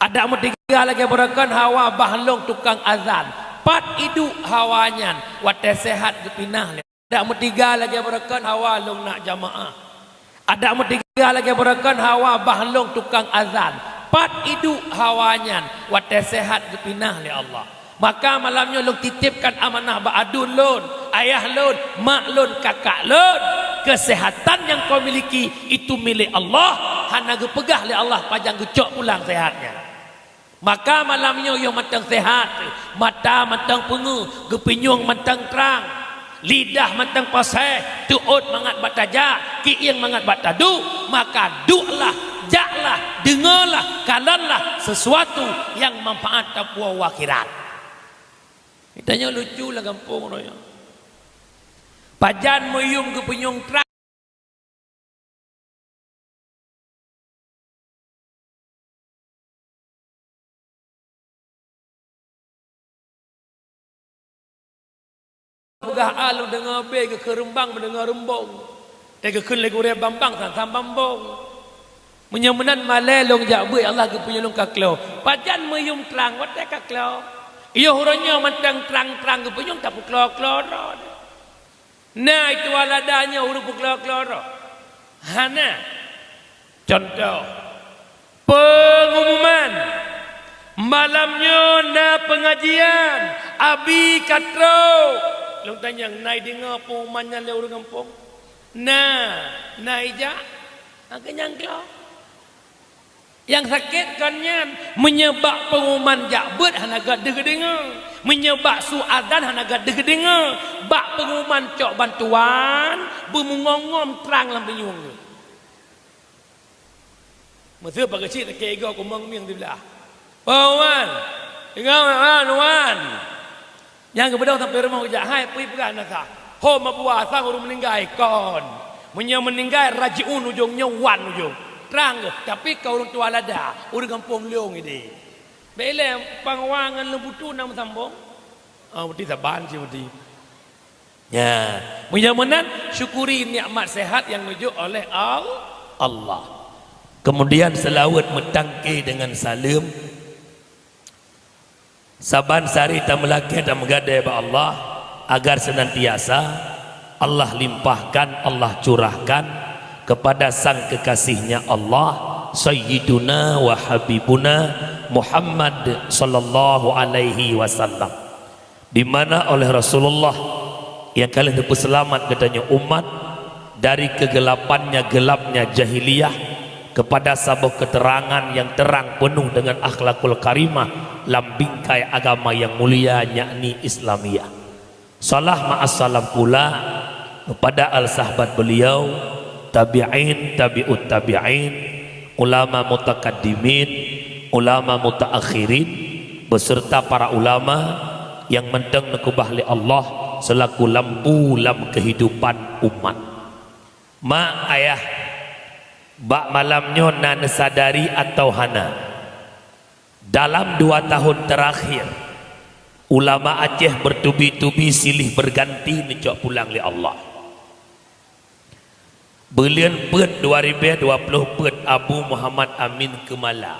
Ada tiga lagi berakan hawa bahlong tukang azan. Pat hidup hawanya wate sehat gepinah. Ada tiga lagi berakan hawa long nak jamaah. Ada tiga lagi berakan hawa bahlong tukang azan. Pat hidup hawanya wate sehat gepinah li Allah. Maka malamnya long titipkan amanah ba adun lon, ayah lon, mak lon, kakak lon. Kesehatan yang kau miliki itu milik Allah. Hana gepegah li Allah pajang gecok pulang sehatnya. Maka malamnya yo matang sehat, mata matang pengu, gepinyung matang terang, lidah matang pasai, tuut mangat bataja, kiing mangat batadu, maka du'lah, jaklah, dengarlah, kalanlah sesuatu yang manfaat tapua akhirat. Kitanya lucu lah kampung raya. Pajan moyum gepinyung terang pegah alu dengar be ke rembang mendengar rembong tega kun legu re bambang san bambong menyemenan malelong jak be Allah ke punya long kaklo pajan meyum terang wat kaklo iyo hurannya mantang terang-terang ke punya tak kloro nah itu aladanya huru kloro hana contoh pengumuman malamnya na pengajian abi katro long tanya naik dengar pengumumannya le orang kampung. Nah, naik jak kenyang kau. Yang sakit kannya menyebab pengumuman jak bet hanaga dengar. Menyebab suadan hanaga dengar. Bak pengumuman cok bantuan bermungongom terang lam penyung. Masa pakai cik tak kira aku mengmiang di belah. Wan, dengar wan. Yang kepada sampai rumah ujak hai pergi pegang nasa ho mabuah sang urung meninggal kon meninggal rajiun ujungnya wan ujung terang tapi kau orang tua lada urang kampung leong ini bele pangwangan lembutu nam sambung beti saban si beti ya menyamanan syukuri nikmat sehat yang nujuk oleh Allah. Kemudian selawat metangke dengan salam saban sari tamelake dan menggadai ba Allah agar senantiasa Allah limpahkan, Allah curahkan kepada sang kekasihnya Allah Sayyiduna wa Habibuna Muhammad sallallahu alaihi wasallam, di mana oleh Rasulullah yang kalian dapat selamat katanya umat dari kegelapannya gelapnya jahiliyah kepada sebuah keterangan yang terang penuh dengan akhlakul karimah lambingkai agama yang mulia yakni Islamiyah. Salah ma'assalam pula kepada al-sahabat beliau, tabi'in, tabi'ut tabi'in, ulama mutakaddimin, ulama mutaakhirin, beserta para ulama yang mendeng nekubah li Allah selaku lampu lam kehidupan umat. Ma ayah bak malamnya nan sadari atau hana dalam 2 tahun terakhir ulama Aceh bertubi-tubi silih berganti necok pulang li Allah. Belian pet 2020 pet Abu Muhammad Amin Kemala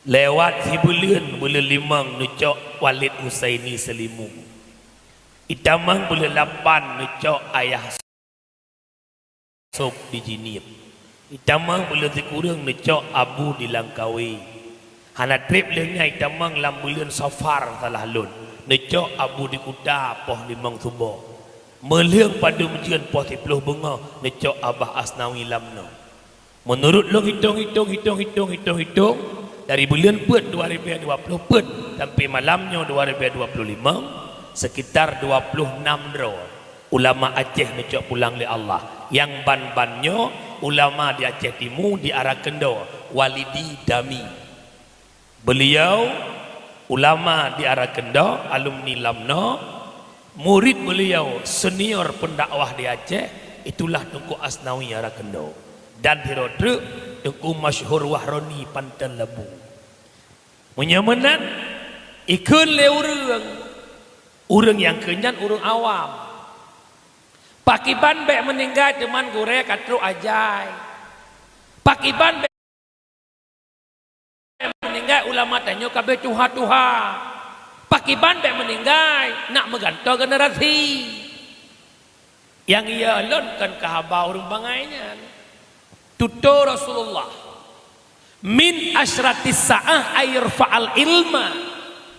lewat si belian limang necok Walid Husaini Selimu itamang belian 8 necok ayah Sob di Jinib itamang boleh dikurang necok Abu di Langkawi hana trip lengnya itamang lambulian safar salah lun necok Abu di Kuda poh limang tubo meliang pada mejian poh 10 bunga necok Abah Asnawi lamno menurut lo hitung dari bulan pet 2020 pet sampai malamnya 2025 sekitar 26 dro ulama Aceh necok pulang li Allah yang ban-bannya ulama di Aceh Timur di arah Kendo Walidi Dami beliau ulama di arah Kendo alumni Lamno murid beliau senior pendakwah di Aceh itulah Tengku Asnawi arah Kendo dan Hirodre Tengku Masyhur Wahroni Pantan Lebu menyamanan ikun le urang yang kenyan urang awam pakiban bek meninggal teman gore katru ajai pakiban bek tanggai ulama tanya kabeh tuha-tuha. Pakiban be meninggal nak menggantung generasi. Yang ia alunkan kahaba urang bangainya. Tutur Rasulullah. Min asyratis sa'ah ayrfa'al ilma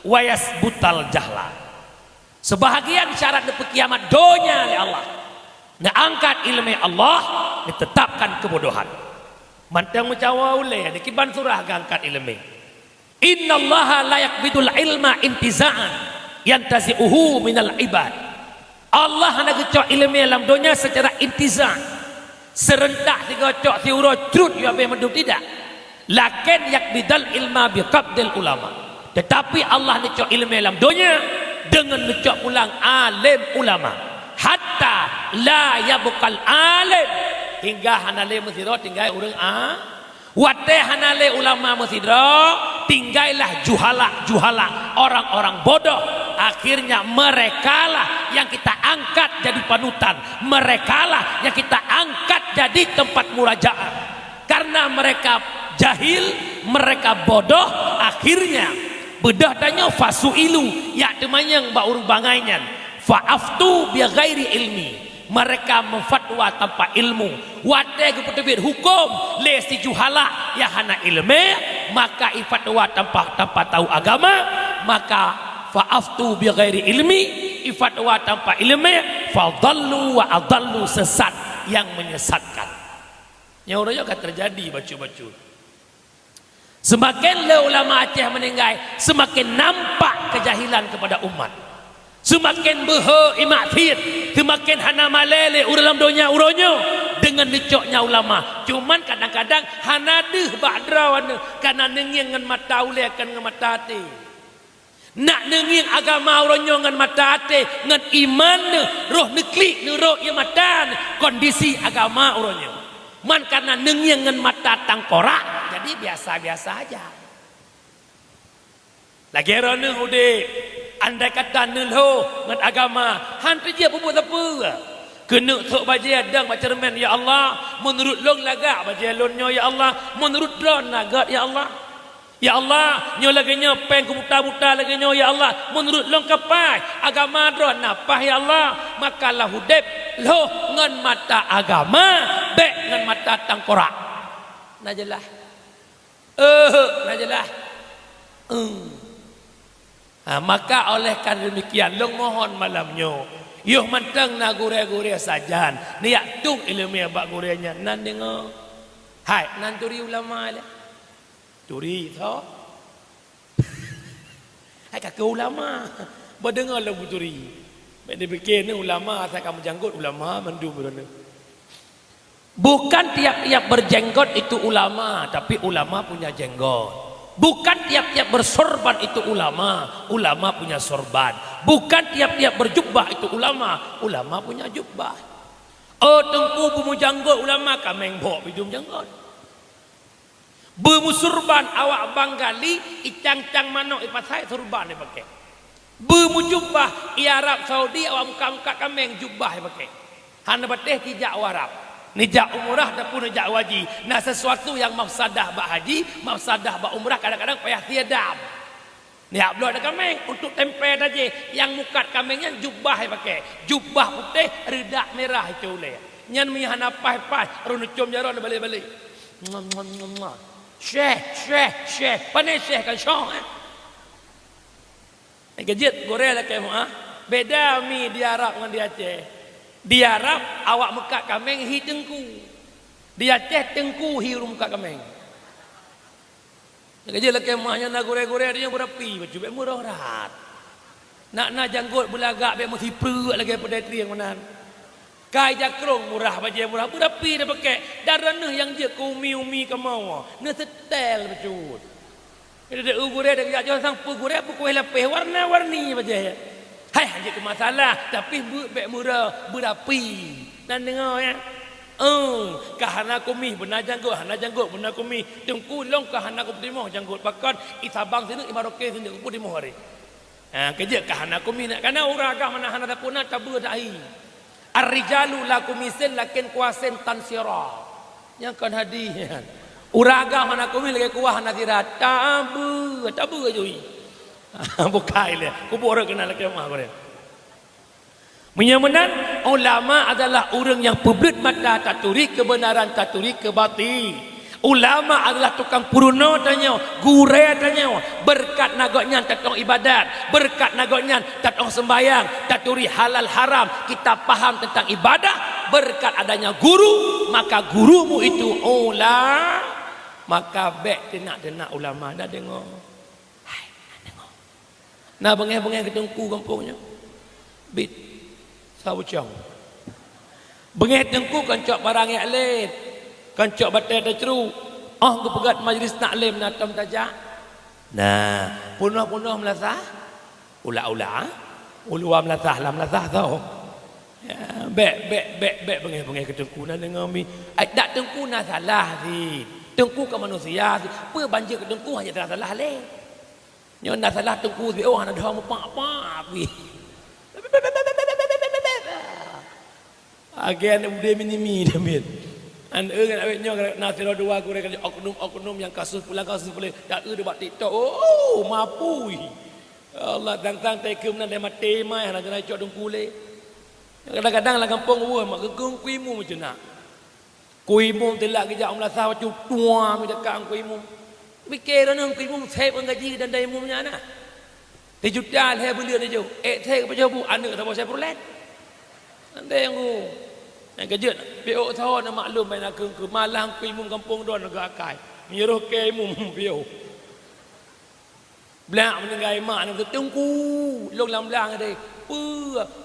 wa yasbutal jahla. Sebahagian syarat di kiamat donya oleh Allah. Ngangkat ilmu Allah, ditetapkan kebodohan. Mantang mencawa oleh dikiban surah ngangkat ilmu. Innallaha la yaqbidul ilma intiza'an yantazi'uhu minal ibad. Allah hendak gecok ilmu dalam dunia secara intiza, serentak digocok si urut crut ya be menduk tidak. Lakin yakbidal ilma biqabdil ulama. Tetapi Allah gecok ilmu dalam dunia dengan gecok pulang alim ulama. Hatta la yabqal alim, hingga hanale mesira tinggal urang wate hanale ulama mesira tinggallah juhala orang-orang bodoh. Akhirnya merekalah yang kita angkat jadi panutan, merekalah yang kita angkat jadi tempat murajaah. Karena mereka jahil, mereka bodoh, akhirnya bedah tanya fasuilu ya temanyang baur bangainya fa'aftu bi ghairi ilmi. Mereka memfatwa tanpa ilmu. Wate keputusan hukum le si juhala ya hana ilmu, maka ifatwa tanpa tahu agama, maka fa'aftu bi ghairi ilmi, ifatwa tanpa ilmu, fadallu wa adallu, sesat yang menyesatkan. Yang orang akan terjadi bacu-bacu. Semakin le ulama Aceh meninggal, semakin nampak kejahilan kepada umat. Semakin beho imathir, semakin hana malele dalam dunia uronyo dengan lecoknya ulama. Cuman kadang-kadang hana deh badrawan karena nenging ngan mata ule akan ngan mata hati. Nak nenging agama uronyo ngan mata hati, ngan iman roh neklik roh yang mata kondisi agama uronyo. Man karena nenging ngan mata tangkorak, jadi biasa-biasa aja. Lagi rone ude andai kata nelho ngan agama hantu dia buat apa kena tok baje adang baca cermin ya Allah, menurut long lagak baje lonnya ya Allah, menurut don lagat ya Allah. Ya Allah, nyo laganya peng kebuta-buta laganya ya Allah, menurut long kapai agama don napah ya Allah, maka lah hudep lo ngan mata agama be ngan mata tangkorak. Najalah. Najalah. Maka oleh karena demikian long mohon malamnya yuh manteng na gure-gure sajan niat tung ilmu bak gurenya nan dengar hai nan turi ulama le turi tho hai ka ulama berdengar lagu turi benda bikin ulama saya kamu janggut ulama mandu berana. Bukan tiap-tiap berjenggot itu ulama, tapi ulama punya jenggot. Bukan tiap-tiap bersorban itu ulama, ulama punya sorban. Bukan tiap-tiap berjubah itu ulama, ulama punya jubah. Oh tengku bumu janggut ulama kameng bok bidung janggut. Bumu surban awak banggali icang-cang manok ipasai surban dia pakai. Bumu jubah i Arab Saudi awak muka-muka kameng jubah dia pakai. Hana bateh tijak warap. Nijak umrah dan pun nijak wajib. Nah sesuatu yang mafsadah bak haji, mafsadah bak umrah kadang-kadang payah tiadam. Ni ablo ada kameng untuk tempel aja. Yang mukat kamengnya jubah yang pakai. Jubah putih, redak merah itu boleh. Nyan mihana pah-pah, runucum jaron balik-balik. Syekh. Pandai syekh kan syong. Gejit goreng lah kayak beda mi di Arab dengan di Aceh. Di Arab awak muka kameng hi tengku. Di Aceh tengku hi muka kameng. Kerja laki mahnya nak gore-gore dia berapi baju be murah rat. Nak janggut belagak be mesti perut lagi pada tri yang menan. Kai jakrong murah baju murah berapi dia pakai. Darah yang dia umi ke mau. Ne setel becut. Dia gore dia jangan sang gore buku lepeh warna-warni baju. Hai hanya ke masalah tapi be murah berapi. Dan dengar ya. Kahana kumi benar janggut, hana janggut benar kumi. Tengku long kahana ku terima janggut pakat isabang sini imaroke sini ku terima hari. Kerja kahana kumi nak kana urang agak mana hana tapuna tabu dai. Ar-rijalu lakum misil lakin kuasin tansira. Yang kan hadiah. Uraga mana kumi lagi kuah nasira tabu aja ui. Bukai le, kubur kena lagi mah kau. Menyamanan ulama adalah orang yang peblit mata taturi kebenaran taturi kebatil. Ulama adalah tukang puruna tanya, gure tanya, berkat nagoknya tatong ibadat, berkat nagoknya tatong sembayang, taturi halal haram, kita paham tentang ibadah, berkat adanya guru, maka gurumu itu maka bek tenak ulama dah dengar. Hai, nak dengar. Nah bengeh-bengeh ketengku kampungnya. Bit sawucang. Bengeh tengku kan cok barang yang lain. Kan cok batai terceru. Ke pegat majlis taklim natam tajak. Nah, punah-punah melasah. Ula-ula. Ulua melasah lah melasah tau. Ya, bek bengeh-bengeh ketengku nak dengar mi. Tak tengku nak salah si. Tengku ke manusia si. Apa banjir ke tengku hanya tak salah leh. Nyo nak salah tengku si. Oh, nak dah apa-apa. Agen udah minimi damit. An kan awetnya nasira dua aku rekan oknum yang kasus pulang tak debat TikTok. Oh, mapui. Allah tang tekem nan dia mati mai nak jangan cok dong kule. Kadang-kadang lah kampung gua mak gegung kuimu macam nak. Kuimu telak kejak melasah wacu tua mi dekat kuimu. Fikir nang kuimu sep gaji dan dai mumnya nah. 7 juta le bulan aja. Thek apa jauh bu anak tak saya prolet. Nanti yang ku yang kejut PO tahu nak maklum main ke malang kuimu kampung don negara akai. Menyuruh ke imum PO. Belak menengai mak nak tengku long lam-lang ada.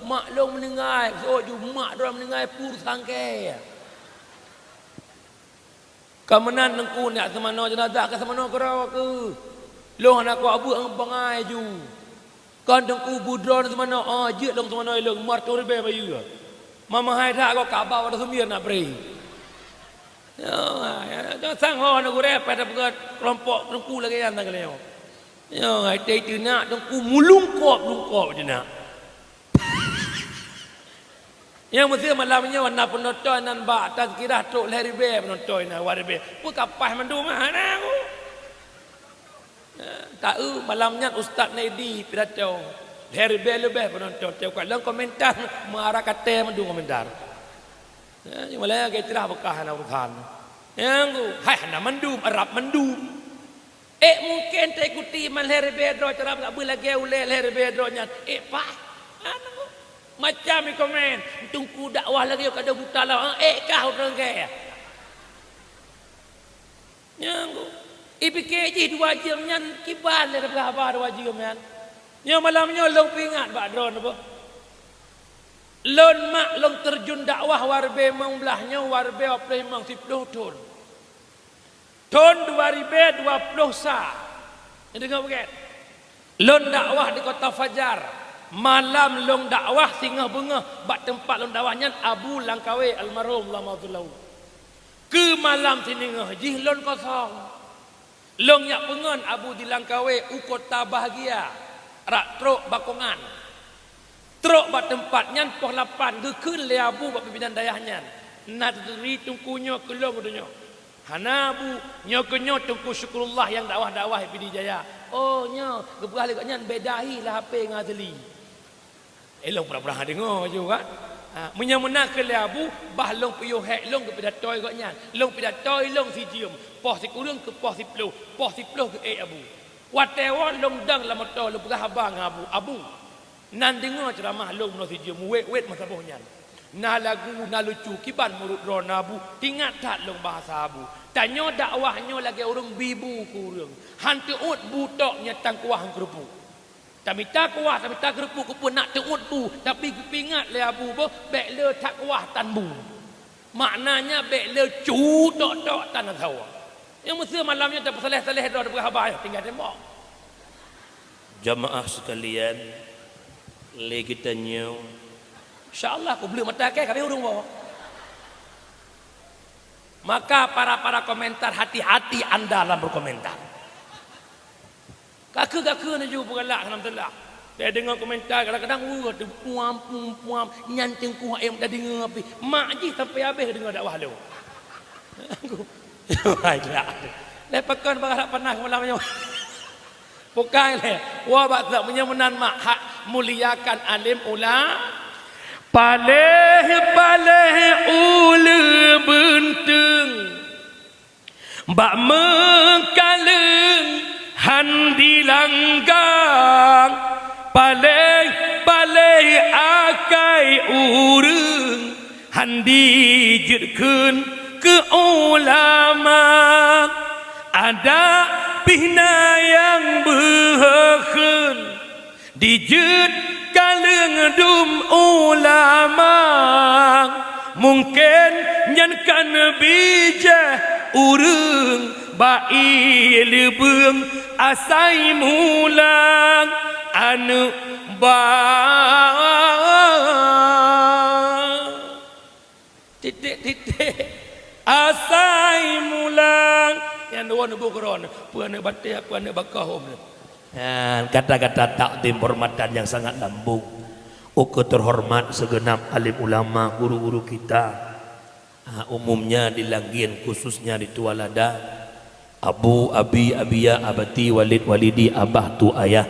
Mak long menengai so ju mak dorang menengai pur sangke. Kamenan nengku nak semana jenazah ke semana kerau ke. Long anak ko abu ang bangai ju. Kan tengku budron semana je long semana long mar tu rebe bayu. Mama hai dak ko kabar ada semir nak beri. Ya, sang ho nak gure pada pegat kelompok tengku lagi yang tang leo. Ya, ai tei tu nak tengku mulungkop je nak. Yang mesti malamnya warna penonton nan ba tazkirah tok leribe penonton na waribe. Pu kapah mandu mana aku. Tahu malamnya Ustaz Naidi pidato. Leribe lebih penonton tengok dalam komentar marah kata mandu komentar. Ya, malah ke cerah bekah na urusan. Yang hai na mandu Arab mandu. Mungkin tak ikuti man leribe dro cerah tak boleh lagi ule leribe dro nya. Pak macam ni komen tungku dakwah lagi kada buta lah kah orang kaya yang ipike je 2 jam nyan kiban le berapa 2 jam nyan nya malamnya long pingat bak drone apa lon mak long terjun dakwah warbe mong belahnya warbe apa memang 10 ton 2020 sa dengar bukan lon dakwah di kota Fajar malam long dakwah singgah bengah bak tempat long dakwahnya Abu Langkawi almarhum lamadullah ke malam sini ngah lon kosong long yak pengon Abu di Langkawi ukota bahagia rak truk bakongan truk bak tempatnya poh 8 gekun le Abu bak pimpinan dayahnya nadri tungkunya kelong udunyo hanabu nyokonyo tungku syukurullah yang dakwah-dakwah Pidi Jaya oh nyo gebrah lekatnya bedahi lah HP ngadeli elong pernah dengar juga menyamuna ke Abu bah long puyuh hek long ke pidatoi gaknya long pidatoi long si jium poh si kurung ke poh si ploh ke Abu whatever long dang la motor lu berah abang Abu nan dengar ceramah long no si jium wet masa bohnya na lagu na lucu kiban murut ron Abu tingat tak long bahasa Abu tanyo dakwahnya lagi orang bibu kurang hantu ut butoknya tangkuah kerupuk tapi tak kuah tapi tak kerupuk pun nak teut bu tapi pingat le Abu bo bek le tak kuah tan bu maknanya bek le cu tok tan tahu yang mesti malamnya tak saleh-saleh dah berhabar tinggal tembok jamaah sekalian le kita nyu insyaallah aku beli mata ke kami urung bawa maka para komentar hati-hati anda dalam berkomentar Kaka ni juga bergelak alhamdulillah. Saya dengar komentar kadang-kadang tu puam nyanting ku ayam dah dengar api. Mak je sampai habis dengar dakwah lu. Baiklah. Lepakan berharap pernah malamnya. Bukan le. Wa ba'da punya menan mak hak muliakan alim ulama. Paleh ulu bentung. Bak mengkaleng handi langgang. Paleh akai urang handi jerkeun ke ulama. Ada pihna yang berhekun dijut kaleng dum ulama. Mungkin nyankan bijah urang bai lebeng asai mulang anu ba titik asai mulang yang dua bukron puana batia puana bakahum. Kata-kata takdim hormatan yang sangat lambung. Uku terhormat segenap alim ulama guru-guru kita, umumnya di Langgian khususnya di Tualada, abu, abi, abiyah, abati, walid, walidi, abah, tu, ayah,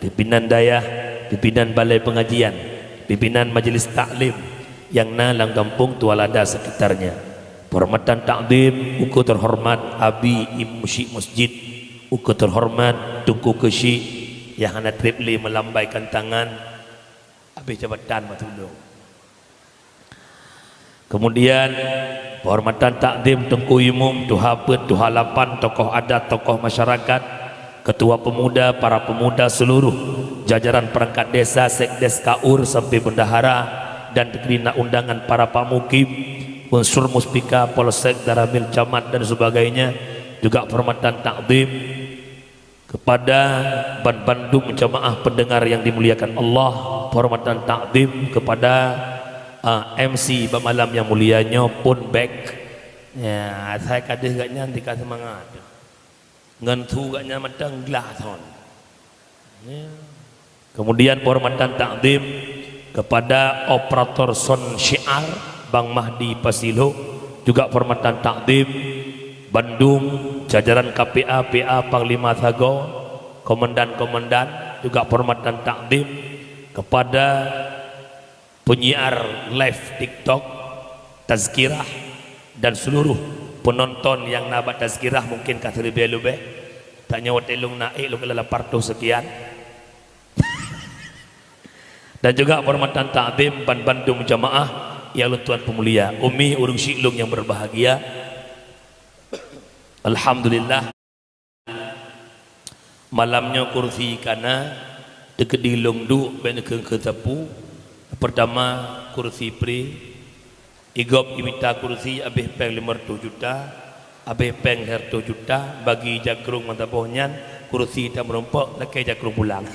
pimpinan dayah, pimpinan balai pengajian, pimpinan majelis taklim yang nalang kampung Tualada sekitarnya. Hormatan takdim uku terhormat abi ibu syik masjid, uku terhormat Tunku Kesyik yang anak tripli melambaikan tangan habis jabatan matulung. Kemudian penghormatan takdim Tengku Umum, Tuhapet, Tuhalapan, tokoh adat, tokoh masyarakat, ketua pemuda, para pemuda seluruh jajaran perangkat desa, sekdes, kaur sampai bendahara dan diterima undangan para pamukim, unsur muspika, polsek, daramil, camat dan sebagainya. Juga penghormatan takdim kepada Bandung jamaah pendengar yang dimuliakan Allah. Penghormatan takdim kepada MC malam yang mulianya pun back. Ya, saya kadang gaknya antika semangat. Ngentu gaknya matang glason. Ya. Kemudian penghormatan takdim kepada operator son syiar Bang Mahdi Pasilo. Juga penghormatan takdim Bandung, jajaran KPA, PA, Panglima Thago, komandan-komandan. Juga penghormatan takdim kepada penyiar live TikTok, tazkirah dan seluruh penonton yang nabat tazkirah mungkin kata lebih-lebih tak nyawa telung naik lu kelala partu sekian. Dan juga penghormatan takdim Bandung jamaah yang tuan pemulia Umi Urung Syiklung yang berbahagia. Alhamdulillah malamnya kursi kana dekat di longdu ben ke tepu. Pertama kursi pri igop imita kursi abih peng 500 juta, abih peng 100 juta bagi jagrung mantabohnyan kursi tak merompok lekai jagrung pulang.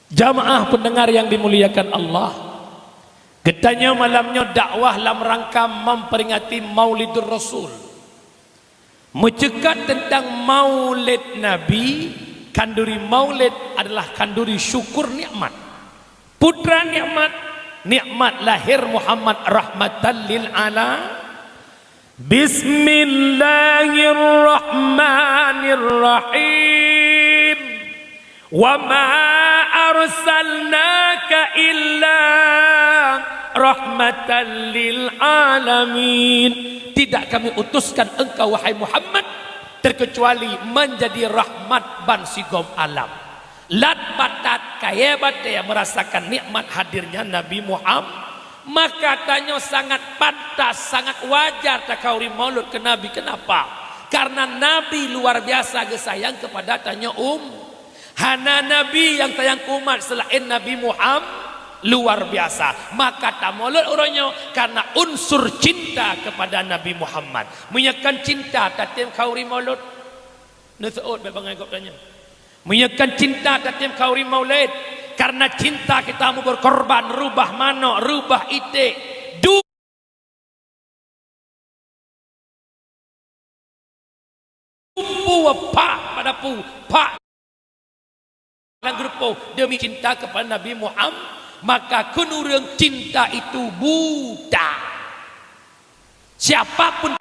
Jamaah pendengar yang dimuliakan Allah, getanya malamnya dakwah dalam rangka memperingati Maulidur Rasul, mencegat tentang Maulid Nabi. Kanduri Maulid adalah kanduri syukur nikmat, putra nikmat, nikmat lahir Muhammad rahmatan lil alamin. Bismillahirrahmanirrahim. Wa ma arsalnaka illa rahmatan lil alamin. Tidak kami utuskan engkau wahai Muhammad terkecuali menjadi rahmat ban sigom alam. Lat batat kaya batai merasakan nikmat hadirnya Nabi Muhammad, maka tanya sangat pantas, sangat wajar tak kauri maulud ke Nabi. Kenapa? Karena Nabi luar biasa gesayang kepada tanya hana Nabi yang tayang umat selain Nabi Muhammad luar biasa. Maka tak maulud orangnya karena unsur cinta kepada Nabi Muhammad. Menyakan cinta tatim kauri maulud neseut bebangai kau tanya. Menyakan cinta tatim kauri maulid karena cinta kita mau berkorban, rubah mano, rubah ite dumpu pak pada pu pak grupo demi cinta kepada Nabi Muhammad. Maka kunurang cinta itu buta. Siapapun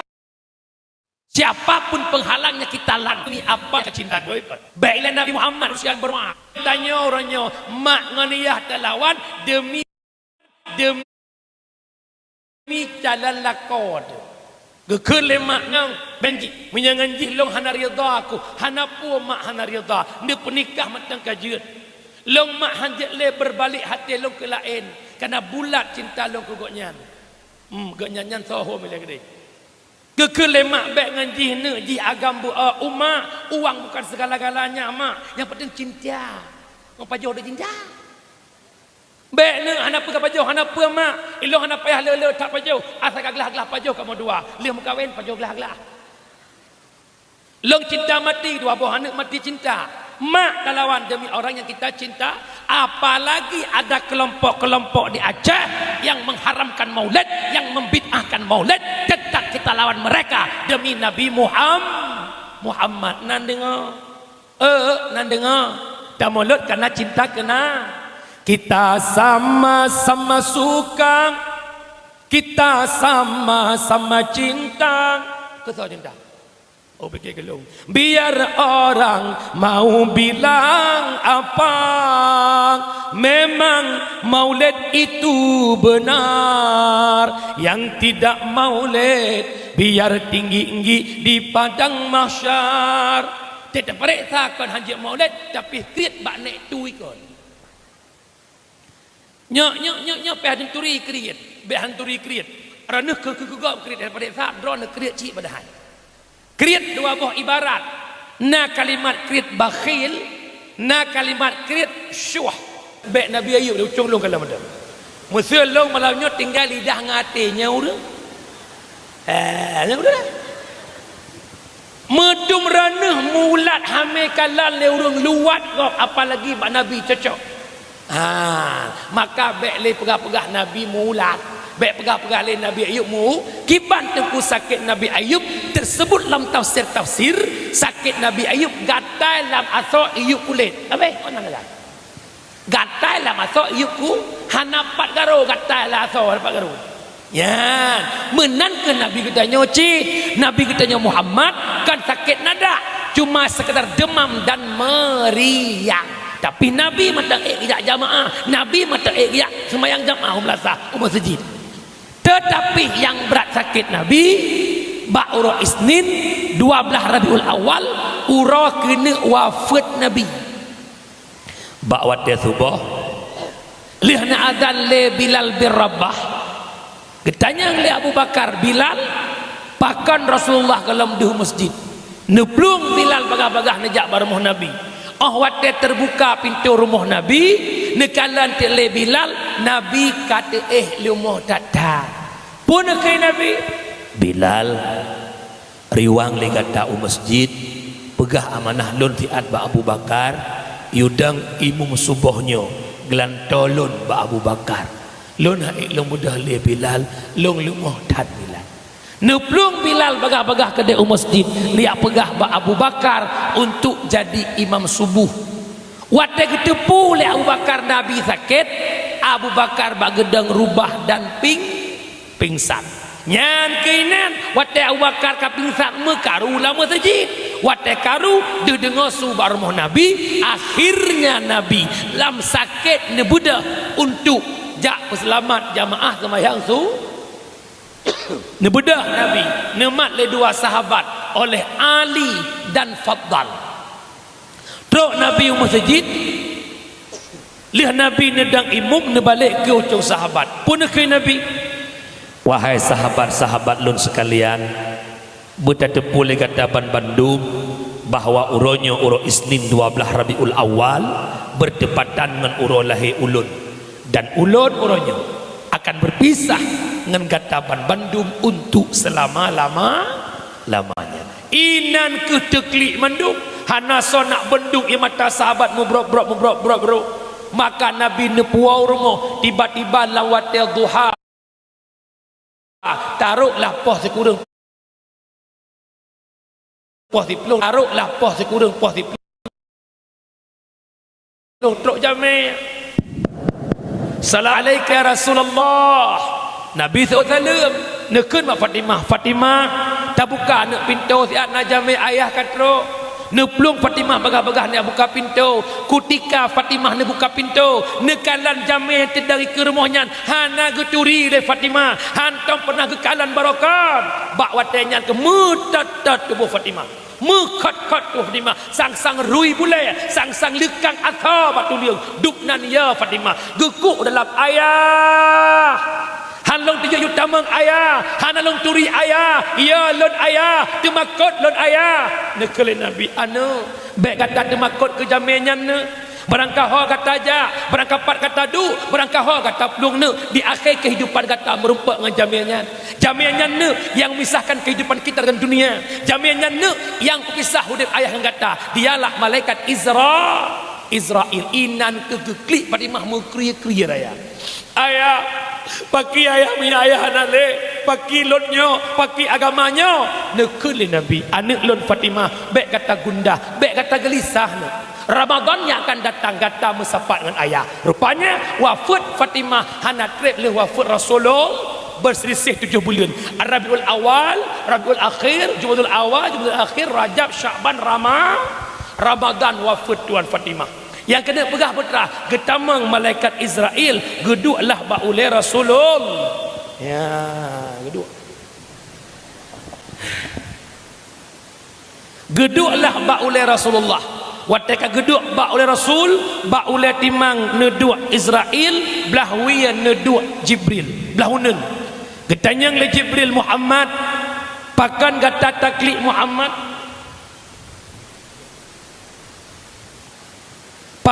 Siapapun penghalangnya kita lakukan apa kecintaan boykot. Baiklah Nabi Muhammad usian bermak. Tanya orangnya, mak nganiyah terlawan demi jalan lakon. Gekele mak ngau benji menyangan long hana rida aku hana pu mak hana rida dia pernikah matang kajian long mak hanjek le berbalik hati long ke lain karena bulat cinta long ke goknyan goknyan soho mele gede gekele mak bek nganji ne ji agam bu umma uang bukan segala-galanya mak yang penting cinta ngapa jauh de cinta Baik ni hana apa pajoh hana apa mak ilong hana payah le tak pajoh asal gaglah pajoh kamu dua le mu kahwin pajoh glah long cinta mati dua buah anak mati cinta mak kalawan demi orang yang kita cinta apalagi ada kelompok-kelompok di Aceh yang mengharamkan maulid yang membid'ahkan maulid tetap kita lawan mereka demi Nabi Muhammad nan dengar nan dengar dah maulid karena cinta kena kita sama-sama suka, kita sama-sama cinta. Kesal cinta. Oh pikir gelung. Biar orang mau bilang apa, memang maulid itu benar. Yang tidak maulid, biar tinggi-tinggi di padang mahsyar. Tidak periksakan haji maulid, tapi kriat bak nek tu ikon. Nyok pe hanturi kriat be hanturi kriat raneuh ke gogop kriat daripada sab drone kriat cik padahal kriat dua buah ibarat na kalimat kriat bakhil na kalimat kriat syuh be Nabi Ayub dia ucung long kalam ada musuh long malamnya tinggal lidah ngatinya udah udah medum raneuh mulat hamil kalal le urang luat gop apalagi bak Nabi cocok maka bek le pegah-pegah Nabi mulat bek pegah-pegah le Nabi Ayub mu kiban tengku sakit Nabi Ayub tersebut dalam tafsir sakit Nabi Ayub gatai dalam asok Ayub kulit apa orang kata gatai dalam asok Ayub ku hanapat garo gatai dalam asok hanapat garo ya menan ke Nabi katanya Nabi katanya Muhammad kan sakit nada cuma sekedar demam dan meriang tapi Nabi matang iqyak jamaah Nabi matang iqyak semayang jamaah umlasah masjid tetapi yang berat sakit Nabi bak urah Isnin 12 Rabiul Awal urah kena wafat Nabi bak wate subuh lihna adzan le Bilal bin Rabah ketanya le Abu Bakar Bilal pakan Rasulullah dalam di masjid neblung Bilal bagah-bagah nejak barmuh Nabi waktu terbuka pintu rumah Nabi nekalan tele Bilal Nabi kata lumah datang pun ke Nabi Bilal riwang le kata masjid pegah amanah lon tiat ba Abu Bakar yudang imum subuhnya gelan tolon ba Abu Bakar lon haik long mudah le Bilal long lumah dat Bilal neplung Bilal bagah-bagah ke dia masjid liak pegah ba Abu Bakar untuk jadi imam subuh waktu ketepu le Abu Bakar Nabi sakit Abu Bakar bak gedang rubah dan pingsan nyan kainan waktu Abu Bakar ka pingsan mekaru lama masjid waktu karu dia dengar subah rumah Nabi akhirnya Nabi lam sakit nebuda untuk jak peselamat jamaah semayang nebedah Nabi nemat le dua sahabat oleh Ali dan Faddal truk Nabi masjid lihat Nabi nedang imum nebalik ke ucung sahabat pun ke Nabi wahai sahabat-sahabat lun sekalian buta tepu le kata Bandung bahwa uronya uro Isnin 12 Rabiul Awal bertepatan dengan uro lahir ulun dan ulun uronya akan berpisah dengan Gatapan Bandung untuk selama-lamanya. Inan ke teklik Bandung hana sonak Bandung yang mata sahabat mubrok maka Nabi nepuau rumah tiba-tiba lawatil duha taruhlah poh sekurang poh diplung taruhlah poh sekurang poh diplung truk jami Assalamualaikum ya Rasulullah Nabi SAW nekun mak Fatimah dah buka nak pintu siat nak jamai ayah katro nepelung Fatimah bagah-bagah nak buka pintu kutika Fatimah nak buka pintu nekalan jamai dari ke rumahnya hana geturi le Fatimah hantam pernah kekalan barokan bak watenya ke mutat tubuh Fatimah mekat-kat tu Fatimah sang-sang rui bulai sang-sang lekang atha batu liang duknan ya Fatimah gekuk dalam ayah halong tujuh yutamang ayah hanalong turi ayah ya lon ayah temakot lon ayah nekele Nabi anu baik kata temakot ke jamiannya ne barangkah ho kata aja barangkah pat kata du barangkah ho kata pelung ne di akhir kehidupan kata merumpak dengan jamiannya ne yang memisahkan kehidupan kita dengan dunia jamiannya ne yang pisah hidup ayah dengan kata dialah malaikat Israel inan keklik Fatimah mu kriya raya ayah paki ayah mi ayah nale paki lotnyo paki agamanya nekele Nabi anak lon Fatimah baik kata gundah baik kata gelisah ne Ramadan yang akan datang kata mesapat dengan ayah rupanya wafat Fatimah hana trip le wafat Rasulullah berselisih 7 bulan Rabiul Awal Rabiul Akhir Jumadil Awal Jumadil Akhir Rajab Sya'ban Ramadan wafat Tuan Fatimah yang kena pegah putra getamang malaikat Israel geduklah baulai Rasulullah ya geduklah baulai Rasulullah wataka geduk baulai Rasul baulai timang neduk Israel belah wian neduk Jibril belah unen getanyang le Jibril Muhammad pakan kata taklik Muhammad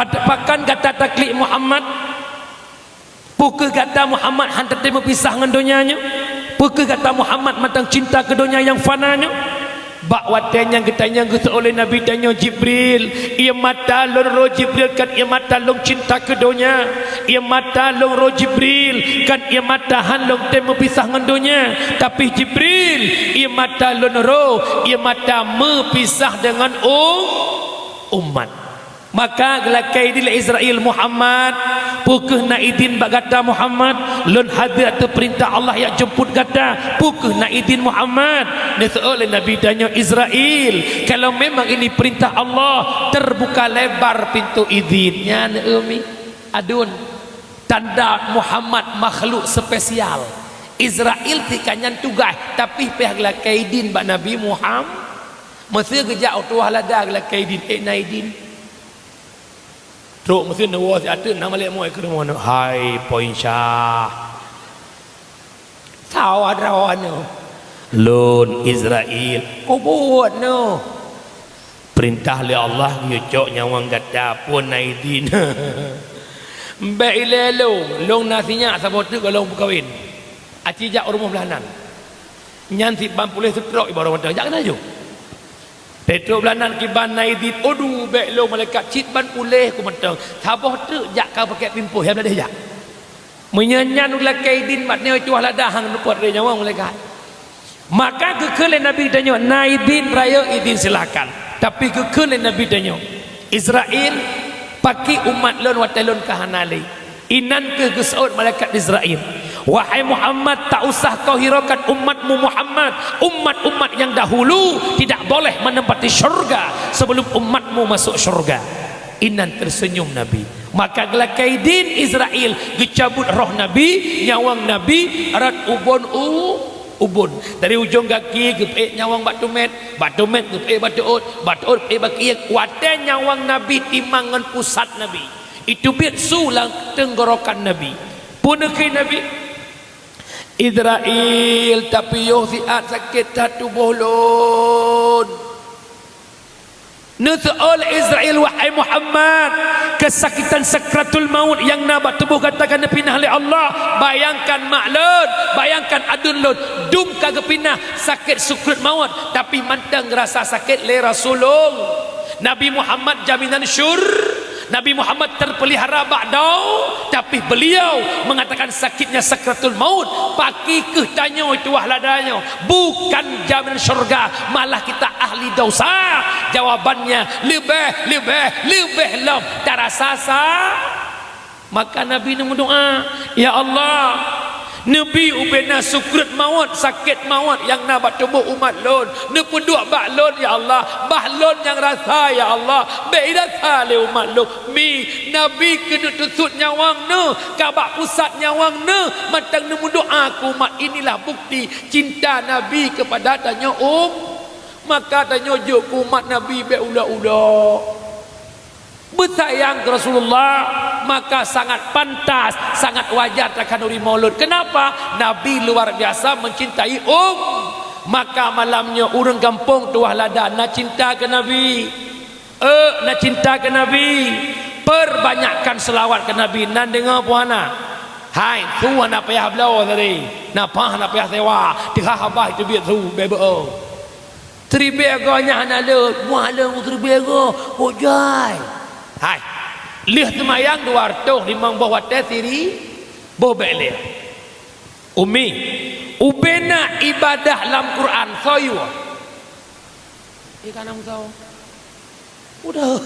pakan kata taklik Muhammad pukul kata Muhammad hantar dia berpisah dengan dunianya pukul kata Muhammad matang cinta ke dunia yang fananya bak watanya getanya gitu oleh Nabi tanya Jibril ia mata lon roh Jibril kan ia mata long cinta ke dunia ia mata long roh Jibril kan ia mata han long tem berpisah dengan dunia tapi Jibril ia mata lon roh ia mata mepisah dengan umat maka gelakai di Israel Muhammad pukul naidin bagata Muhammad lon hadir atau perintah Allah yang jemput kata pukul naidin Muhammad oleh Nabi tanya Israel kalau memang ini perintah Allah terbuka lebar pintu izinnya Naomi adun tanda Muhammad makhluk spesial Israel tikanyan tugas tapi pihak lakaidin bak Nabi Muhammad mesti kejak tuah lada lakaidin naidin truk mesti nawa si atun nama lek moy ke rumah hai poin syah tahu ada rawan lon Israel kau buat no perintah le Allah nyocok nyawang gata pun naidin mbak ilelo long nasinya sabot tu kalau berkahwin aci jak rumah belanan nyanti ban pulih setrok ibarat macam jak kena jo Petro belanan kiban naidin odu bek lo malaikat cit ban pulih ku mentang tabah tu jak kau pakai pimpuh yang ada jak menyanyan ulah kaidin mat ne tuah ladah hang nupot re nyawa malaikat maka kekele Nabi tanya naidin raya idin silakan tapi kekele Nabi tanya Israel paki umat lon watalon kahanali inan ke gesaut malaikat Israel wahai Muhammad tak usah kau hiraukan umatmu Muhammad umat-umat yang dahulu tidak boleh menempati syurga sebelum umatmu masuk syurga inan tersenyum Nabi maka gelakaidin Israel dicabut roh Nabi nyawang Nabi arat ubun dari ujung kaki ke nyawang batu met ke batu ut baki kuatnya nyawang Nabi timangan pusat Nabi itu biar sulang tenggorokan Nabi punakay Nabi Israel tapi yo siat sakit hatu bolon Nusul Israel wahai Muhammad kesakitan sakratul maut yang nabat tubuh katakan pinah oleh Allah bayangkan maklun bayangkan adun lun dum kagak pinah sakit sukrat maut tapi mantang rasa sakit le Rasulullah Nabi Muhammad jaminan Nabi Muhammad terpelihara ba'dau tapi beliau mengatakan sakitnya sakratul maut paki ke tanya itu wahladanya bukan jaminan syurga malah kita ahli dosa jawabannya lebih lam darasasa maka Nabi ini berdoa ya Allah Nabi ubena sukrat maut, sakit maut yang nak tubuh umat lon. Ne penduk bak lon ya Allah. Bah lon yang rasa ya Allah. Baik rasa le umat lon. Mi Nabi kena tusut nyawang ne, kabak pusat nyawang ne, matang ne doa ku umat. Inilah bukti cinta Nabi kepada tanya maka tanya jo ku umat Nabi be ula-ula. Bersayang ke Rasulullah, maka sangat pantas, sangat wajar takanuri maulud. Kenapa? Nabi luar biasa mencintai maka malamnya orang kampung tuah lada nak cinta ke Nabi, nak cinta ke Nabi, perbanyakkan selawat ke Nabi. Nan dengar puana, hai tu nak payah belau tadi, napa nak payah sewa, tengah habah itu biar tu bebo. Tribega nak le, mualang tribega, hojai. Hai, lih semayang dua artoh limang bawah tesiri, bobek lih. Umi, ubena ibadah dalam Quran soyu. Ikan am tahu. Udah.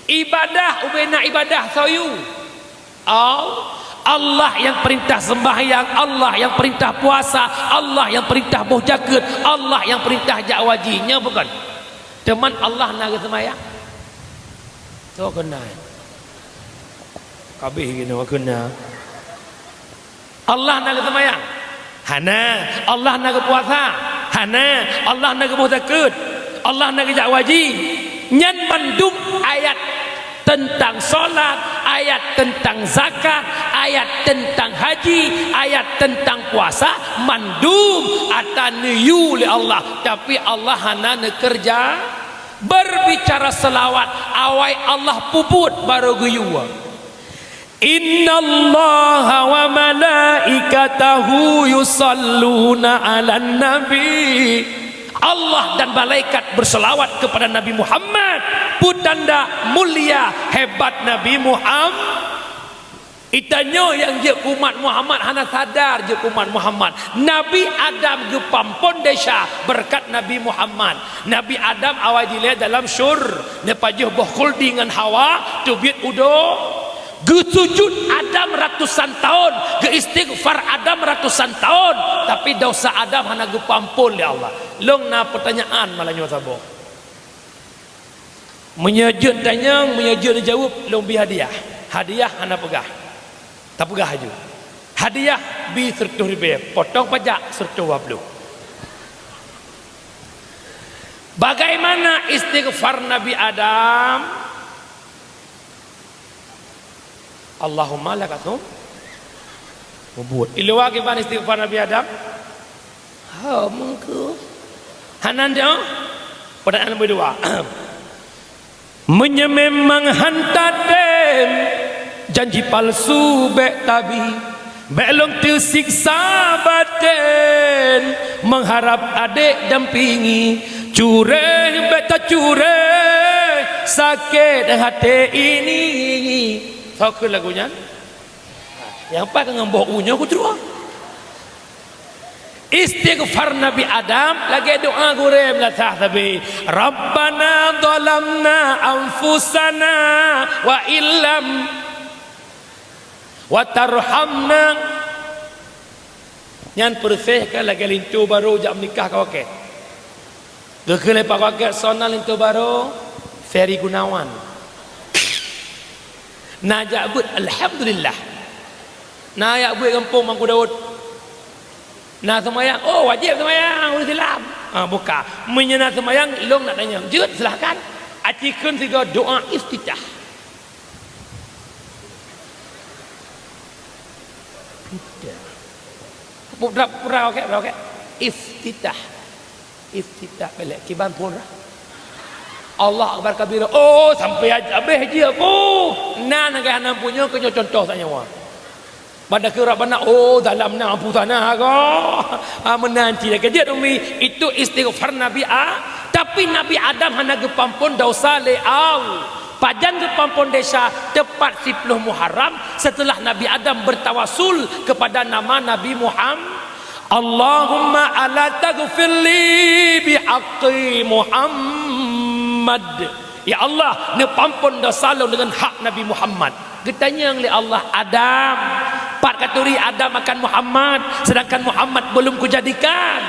Ibadah ubena ibadah soyu. Allah yang perintah sembahyang, Allah yang perintah puasa, Allah yang perintah boh jaket, Allah yang perintah jakwajinya bukan. Teman Allah nak sembahyang. So kena kabeh gini kena Allah nak sembahyang hana, Allah nak puasa hana, Allah nak zakat, Allah nak jakwaji nyan mandum ayat tentang solat, ayat tentang zakat, ayat tentang haji, ayat tentang puasa mandum ataniyu li Allah, tapi Allah hana nak kerja berbicara selawat awai Allah puput baru guyuwa. Innallaha wa malaikatahu yusalluna 'alan nabi. Allah dan malaikat berselawat kepada Nabi Muhammad, putanda mulia hebat Nabi Muhammad. Itanyo yang je umat Muhammad hana sadar je umat Muhammad. Nabi Adam ge pampon desa berkat Nabi Muhammad. Nabi Adam awal dilihat dalam syur nepajuh bohkul dengan Hawa tu biat udo. Ge sujud Adam ratusan tahun, ge istighfar Adam ratusan tahun, tapi dosa Adam hana ge pampun ya Allah. Long na pertanyaan malahnya sabo. Menyejut tanya, menyejut dijawab, long bi hadiah. Hadiah hana pegah. Tak pegah aja. Hadiah bi 100 ribu, potong pajak 120. Bagaimana istighfar Nabi Adam? Allahumma lakatum buat. Ilwa gimana istighfar Nabi Adam? Ha mengko. Hanan dia. Pertanyaan kedua. Menyemang hantaden janji palsu bek tabi belum tersiksa batin mengharap adik dampingi cureh beta cureh sakit hati ini. Sok lagunya yang apa dengan baunya aku terus istighfar Nabi Adam lagi doa gurem la tahtabi Rabbana dhalamna anfusana wa illam wa tarhamna nyan persih kan lagi lintu baru jam nikah kau ke gekele pak wakil sonal lintu baru Ferry Gunawan najak but alhamdulillah nayak buat kampung Mangku Daud nah semayang oh wajib semayang Islam buka menyena semayang long nak tanya jut silahkan acikan tiga doa iftitah. Pura okey iftitah balik kiban pun Allah akbar kabira oh sampai habis je aku nah negara hana punya kena contoh tak nyawa pada kira bana oh dalam na ampu tanah ko menanti lagi dia umi itu istighfar Nabi tapi Nabi Adam hana gepampun dosa leau pajan gepampun desa tepat 10 Muharram setelah Nabi Adam bertawasul kepada nama Nabi Muhammad Allahumma ala taghfirli bihaqqi Muhammad ya Allah ne pampun dosa lo dengan hak Nabi Muhammad. Getanya oleh Allah Adam Pak katuri Adam akan Muhammad, sedangkan Muhammad belum kujadikan.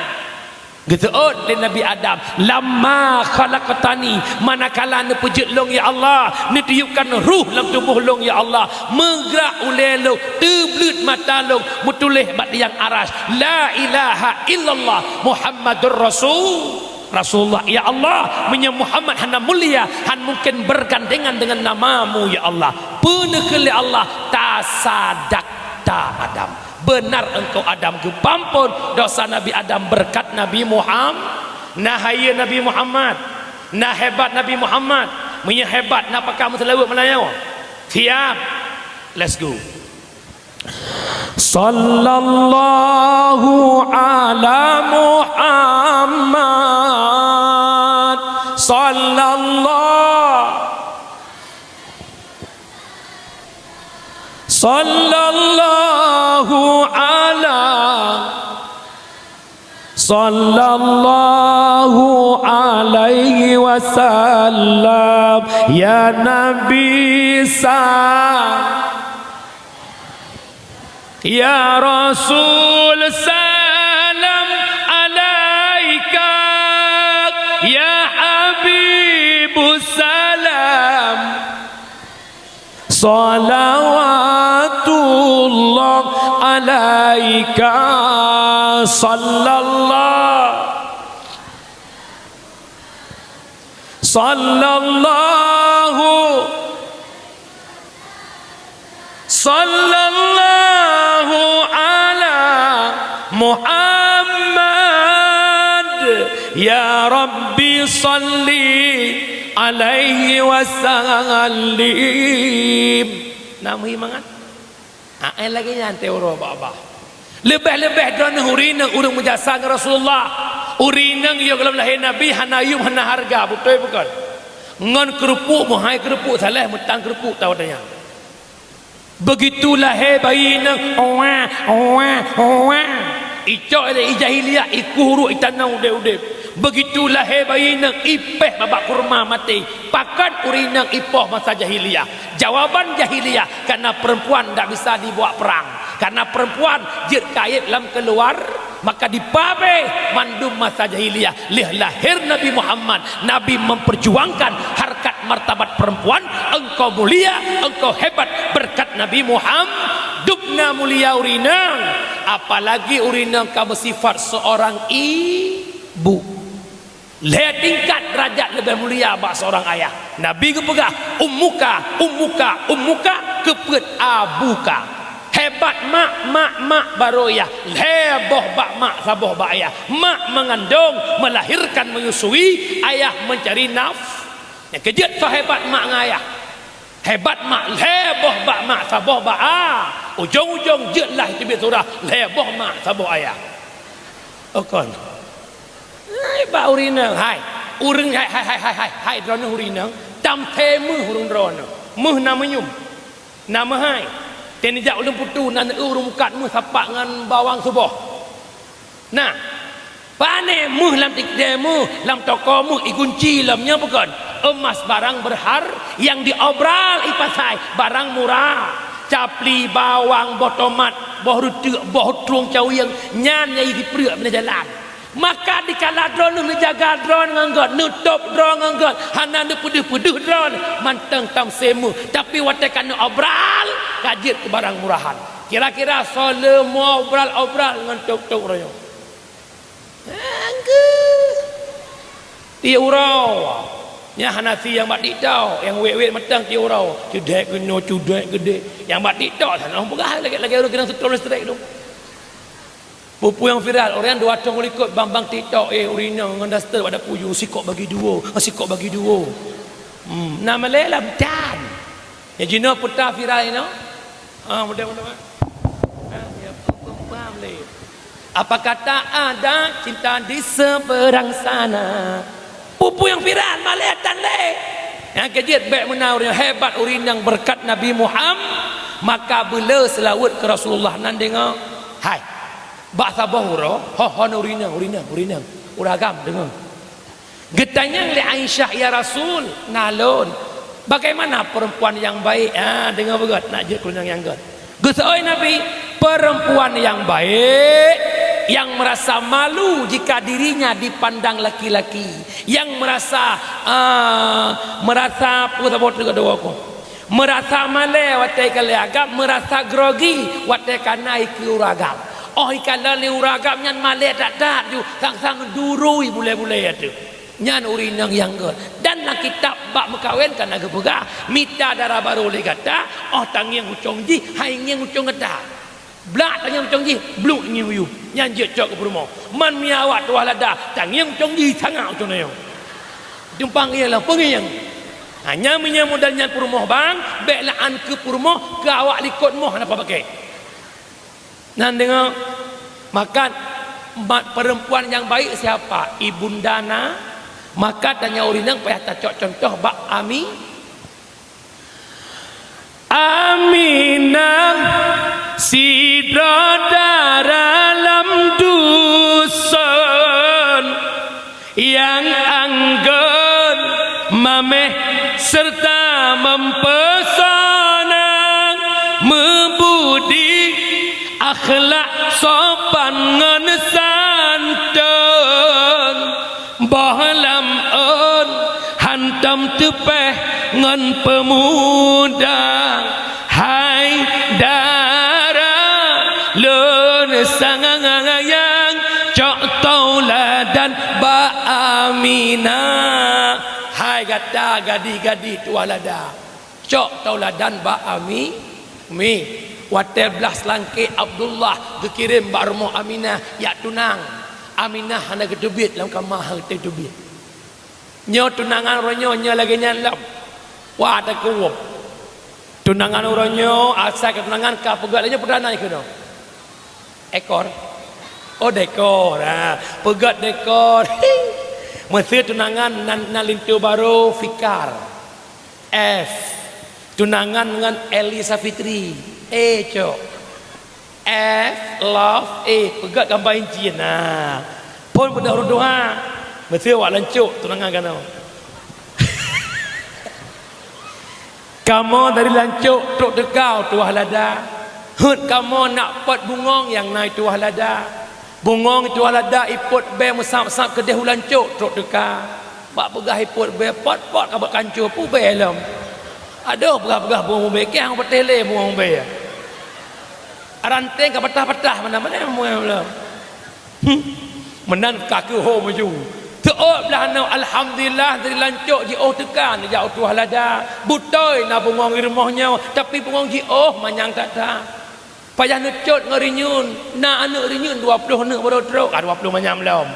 Gitu oleh Nabi Adam, lamma khalaqtani, manakala ne pujud long ya Allah, ne tiupkan ruh dalam tubuh long ya Allah, menggerak uleh long, terblut mata long, mutulih bat yang aras, la ilaha illallah Muhammadur Rasulullah ya Allah, menyem Muhammad hana mulia, han mungkin bergandengan dengan namamu ya Allah. Penekele Allah tasadakta Adam, benar engkau Adam kepampun dosa Nabi Adam berkat Nabi Muhammad. Nah haya Nabi Muhammad, nah hebat Nabi Muhammad, punya hebat napa kamu selawat Melayu. Siap, let's go. Sallallahu ala Muhammad, sallallahu alaihi wasallam ya Nabi ya Rasul salam alaika ya Habibus salam salawatullah alaika sallallahu ala Muhammad ya Rabbi salli alaihi wasallim. Nama imangat lagi nyantai orang bapa lebih-lebih drone urina urang menjasa dengan Rasulullah, urina yang dalam lahir Nabi hanayum hana harga, betul bukan? Ngan kerupuk mohai kerupuk salah mutang kerupuk tahu tanya. Begitulah bayi nang icok ada jahiliyah iku huruf itanau udip. Begitulah bayi nang ipeh babak kurma mati, pakan urinang ipoh masa jahiliyah. Jawaban jahiliyah karena perempuan tak bisa dibawa perang, karena perempuan jid kait dalam keluar, maka dipabe mandum masa jahiliyah. Lih lahir Nabi Muhammad, Nabi memperjuangkan harkat martabat perempuan. Engkau mulia, engkau hebat berkat Nabi Muhammad. Dubna mulia urinang, apalagi urinang kamu sifat seorang ibu. Lihat tingkat derajat lebih mulia bak seorang ayah. Nabi kepegah ummuka kepet abuka. Hebat mak baroyah, heboh bak mak saboh bak ayah. Mak mengandung, melahirkan, menyusui, ayah mencari nafkah. Kejut hebat mak ngayah. Hebat mak, heboh bak mak saboh bak ujung-ujung jetlah itu surah heboh mak saboh ayah. Okon. Ba urinang hai urang hai drone urinang tam temu urang drone meh nama nyum nama hai teni jak ulun putu nan urung mukat meh sapak ngan bawang subuh. Nah pane meh lam tikdemu lam toko meh ikunci lamnya bukan emas barang berhar yang diobral ipasai barang murah, capli bawang boh tomat boh rutuk boh truang cawiang nyan nyai dipreuk mana jalan. Maka dikala drone nu jaga drone nganggot nutup drone nganggot hana nu peduh-peduh drone manteng tam semu tapi watekan nu obral kajit ke barang murahan. Kira-kira sole mau obral ngan tok-tok royo angge ti urau nya Hanafi yang mak dikdau yang wet-wet metang ti urau cudek kena cudek gede yang mak dikdau sana pegah lagi orang kena setol strike tu. Pupu yang viral orang dua tong ikut bambang TikTok urina dengan daster pada puju sikok bagi dua. Nama lelam tan. Ya jina putar viral ini. Mudah-mudahan. Ya paham le. Apa kata ada cinta di seberang sana. Pupu yang viral maletan le. Yang kejit baik menawar yang hebat urinang berkat Nabi Muhammad, maka bila selawat ke Rasulullah nan dengar. Hai. Bahasa bahura, urinang, uragam dengar. Getanya oleh Aisyah ya Rasul, nalon. Bagaimana perempuan yang baik? Dengar begat, nak je kunang yang gat. Betul Nabi, perempuan yang baik, yang merasa malu jika dirinya dipandang laki-laki, yang merasa malai watai kaliagam, merasa grogi watai kanai ke uragam. Oh ikala ni uragam nyan malai tak ju sang-sang durui boleh-boleh tu. Nyan urinang yang ke. Dan dalam kitab bab mekawin kan agak pegah mita darah baru le kata, oh tangiang ucong ji, hai ngiang ucong kata. Blak tangiang ucong ji, bluk ngi uyu. Nyan je cok ke rumah. Man miawat tuah lada, tangiang ucong ji sangau ucong nayo. Jumpang ialah pengiang. Hanya menyamudalnya purmoh bang, belaan ke purmoh, ke awak likut moh apa pakai. Nan dengar makan perempuan yang baik siapa? Ibundana. Maka tanya urinang payah tak contoh bak Ami. Aminah sidra dalam dusun yang anggun mameh serta mempesona, membudi akhlak sopan ngan santun, bahlam on hantam tepeh ngan pemuda, hai dara lun sangangayang cok tauladan ba Aminah. Hai kata gadi-gadi tualada cok tauladan ba Ami mi water belas langke Abdullah dikirim ba rumah Aminah ya tunang Aminah hana gedebit dalam kamar hang tedebit nyo tunangan ronyo nya lagi nyalam wa ta kuwop tunangan ronyo asal ke tunangan ka pegatnya perdana ke no ekor oh dekor pegat dekor mesti tunangan nalintu baru Fikar F tunangan dengan Elisa Fitri cok F love pegat gambar incian pun pada urut doa mesti awak lancuk tunangan kan kamu dari lancuk tok dekau tuah lada hut kamu nak pot bungong yang naik tuah lada bungong tuah lada iput be musap-sap ke dehu lancuk tok dekau bak pegah iput be pot-pot kabak kancur pu be lam aduh pegah-pegah bungong be ke hang petele bungong be ranting ke petah-petah mana-mana lam menan kaki ho maju teok belah no alhamdulillah dari lancuk ji oh tekan jauh tuah lada butoi na bungong irmohnya tapi bungong ji oh manyang kata payah necut ngerinyun na anak rinyun 20 ne baru teruk 20 manyam belum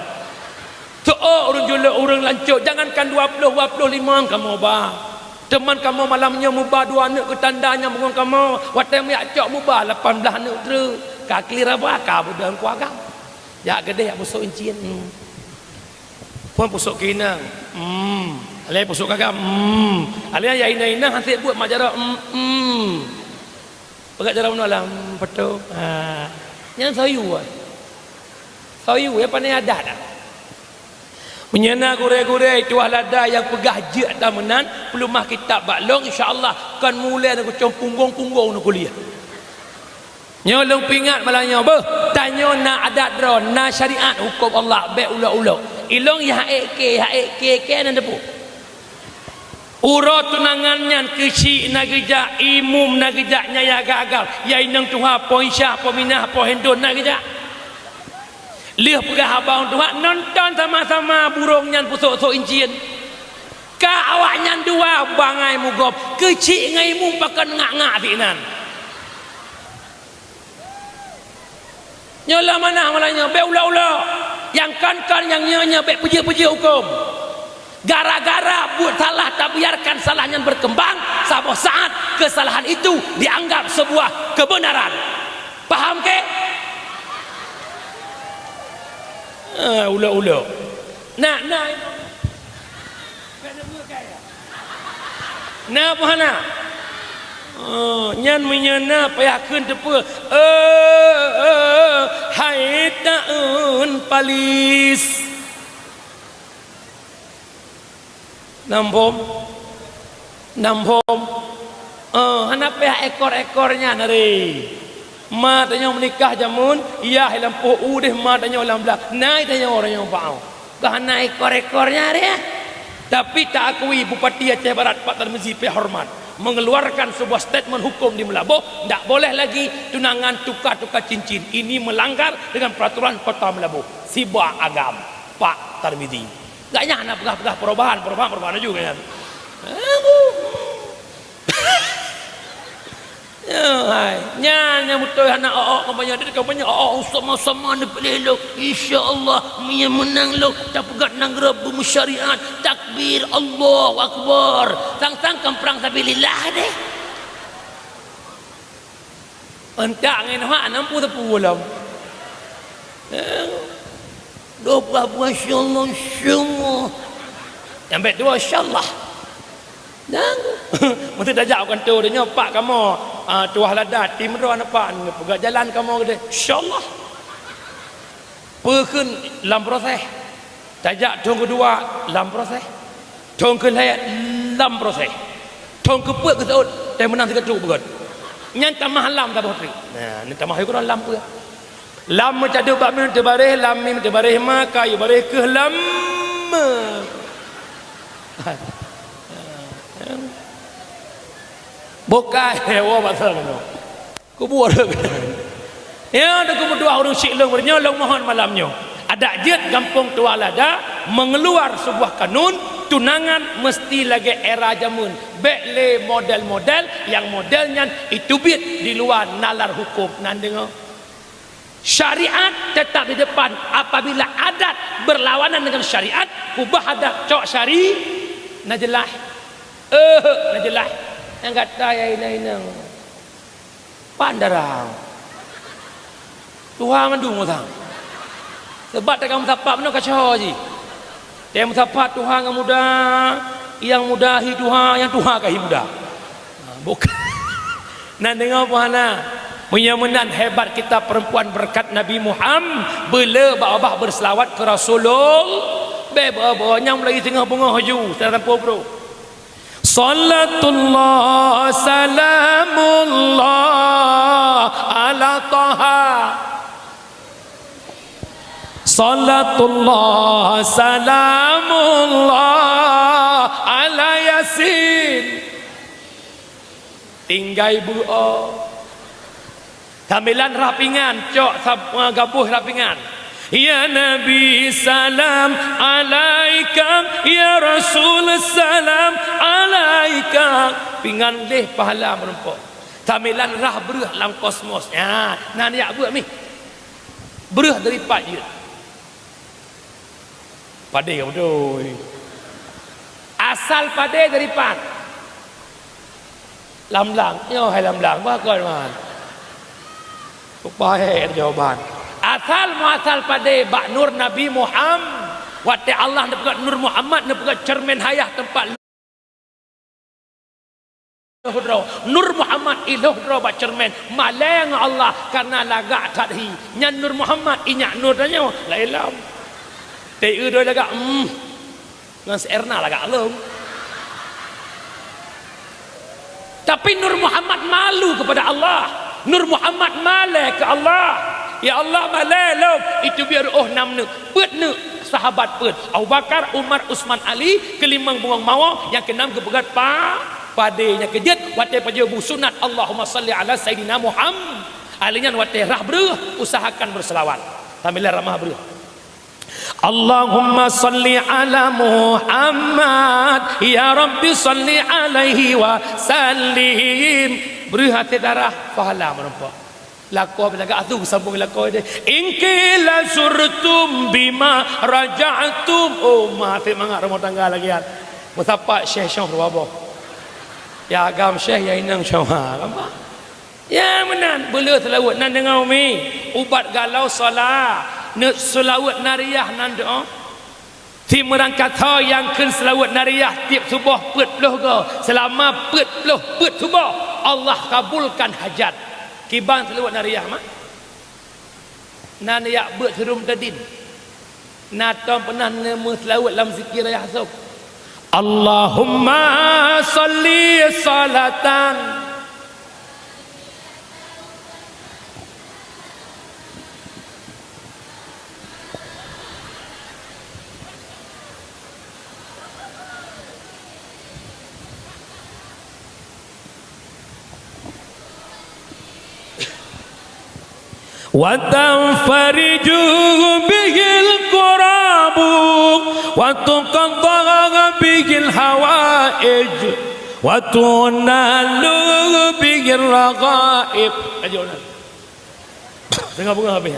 teok urang juluk urang lancuk jangankan 20 25 kamu ba teman kamu malamnya mubah 2 anak ke tandanya bungong kamu watai miak cok mubah 18 anak teruk kaki rabah ka budan kuagam ya gede ya busuk incian pun pusuk kinang alai pusuk kagam alai ya ina hantik buat majara pegat jalan malam betul yang sayu ya pandai adat dah menyana gure-gure tuah lada yang pegah je tamenan pelumah kitab baklong insyaallah kan mulai nak cong punggung-punggung nak kuliah nyolong pingat malahnya beh tanya na adat dro na syariat hukum Allah be ulak-ulak ilong ya ke nan depu urut tunangannya kecil na geja imum na gejanya ya gagal ya inang tuha poin syah peminah po hendon na geja liah pegah abang tuha nonton sama-sama burungnya pusuk-pusuk incian ka awaknya dua bangai mugop kecil ngai imum pakan ngak-ngak tinan nyola mana malahnya be ula-ula yang kan yang nyonya be puji-puji hukum gara-gara buat salah tak biarkan salahnya berkembang sampai saat kesalahan itu dianggap sebuah kebenaran paham ke ula-ula nah nah apa nyan menyana payahkeun teu hai taun palis nampom hana payah ekor-ekornya nari Ma tanya menikah jamun, iya lampu udeh ma tanya ulang belah. Naik tanya orang yang pau. Kah naik ekor-ekornya dia. Tapi tak akui Bupati Aceh Barat Pak Tarmizi P. Hormat mengeluarkan sebuah statement hukum di Melabuh, tak boleh lagi tunangan tukar-tukar cincin. Ini melanggar dengan peraturan Kota Melabuh. Sibah agam Pak Tarmizi. Gaknya nak pegah-pegah perubahan juga kan. Nya betul anak kampanye dia kampanye sama-sama ni pelelok insya-Allah punya menang lo tak pegat nang Rabu syariat takbir Allahu akbar tang-tang perang sabilillah deh entak ngin hak 60 tepu lam doa masyaallah semua yang baik dua insyaallah dan mesti dah jauh kan tu dia pak kamu tuah ladat tim ro anak pak pegat jalan kamu gede insyaallah pekeun dalam proses tajak tong kedua dalam proses tong kelaya dalam proses tong keput ke saud tai menang tiga truk begot nyan tamah lam tak boleh nah ni tamah yo lam pe lam macam ada bab min terbareh lam min terbareh ma kayu bareh ke lam bukan hewa pasal no kubur ya ada kedua orang syilong bernyolong mohon malamnya ada jet kampung Tualada mengeluar sebuah kanun tunangan mesti lagi era jamun bekle model-model yang modelnya itu bit di luar nalar hukum nan dengar syariat tetap di depan apabila adat berlawanan dengan syariat ubah adat cok syari najelah najelah yang kata ya ini pandarang Tuhan ngandung orang sebab tak kamu tapak mana kacau je dia tapak Tuhan yang mudahi Tuhan yang Tuhan kahi mudah bukan nak dengar puana punya menan hebat kita perempuan berkat Nabi Muhammad bela babah berselawat ke Rasulullah beba nyam lagi tengah bunga haju tak tampu bro Salatullah salamullah ala taha Salatullah salamullah ala yasin tinggai buo tamilan rapingan cok gabuh rapingan Ya Nabi salam alaika Ya Rasul salam alaika pingan deh pahala menumpuk tamilan rah beruh dalam kosmos ya nah ni buat ni beruh dari pak je pade betul asal pade dari pak lam-lam yo hai lam-lam ba kau man upaya jawaban asal muasal pada bak nur Nabi Muhammad waktu Allah nak pegat nur Muhammad nak pegat cermin hayah tempat nur Muhammad iluh dro bak cermin maleng Allah karena lagak tadhi nyan nur Muhammad inyak nur tanya la ilam teu do lagak ngan serna lagak lom tapi nur Muhammad malu kepada Allah nur Muhammad malek ke Allah Ya Allah malelom itu biar nam ne pet ne sahabat pet Abu Bakar Umar Usman Ali kelimang bungang mawa yang keenam kepegat padenya kejet wate pajabu sunat Allahumma salli ala sayyidina Muhammad alinya wate rah breuh usahakan berselawat tamila ramah breuh Allahumma salli ala Muhammad ya Rabbi salli alaihi wa sallim breuh hati darah pahala menempa lakau bilaga atu sambung lakau dia inkila surtum bima raja'tum oh maaf mangak rumah tangga lagi ya mutapak syekh syekh berbabo ya agam syekh ya inang syawha apa ya menan bela selawat nan dengar umi ubat galau solat nak selawat nariyah nan doa ti merangkat yang ken selawat nariyah tiap subuh pet puluh go selama pet subuh Allah kabulkan hajat kibang selawat nariyah mah nan ya buat serum tadin natom pernah nemu selawat dalam zikir raya hasuk Allahumma salli salatan wa tanfariju bihil qurabu wa tuqaddaga bihil hawaij wa tunalu bihil raghaib. Ajonan dengar bunga habis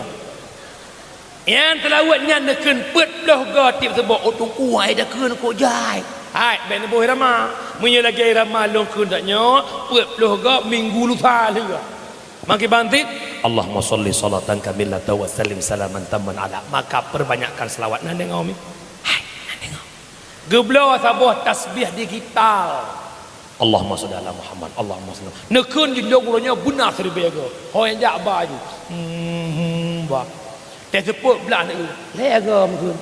yang telawatnya neken pet dah gatip sebab otung kuai dah keun ko jai hai ben boy rama munye lagi rama long keun dak nyo pet dah ga minggu lupa lega makin bantit Allahumma sholli salatan kamilatan wa sallim salaman tamman ala, maka perbanyakkan selawat nan dengar mi hai nan dengar geblo sabah tasbih digital Allahumma sholli ala Muhammad Allahumma sholli nekun jilognya benar seribu go ho yang jak baju baแต่sebut belah nak lega mungkin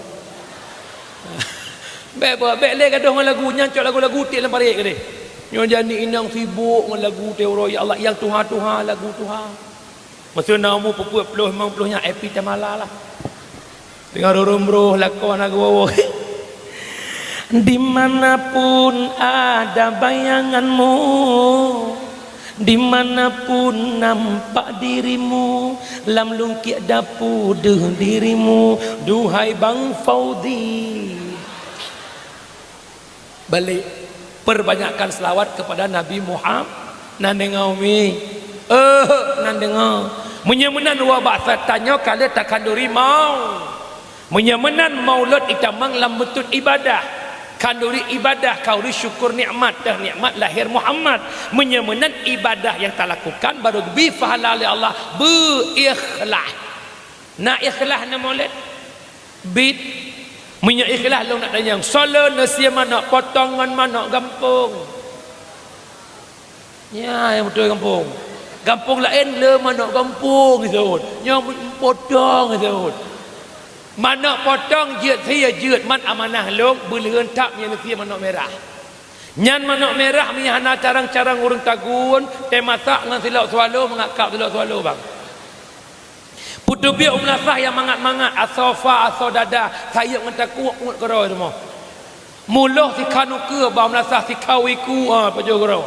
be le gaduh dengan lagu nyancok lagu tik dalam parik ke dia nyo jani inang sibuk dengan lagu teoro ya Allah yang Tuhan lagu Tuhan masa namu pepuat peluh memang peluhnya epi tamala lah dengar rumroh lakon lagu dimanapun ada bayanganmu, dimanapun nampak dirimu, lam lungkit dapur dirimu, duhai Bang Faudi. Balik perbanyakkan selawat kepada Nabi Muhammad. Nan dengar mi, nan dengar. Menyemenan wabah tanya kala takkan duri mau. Menyemenan maulud itamang lam betul ibadah. Kanduri ibadah kau syukur nikmat dah nikmat lahir Muhammad. Menyemenan ibadah yang tak lakukan baru bi fahala li Allah berikhlas. Nak ikhlas na maulid bid punya ikhlas lu nak tanya solo nasi mana potongan mana gampung ya yang betul gampung lain le mana gampung disebut yang potong disebut mana potong jeut sia jeut man amanah long beuleun tak nya sia manok merah nyan manok merah mi hana carang-carang urang tagun teh masak ngan silok swalo mengakap silok swalo bang putu biak umlasah yang mangat-mangat asofa aso dada saya ngata kuat kero semua muluh si kanuke ba umlasah si kawiku pajo kero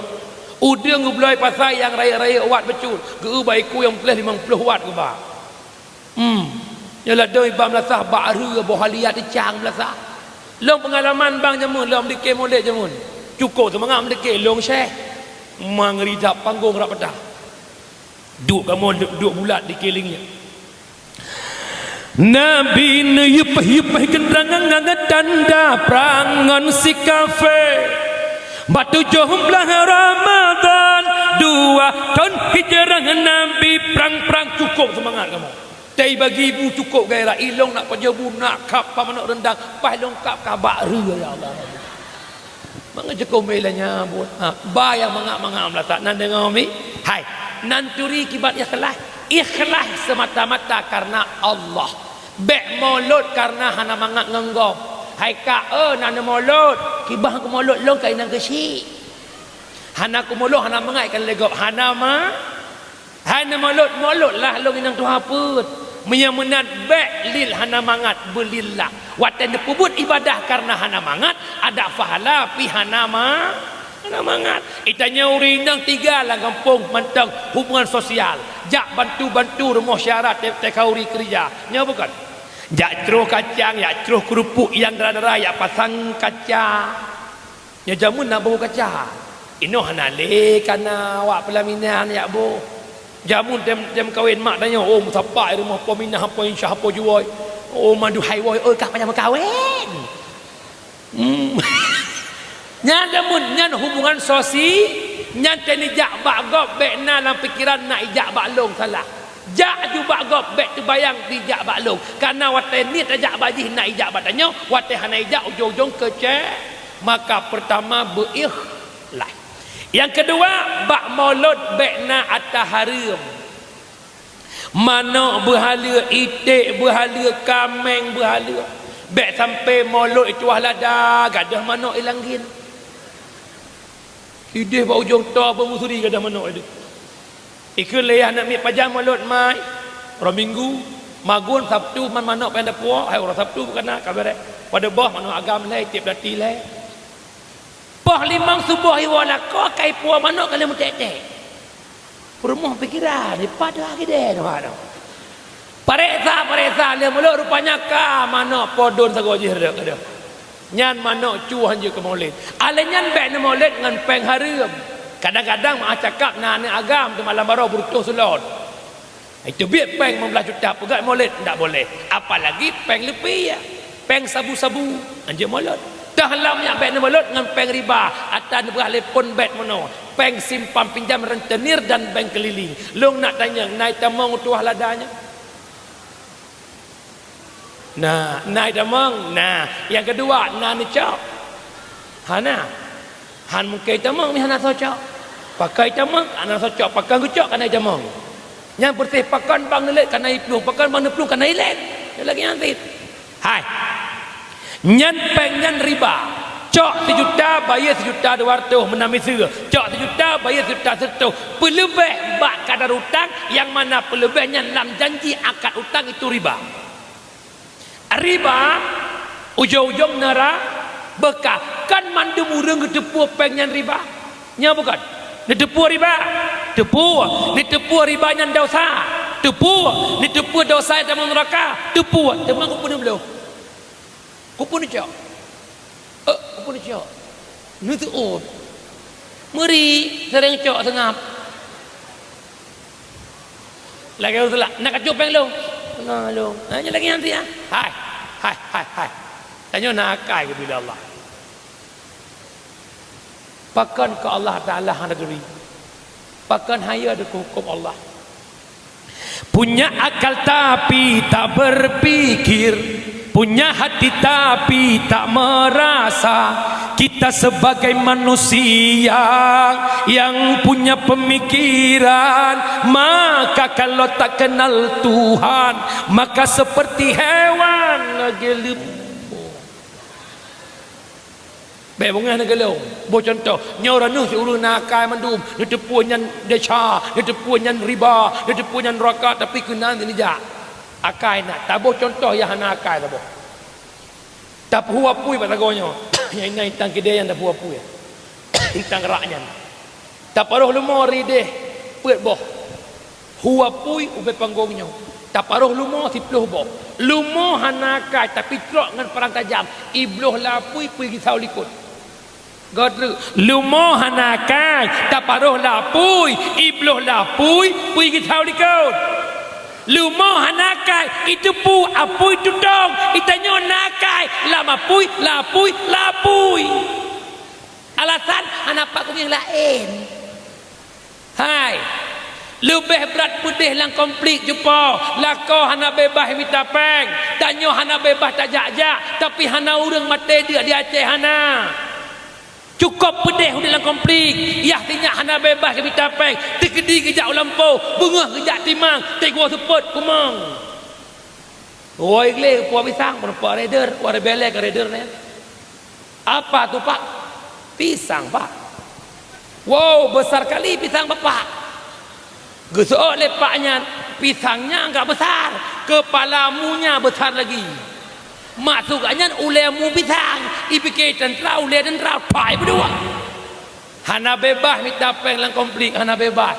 udeng gubloi pasai yang raya-raya watt becul geu baiku yang plus 50 watt ke ba yalah doi ba umlasah ba re bohaliat dicang umlasah long pengalaman bang jamun long dikek molek jamun cukup semangat mendekek long syekh mangridap panggung rak pedah duk kamu duk bulat dikelingnya Nabi neyupah kendangan ngangat tanda prangan si kafe batu jumlah Ramadan 2 tahun hijrah Nabi perang cukup semangat kamu tai bagi ibu cukup gairah ilong nak pajabu nak kap pamanok rendang pas lengkap kabak ria ya Allah mengejekom belanya buat ba yang mangak-mangak melata nan dengar mi hai nan turi kibat ikhlas semata-mata karena Allah bek molot karena hana mangak ngenggom hai ka nan molot kibah ku molot long kai nang kesi hana ku molot hana mangai kan legop hana molot lah long inang tu haput menyemenat bek lil hana mangat belillah watan pubut ibadah karena hana mangat ada pahala pi hana mangat itanya urinang 3 lah kampung mentang hubungan sosial jak bantu rumah syarat tekauri kerja nya bukan jak ceruh kacang jak ceruh kerupuk yang dara-dara jak pasang kaca nya jamun nak bau kaca ino hana le kana awak pelaminan ya bu jamun tem kahwin mak tanya oh musapa rumah peminah apa insyah apa jual oh mandu haiwoi kah payah kahwin nyan jamun nyan hubungan sosi nyan teni jak bak gop bek na dalam fikiran nak ijak bak long salah jak ju bak gop bek tu bayang dijak bak long karena wate ni tajak baji nak ijak bak tanya wate hana ijak ujung-ujung kece maka pertama berikhlas. Yang kedua bak maulud bekna ataharim mana berhala itik berhala kameng berhala bek sampai maulud itu lada gadah mana ilangin ideh ba ujung to bermusuri gadah mana itu ikut leh nak mi pajang maulud mai ro minggu magun sabtu man mana pada puak hai ro sabtu bukan nak kabar pada bah mana agam leh tip dati leh bah limang subuh iwala ko kai puak mana kali mutek-tek rumah pikiran ni pada lagi deh Paresa dia mulut rupanya ka mana podon sagojih dia. Nyan mana cuhan je ke maulid. Alenyan baik na maulid dengan peng harum. Kadang-kadang mak cakap nak agam tu malam baru berutuh sulon. Itu biar peng membelah juta pegat maulid tak boleh. Apalagi peng lebih ya. Peng sabu-sabu anje maulid. Dah lam yang baik na maulid dengan peng riba atau beralipun bet mono. Peng simpan pinjam rentenir dan bank keliling. Long nak tanya naik tamang tuah ladanya. Nah, naik tamang. Nah, yang kedua, nah ni cak. Hana. Han mungkin tamang ni hana socak. Pakai tamang, hana socak. Pakai gucak kan naik tamang. Yang bersih pakan bang nelet kan naik peluh. Pakan bang nepeluh kan naik let. Dia lagi nanti. Hai. Nyan peng nyan riba. Cok 1 juta bayar 1 juta 200 menami sera. Cok 1 juta bayar 1 juta 100. Pelebih bak kadar hutang yang mana pelebihnya dalam janji akad hutang itu riba. Riba ujung-ujung nera bekah kan mandum urang ketepu pengen riba nya bukan ditepu riba tepu riba nya dosa ditepu dosa dalam neraka tepu temang ku pun belum ku pun cak nu tu meri sering cak sengap lagi ulah nak kacu peng lu nah lu hanya lagi nanti ya hai tanya nak akai ke bila Allah pakan ke Allah Ta'ala negeri pakan haya ada hukum Allah punya akal tapi tak berpikir punya hati tapi tak merasa kita sebagai manusia yang punya pemikiran maka kalau tak kenal Tuhan maka seperti hewan ngegelum bebongan ngegelum bo contoh nyoranu seulu nakai mandum ditepu nyan deca ditepu nyan riba ditepu nyan neraka tapi kena ni jak akai nak tabo contoh yang hana akai tabo tak huwa pui batagonyo yang ini tang kedai yang tak huwa pui tang raknya tak paruh lumori deh puet boh huwa pui ube panggungnya tak paruh lumo sipluh boh lumo hana akai tapi trok dengan perang tajam ibluh lapui pui gisau likut godru lumo hana akai tak paruh lapui ibluh lapui pui gisau likut lumo hanakai itu pu apui tutong itanyo nakai lama pui lapui alasan hanapak ku yang lain hai lebih berat putih lang komplit jumpa lako hana bebas minta peng tanyo hana bebas tak jak tapi hana urang mate dia di Aceh hana cukup pedih dalam konflik yah tinyak hana bebas ke bitapeng tikedi kejak lampau bengah kejak timang tegua seput kumang oi gle puak pisang perempuan raider puak rebelek ke raider ni apa tu pak pisang pak wow besar kali pisang bapak gesok lepaknya pisangnya enggak besar kepalamunya besar lagi masuknya ulemu pisang ipikir tentera ule tentera pai berdua hana bebas minta peng lang konflik hana bebas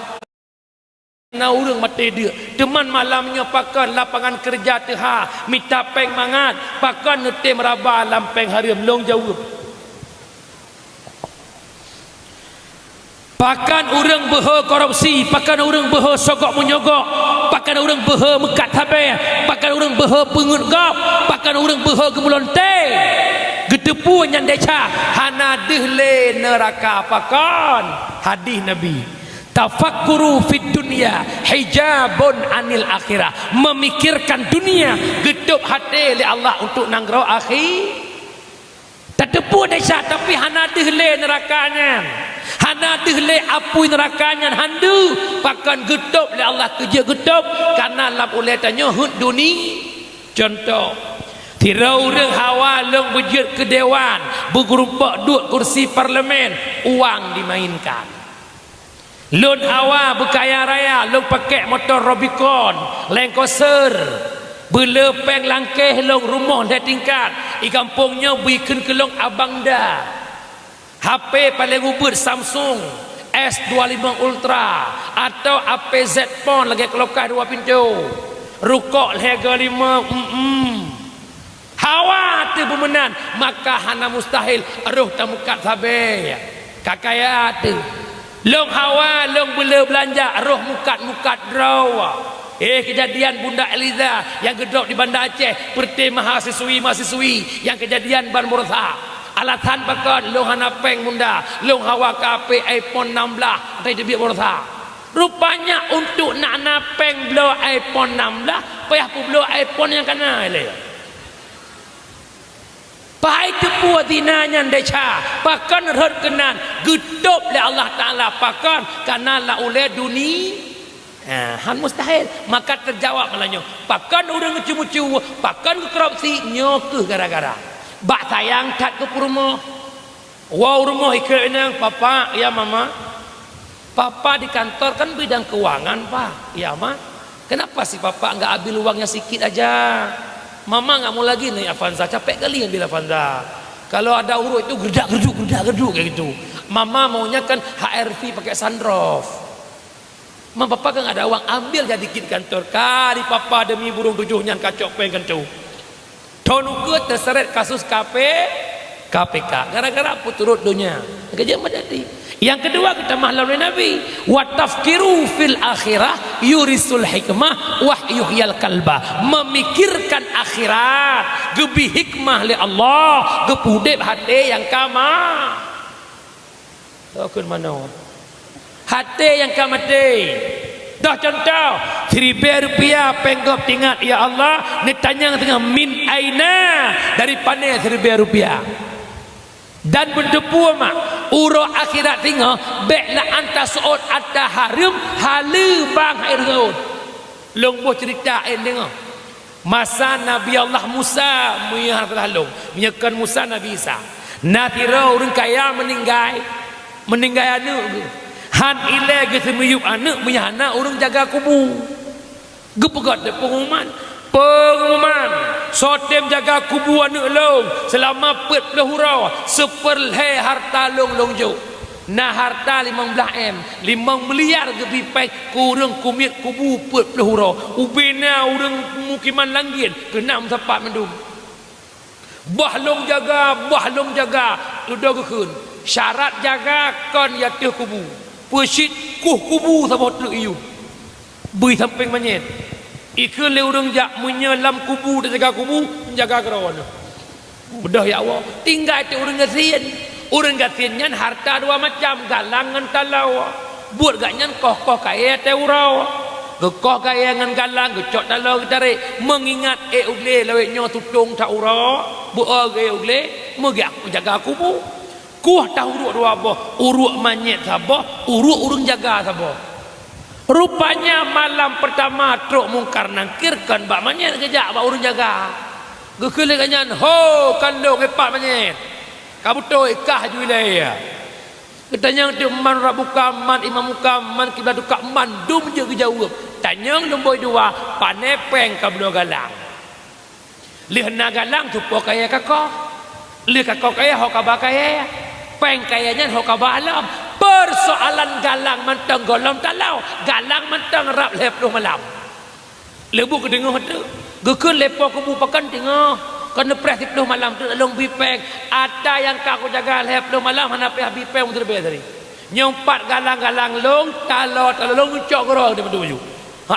na urang mati dia teman malamnya pakan lapangan kerja teha minta peng mangat pakan nete meraba lampeng hariam long jauh pakan urang beha korupsi pakan urang beha sogok menyogok pakan urang beha mekat habis pakan urang beha pengut gop pakan urang beha gemulonte gedepu nyan deca hana dehle neraka pakan hadis nabi tafakkuru fid dunya hijabun anil akhirah memikirkan dunia gedep hati li Allah untuk nangrau akhir tetepu deca tapi hana dehle nerakanya hana dehle apui nerakanya handu pakan gedop le Allah kerja gedop karena lap ulai tanya hud duni contoh tirau reng hawa leng bejut ke dewan bergerumpak duk kursi parlimen uang dimainkan lun hawa berkaya raya leng pakai motor Robicon Land Cruiser berlepeng langkeh long rumah dah tingkat di kampungnya bikin ke long abang dah HP paling ubur Samsung S25 Ultra atau HP Z Phone lagi kelokah 2 pintu rukuk lega 5 hawa tu bemenan maka hana mustahil roh tamukat sabe kakaya tu long hawa long bela belanja roh mukat draw kejadian Bunda Eliza yang gedok di Banda Aceh perti mahasiswi yang kejadian ban Murtha alatan pakon long hana peng bunda long hawa kape iPhone 16 tadi dia Murtha rupanya untuk nak napeng blow iPhone 16 payah pu blow iPhone yang kena le pai tu pu dinanya decha pakon rod kenan gedok le Allah Taala pakon kana la ule dunia han mustahil maka terjawab malanyo pakan urang cumu-cumu pakan korupsi nyokeh gara-gara bak sayang tat ke rumah wow rumah ikut nang papa ya mama papa di kantor kan bidang keuangan pak ya ma kenapa sih papa enggak ambil uangnya sedikit aja mama enggak mau lagi naik Avanza capek kali ambil Avanza kalau ada urut itu gerdak kayak gitu mama maunya kan HRV pakai sunroof Mak papa kan ada uang ambil jadi dikit kantor kali papa demi burung tujuhnya kacok pengen tu. Tonuke terseret kasus KPK gara-gara puturut dunia. Kerja menjadi. Yang kedua kita mahlul Nabi wa tafkiru fil akhirah yurisul hikmah wa yuhyal kalba memikirkan akhirat gebi hikmah li Allah gepudep hati yang kama. Takun mana? Hati yang kamati dah contoh Rp1,000 penggop tinggal ya Allah ni tanya tengah min aina dari mana Rp1,000 dan berdepu mak uro akhirat tinggal beklah anta suud ada harum halu bang air gaun long cerita tengok masa Nabi Allah Musa menyakan Musa Nabi Isa natira orang kaya meninggal anu han ile gitu meyup anak punya anak orang jaga kubu gepegat de pengumuman sotem jaga kubu anak long selama 40 hurau seperle harta long jo nah harta 15 5 miliar gebi pai kurang kumit kubu 40 hurau ubena orang mukiman langgin kenam tempat mendum bahlong jaga udah gekun syarat jaga kon ya teh kubu Persit kubu sama tu iu. Bui samping manyet. Ikut le urang jak menyelam kubu dan jaga kubu, jaga kerawan. Mudah ya Allah. Tinggal tu urang gasian. Urang gasian nyan harta dua macam, galangan talau. Buat gaknyan koh kaya te urau. Gekoh kaya ngan galang, gecok talau tarik. Mengingat ugle lawe nyo tutung tak urau. Buat ugle, megak jaga kubu. Kuah tahu uruk dua boh, uruk manyet sabah, uruk urung jaga sabah. Rupanya malam pertama truk mungkar nangkirkan bak manyet kejak bak urung jaga. Gekele kanyan ho kandung epak manyet. Kabuto ikah juilaya. Ketanyang tu man rabuka man imam muka man kiblat duka man dum je kejawab. Tanyang lomboi dua panepeng kablo galang. Lihna galang tu po kaya kakoh. Lih kakoh kaya ho kabakaya. Peng kayanya hokaba alam persoalan galang mentang golong talau galang mentang rap lep lu malam lebu ke dengar tu gekun lepo kubu pakan tengah kena pres lu malam tu long bipeng ada yang kau jaga lep lu malam hana peh bipeng untuk lebih tadi nyompat galang long talau long ucok goro di baju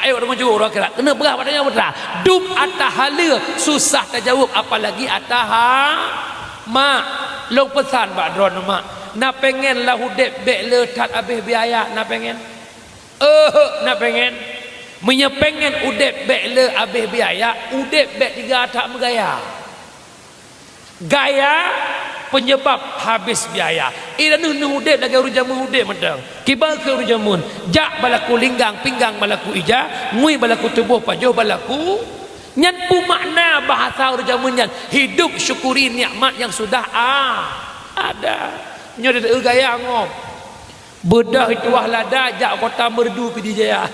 ayo orang jauh orang kerak kena berah padanya betul dum atah hala susah terjawab apalagi atah mak long pesan Pak Dron mak nak pengen lah hudep bek letat habis biaya nak pengen nak pengen menyepengen udep bek le habis biaya udep bek 3 tak megaya gaya penyebab habis biaya ida nu udep lagi urang jamu udep medang kibal ke urang jamun jak balaku linggang pinggang balaku ija ngui balaku tubuh pajoh balaku nyan pu makna bahasa urang jamun nyan hidup syukuri nikmat yang sudah ada nyo de gaya ngom bedah itu lada jak kota merdu pidi jaya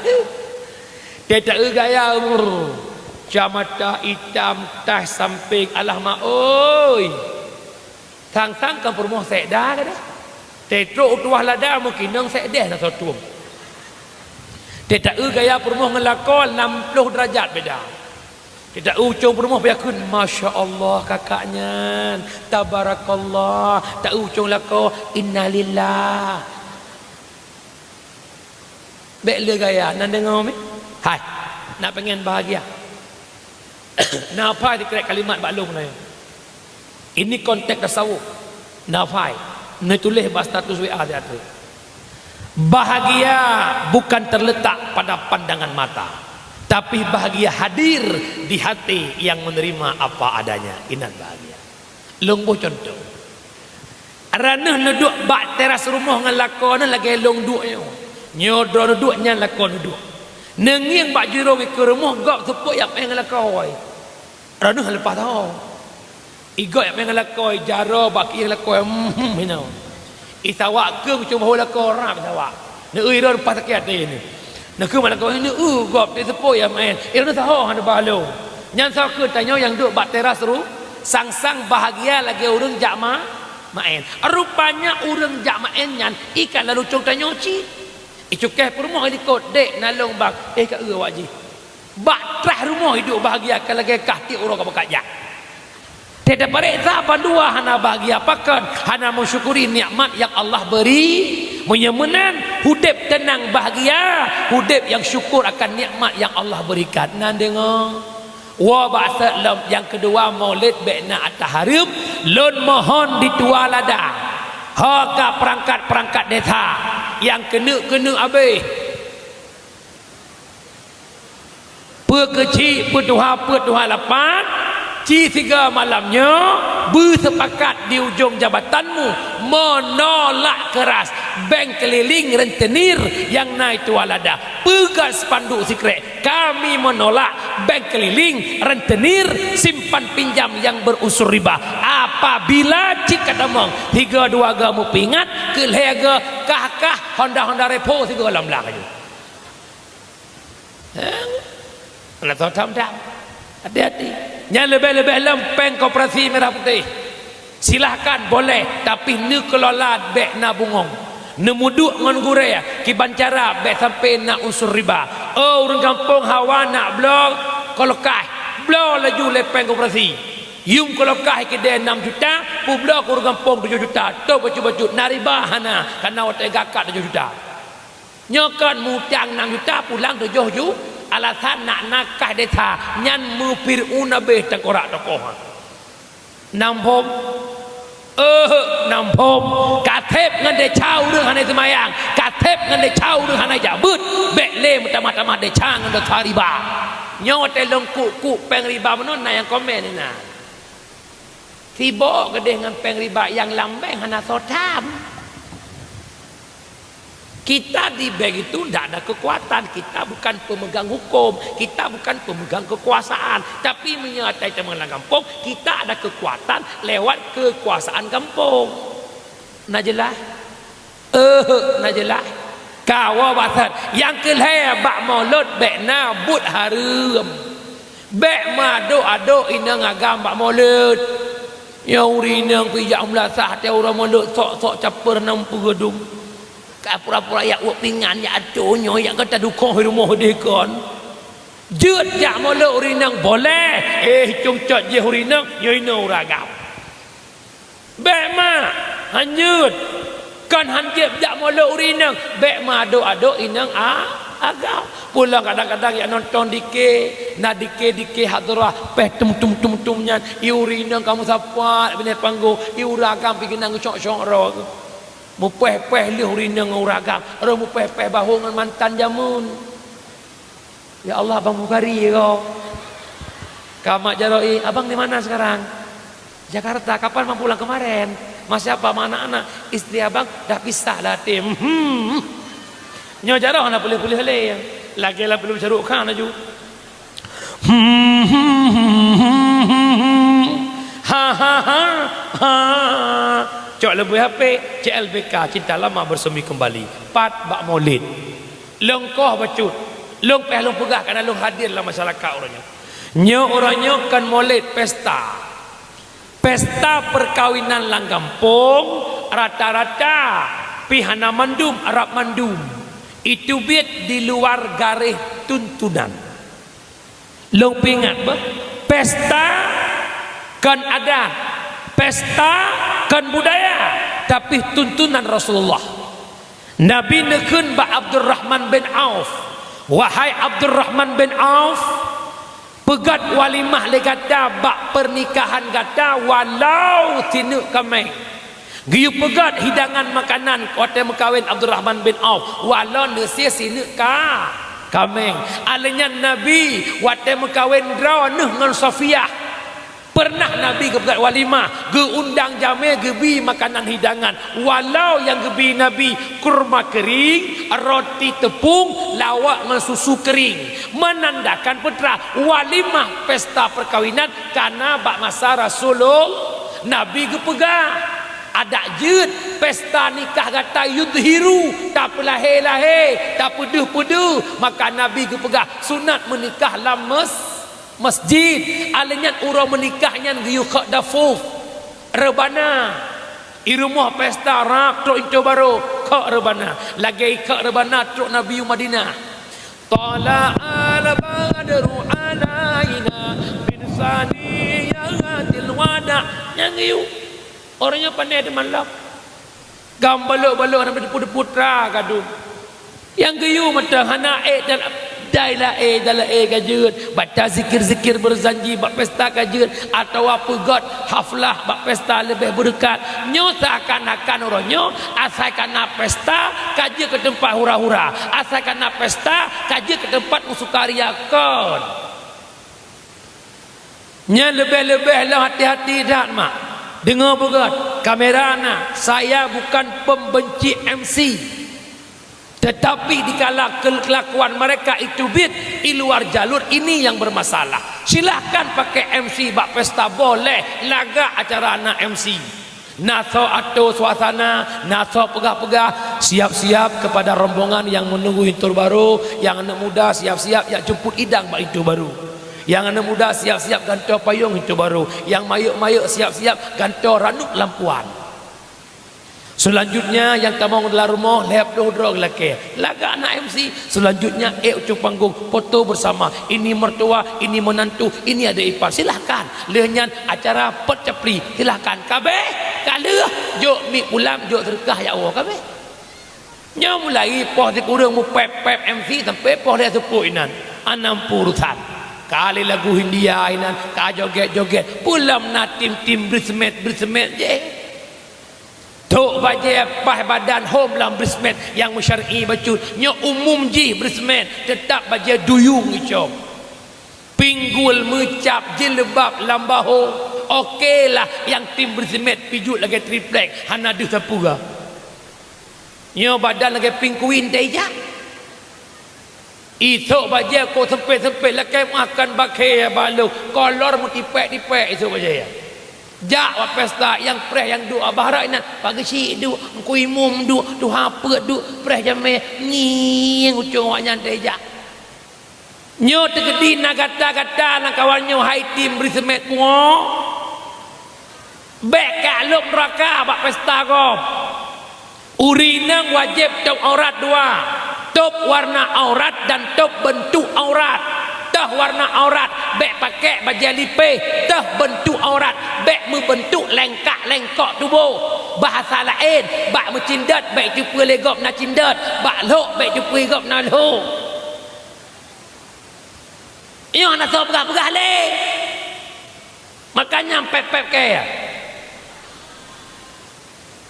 dia gaya umur camata hitam tah samping alah mak oi tang-tang kan permoh sekda dah tetro tuah lada mungkin nang sekda nak sotum Dia tak gaya perumah ngelakon 60 derajat beda. Dia tak ujung perumah biarkan Masya Allah kakaknya, Tabarakallah. Tak ujung lakon Innalillah. Bela gaya nak dengar mi? Hai, nak pengen bahagia. Nafai dikira kalimat baklum lah. Ini konteks tasawuf. Nafai. Nak tulis bahasa status WA dia tu. Bahagia bukan terletak pada pandangan mata, tapi bahagia hadir di hati yang menerima apa adanya. Inan bahagia. Longboh contoh. Ranah duduk bak teras rumah dengan lakon lagi long duduknya. Nyodro duduknya lakon duduk. Nenging bak jero ke rumah gak tepuk yang pengen lakon. Ranah lepas tahu. Igo yang pengen lakon jaro baki yang lakon minau. Isawak ke cuma hola korang isawak. Ne ui ro pas takiat ni. Ne ke mana kau ni gop te sepoi ya main. Ira tahu hana balo. Nyan sa ke tanya yang duk bak teras ru sang-sang bahagia lagi urang jak main. Rupanya urang jak main nyan ikan lalu cung tanya ci. Icukeh rumah di kot dek nalong bang ka wak ji. Bak trah rumah hidup bahagia kalau lagi kah ti urang ka bakak jak. Tidak perintah dua hana bahagia pakan hana mensyukuri nikmat yang Allah beri menyemenan hudip tenang bahagia hudip yang syukur akan nikmat yang Allah berikan. Nan dengar wa ba'sa yang kedua maulid bekna at-taharib lun mohon ditua lada haka perangkat-perangkat desa yang kena habis pekecil petuha lapan Ci 3 malamnya bersepakat di ujung jabatanmu menolak keras bank keliling rentenir yang naik tualada pegang spanduk secret kami menolak bank keliling rentenir simpan pinjam yang berunsur riba apabila jika damang 3-2 gamu pingat kelhaga kah Honda Repo 3 dalam belakang nak tahu tam hati-hati. Yang lebih-lebih lempeng koperasi merah putih silahkan boleh tapi ne kelola bek na bungong ne muduk ngon gure ki bancara bek sampai nak unsur riba orang kampung hawa nak blok kolokah blok laju lepeng koperasi yum kolokah ke dia 6 juta pu blok orang kampung 7 juta tu baju-baju nariba hana kana otak gakak 7 juta nyokan mutang 6 juta pulang 7 juta alasan nak nakah desa nyan mupir unabe tengkorak tokoh nampom katep ngan de chau ru hanai semayang katep ngan de chau ru hanai jabut bek le mata-mata de chang ngan de riba nyote long ku peng riba menon na yang komen ni na tiba gede ngan peng riba yang lambeng hana sotam. Kita di bank itu tidak ada kekuatan. Kita bukan pemegang hukum, kita bukan pemegang kekuasaan, tapi menyertai teman kampung kita ada kekuatan lewat kekuasaan kampung. Nah jelas nah jelas kawa batat yang kelih bak maulud bek na but harum bek mado ado inang agam bak maulud yang urinang pijak melasah te orang maulud sok-sok caper 60 gedung pura-pura yak wak pingan yak atonyo yak kata dukung rumah dekon jeut jak molo urinang boleh cung cot je urinang yoino ragam bek ma hanyut kan hanjep jak molo urinang bek ma ado inang agam pulang kadang-kadang yak nonton dike na dike hadrah peh tum nya urinang kamu sapa bener panggo uragam pigi nang cok-cok ro mupeh-peh lih urinang uragam ro mupeh-peh bahu ngan mantan jamun. Ya Allah Abang Bukhari kau Kamak Jaroi abang di mana sekarang? Jakarta. Kapan mau pulang kemarin? Masih apa mana anak istri abang dah pisah lah tim nyo jarah nak boleh le lagi lah belum jaruk kan aju cok lebih HP CLBK cinta lama bersemi kembali pat bak maulid lengkoh bacut long peh long pegah kerana long hadir dalam masyarakat orangnya kan maulid pesta perkawinan lang kampung rata-rata pihana mandum Arab mandum Itu bit di luar garis tuntunan. Long pingat bah, pesta kan ada, pesta kan budaya, tapi tuntunan Rasulullah. Nabi nekun ba Abdurrahman bin Auf, wahai Abdurrahman bin Auf, pegat walimah le kata bak pernikahan kata walau tinuk kameng. Giyu pegat hidangan makanan kuat mekawin Abdurrahman bin Auf walau nesia sinuk ka kameng. Alenya Nabi wate mekawin draw nuh ngan Safiyah. Pernah Nabi ke pegat walimah, ge undang jame gebi makanan hidangan. Walau yang gebi Nabi kurma kering, roti tepung, lawak ngan susu kering. Menandakan putra walimah pesta perkawinan karena bak masa Rasulullah Nabi ge pegang. Ada jud pesta nikah kata yudhiru tak lahir-lahir tak peduh-peduh, maka Nabi ke pegah sunat menikah dalam masjid. Alanya urang menikahnya giyu khak dafuf rebana i rumah pesta rak tok itu baru khak rebana lagi khak rebana tok Nabi Madinah. Tala'al badru alaina bin saniyatil wada yang giyu orangnya pandai di malam gambalok-balok nak depu-depu tra kadu yang geyu mata hana dan dailah dalam kajut baca zikir-zikir berzanji bak pesta kajut atau apa god haflah bak pesta lebih berdekat nyo seakan-akan orangnya asalkan nak pesta kaji ke tempat hura-hura, asalkan nak pesta kaji ke tempat usukaria kon nya lebih-lebih lah hati-hati dah mak. Dengar begat kamera anak, saya bukan pembenci MC, tetapi dikala kelakuan mereka itu bid di luar jalur ini yang bermasalah. Silahkan pakai MC bak pesta boleh, laga acara anak MC. Naso atau suasana, naso pegah-pegah, siap-siap kepada rombongan yang menunggu intur baru, yang anak muda siap-siap yang jemput idang bak itu baru. Yang anak muda siap-siap gantor payung itu baru. Yang mayuk-mayuk siap-siap gantor ranuk lampuan. Selanjutnya yang tak mau dalam rumah lep dodrog laki laga anak MC. Selanjutnya ucap panggung foto bersama. Ini mertua, ini menantu, ini ada ipar. Silahkan lehnyan acara percepli. Silahkan kabeh kala jok mi ulam jok terkah ya Allah kabeh. Nya mulai poh dikurang mu pep MC sampai poh dia sepuk inan 60 kali lagu Hindia inan ka joget-joget pulam na tim brismet je tok baje pah badan hom lam brismet yang musyar'i bacut nya umum ji brismet tetap baje duyung icom pinggul mecap jilbab lambaho okeylah yang tim brismet pijut lagi triplek hana duh sapura nya badan lagi pingkuin deja itu baja ko sempit-sempit lakai makan bakai balu kolor mu tipek-tipek itu baja ya jak wa pesta yang preh yang du abahra inan pagi si du kuimum du hapet du preh jame nging ucung wa nyantai jak nyo tegedi na kata-kata na kawan nyo hai tim brismet mo beka luk neraka bak pesta ko urinang wajib tok aurat dua, top warna aurat dan top bentuk aurat. Tah warna aurat bek pakai baju lipe, tah bentuk aurat bek membentuk lengkak tubuh. Bahasa lain bak mencindat bek cupu legop na cindat, bak lok bek cupu legop na lok. Iyo nak so pegah-pegah le. Makanya pep-pep kaya.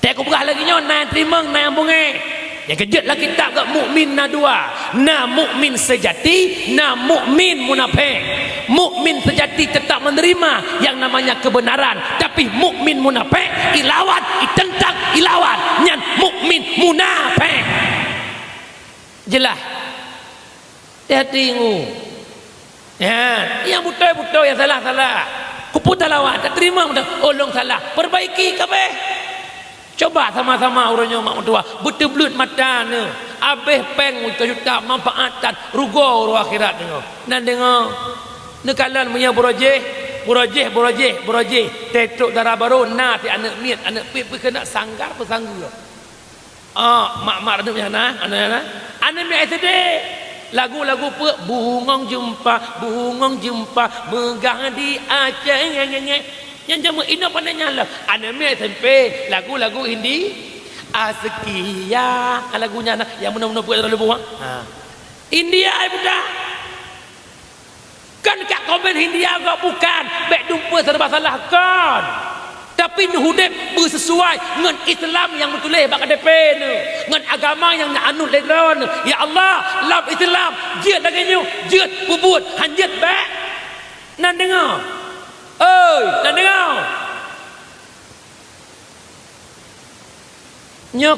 Aku pegah lagi nyon na terima na bunge. Yang kejutlah kitab kat mukmin na dua. Na mukmin sejati, na mukmin munafik. Mukmin sejati tetap menerima yang namanya kebenaran, tapi mukmin munafik ilawan, ditentang ilawan. Nyan mukmin munafik. Jelas. Hati-hati ngu. Ya, yang betul-betul yang salah-salah. Kuputar lawan, tak terima olong salah. Perbaiki kabeh. Coba sama-sama orangnya mak mertua betul belut mata ni abeh peng juta manfaatan rugo ru akhirat dengar nan dengar nekalan punya borojeh tetok darah baru na ti anak miat anak pip kena sanggar pesanggur mak anak punya anak Ane me sedih. Lagu-lagu pe bungong jumpa megah di Aceh ngenge. Yang jamu ina pandanya lah. Ane me tempe lagu-lagu Hindi. Sekia lagunya yang benar-benar buat terlalu buang. India ai budak. Kan kat komen India kau bukan. Bek dumpa serba salah kan. Tapi hudip bersesuai dengan Islam yang betul bak KDP ni, dengan agama yang nak anut legon. Ya Allah, lam Islam, jiat lagi nyu, jiat bubut, hanjat bak. Nan dengar. Oi, nan dengar. Nyo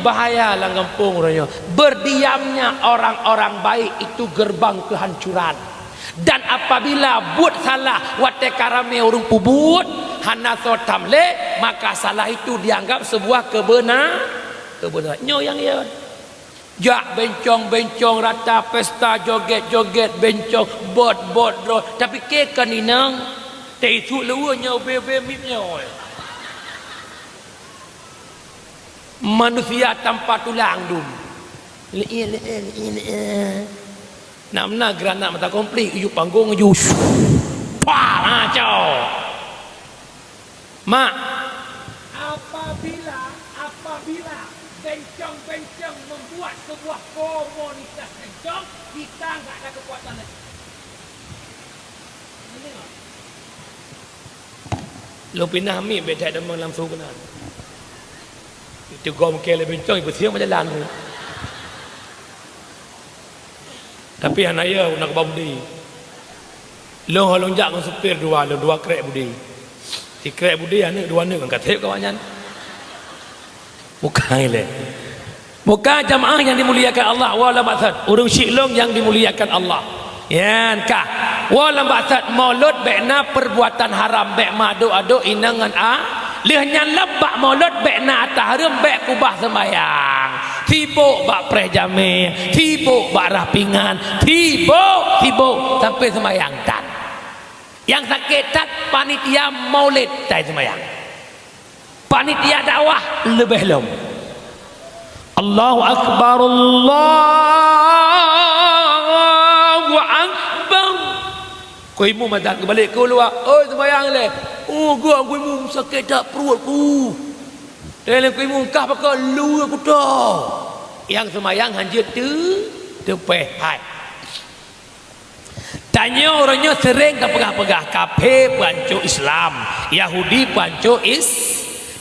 bahaya lah kampung raya. Berdiamnya orang-orang baik itu gerbang kehancuran. Dan apabila buat salah wate karame urung pubut hana sotamle, maka salah itu dianggap sebuah kebenaran. Nyo yang ya. Jak bencong rata pesta joget bencong bot tapi ke kaninang tei su lewa nyo be mip nyo. Manusia tanpa tulang dum. Nak mana geranak mata komplit uju panggung uju pah acau. Mak, apabila bencong membuat sebuah komunitas bencong, kita enggak ada kekuatan lagi. Lo pindah mi beda demang langsung kena. Itu gom kele bencong ibu siang berjalan. Tapi anak ya nak budi. Long jak dengan supir dua krek budi. Si krek budi anak dua ni kan katep kawannya. Bukan le. Bukan jamaah yang dimuliakan Allah wala maksud. Urang syiklong yang dimuliakan Allah. Yan kah. Wala maksud maulud bekna perbuatan haram bek madu ado inangan lehnya lebak maulud bekna tahrim bek kubah sembayang. Tibo bak prejame, tibo bak rapingan, tibo sampai semayang tak. Yang sakit tak panitia maulid tak semayang. Panitia dakwah lebih lom. Allahu Akbar, Allahu Akbar. Kau imu madak kebalik kau luar. Oh semayang le. Oh gua imu sakit tak perutku. Dalam kau mungkah pakai lu aku dah. Yang semayang hanjut tu tepeh hai. Tanya orangnya sering tak pegah-pegah kafir pancuk Islam, Yahudi pancuk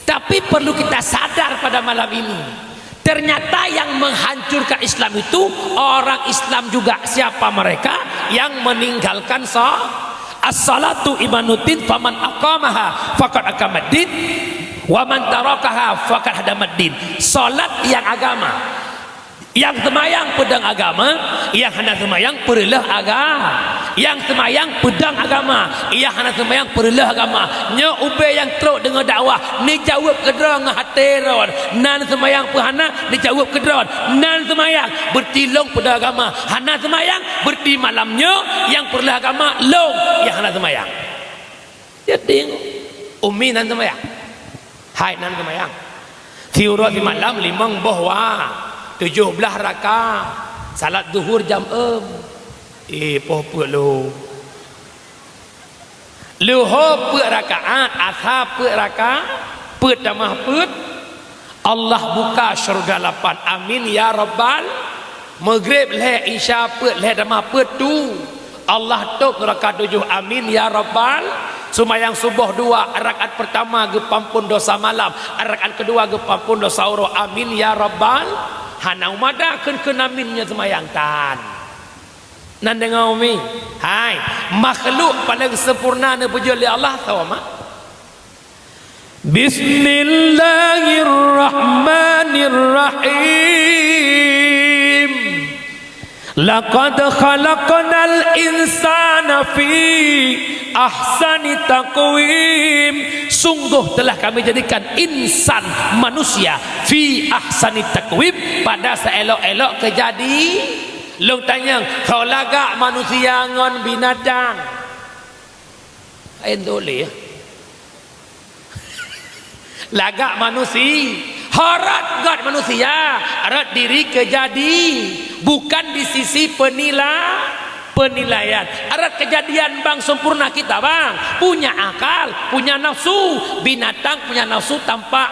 tapi perlu kita sadar pada malam ini. Ternyata yang menghancurkan Islam itu orang Islam juga. Siapa mereka? Yang meninggalkan as-salatu imanuddin faman aqamaha faqad aqamaddin wa man tarakaha faqad hadamaddin. Salat yang agama, yang semayang pedang agama, yang hendak semayang perlah agama, yang semayang pedang agama, yang hendak semayang perlah agama. Nya ube yang teruk dengan dakwah ni jawab kedron hateron nan semayang pehana ni jawab kedron nan semayang bertilong pada agama, hana semayang berti malamnya yang perlah agama long yang hendak semayang. Dia tengok umi nan semayang, hai nan semayang tiura di malam limang bahwa 17 rakaat salat zuhur jam poh lu luho pe rakaat asar pe rakaat pe tamah pe Allah buka syurga 8 amin ya rabbal maghrib le isya pe le tamah pe tu Allah tok rakaat 7 amin ya rabbal. Sumayang subuh 2 rakaat pertama gepampun dosa malam, rakaat kedua gepampun dosa uro amin ya rabbal. Hana umada kena minnya semayang tan. Nan dengar umi. Hai, makhluk paling sempurna ne puji oleh Allah tahu mak? Bismillahirrahmanirrahim. Laqad khalaqnal insana fi ahsani taqwim. Sungguh telah kami jadikan insan manusia fi ahsani taqwim pada seelok-elok kejadi. Long tanya kau lagak manusia ngon binatang ain boleh lagak manusia harat gat manusia arat diri kejadi bukan di sisi penilaian. Arat kejadian bang sempurna kita bang, punya akal, punya nafsu. Binatang punya nafsu tanpa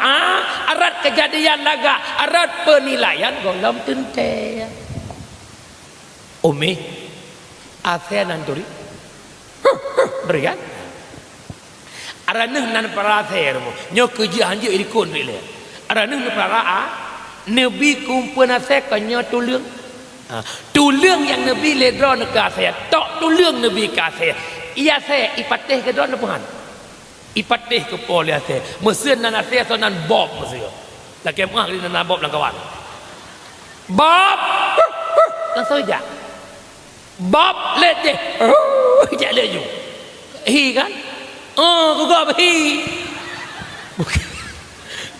arat kejadian laga, arat penilaian golom tente. Umi ASEAN nanturi berikan araneh nan para ASEAN mo nyo kerja hanje ikon bile araneh nan para Nabi kumpul ASEAN kanyo tulung tulung yang Nabi ledro nak ASEAN tok tulung Nabi ke ASEAN ia saya ipatih ke don Tuhan ipatih ke pol ASEAN mesin nan ASEAN so nan bob mesin lagi mah ni nan bob lang kawan bob langsung aja Bob let je jak let je hi kan aku gak hi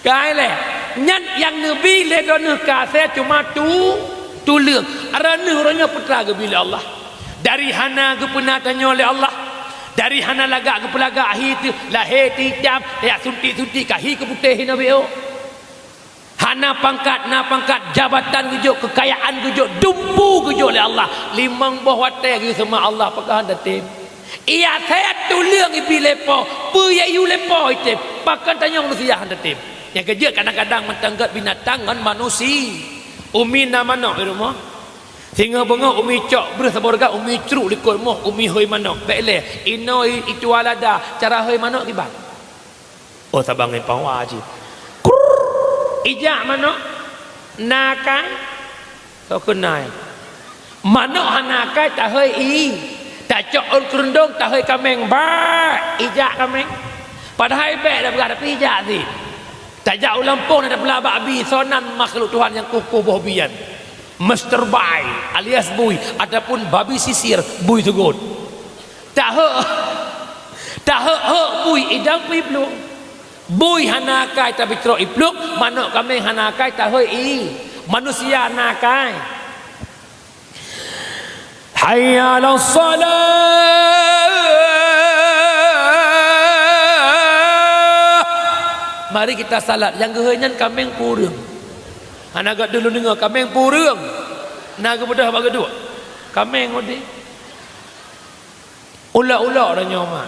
cái này nhân yang Nabi let don ka saya cuma tu lương arana orangnya putra ke bila Allah dari hana ke pernah tanya oleh Allah dari hana lagak ke pelagak hi tu lahir tiap ya suntik kahi ke putih Nabi Hana pangkat, na pangkat, jabatan kujuk, kekayaan kujuk, dumpu kujuk oleh Allah. Limang buah watai kujuk sama Allah. Apakah anda tim? Ia saya tulang ibi lepo, puyayu lepo itu. Pakan tanya manusia anda tim. Yang kerja kadang-kadang mentanggat binatang dengan manusia. Umi nama nak di rumah. Sehingga bunga umi cok bersabarga umi ceruk likut moh umi hoi manok. Baiklah, ino itu alada cara hoi manok di bang. Oh sabang ni pawa aja. Ijak manok nakai kau kenal manok hanakai tak hei tak cok on kerundung tak hei kameng ba ijak kameng padahal baik dah berada ijak ni tak jauh lampung ada pelabak abi sonan makhluk Tuhan yang kukuh bohbian Mr. Bai alias bui ataupun babi sisir bui tugut tak bui idang pi belum Bui hanakai tapi teruk ipluk manok kambing hanakai tak hoi manusia hanakai hayya 'alas salat mari kita salat yang gehenyan kambing purung hanaga dulu dengar kambing purung naga mudah bagi dua kambing odi ula-ula dah nyoma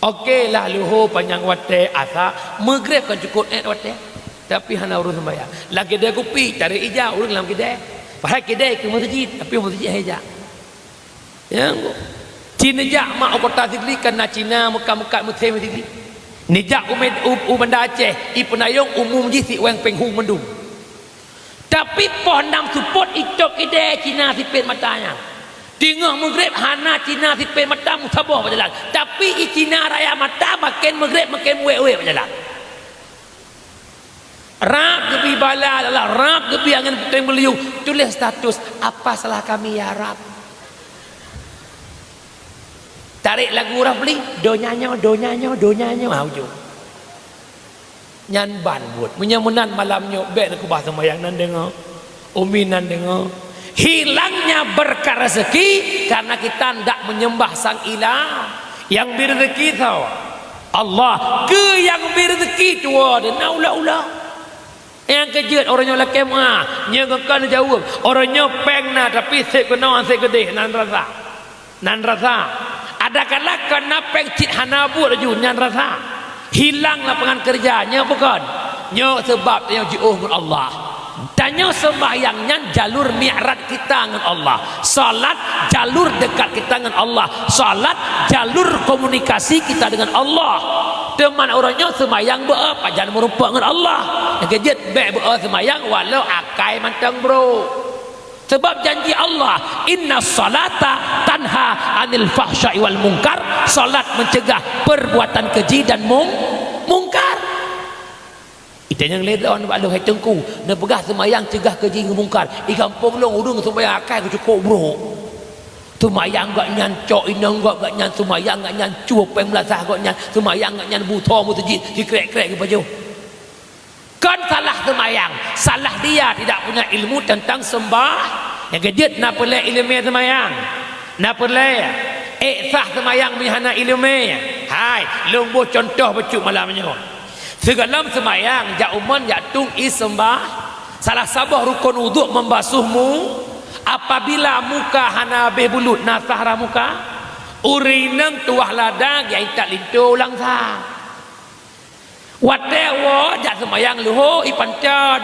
okey lah luhur panjang wate asa maghrib kan cukup wate tapi hana urus sembahyang lagi dia kopi cari ijak urus dalam kedai padahal kedai ke masjid tapi masjid hijak yang Cina jak mak kota Sigli kena Cina muka-muka Muslim Sigli nijak umenda Aceh i penayung umum ji si wang penghung mendung tapi pohon nam support icok kedai Cina sipit matanya tengah maghrib hana Cina sipin mata musabah berjalan tapi i Cina raya mata makin maghrib makin wek-wek berjalan rap gebi bala adalah rap gebi angin puting beliung tulis status apa salah kami ya rap tarik lagu Rafli donyanya hujung nyan ban buat menyamunan malamnya bek aku bahasa mayang nan dengar umi nan dengar hilangnya berkah rezeki karena kita tidak menyembah sang ilah yang beri rezeki tahu Allah ke yang beri rezeki tua dan ula-ula yang kejut orangnya laki mah nyengkan jauh orangnya pengna tapi sek kena sek gede nan rasa ada kala kena peng cik hanabu raju nan rasa hilang lapangan kerjanya bukan nyo sebab yang jiuh Allah tanya sembahyangnya jalur mi'raj kita dengan Allah salat jalur dekat kita dengan Allah salat jalur komunikasi kita dengan Allah teman orangnya sembahyang berapa jangan merupa dengan Allah yang kejut baik berapa sembahyang walau akai mantang bro sebab janji Allah inna salata tanha anil fahsya'i wal munkar salat mencegah perbuatan keji dan mungkar itu yang ledon nak hai tengku nak pegah semayang cegah keji mungkar i kampung long urung semayang akai cukup bro semayang gak nyan cok inang gak nyan semayang gak nyan cuap peng belasah gak nyan semayang gak nyan buto musjid dikrek-krek ke baju kan salah semayang salah dia tidak punya ilmu tentang sembah yang kejut nak pelai ilmu semayang nak pelai sah semayang bihana ilmu hai lombo contoh becuk malamnya segalam semayang jak uman jak tung i sembah Salah sabah rukun wuduk membasuhmu apabila muka hana habis bulut nasah muka urinang tuah ladang yang tak lintu ulang sah watewo jak semayang luho ipancan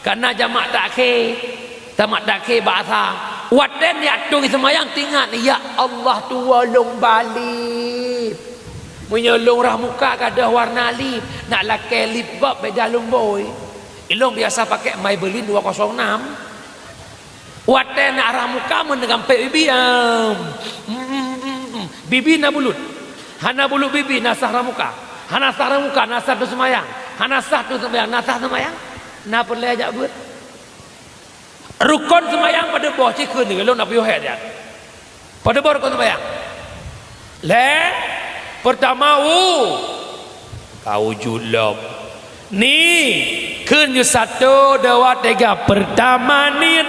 karena jamak takke bahasa waten ya tung semayang tinggal ya Allah tolong balik menyolong rah muka kada warna lip nak lakai lip bab beda lumboy ilong biasa pakai Maybelline 206 waten nak rah muka mendengampai bibi na bulut hana bulut bibi nasah rah muka hana sah rah muka nasah tu semayang hana sah tu semayang nasah semayang na perlu ajak buat rukun semayang pada bawah cikun ni kalau nak puyuh dia pada bawah rukun semayang pertama kau julok ni kenyus 1 2 3 pertama ni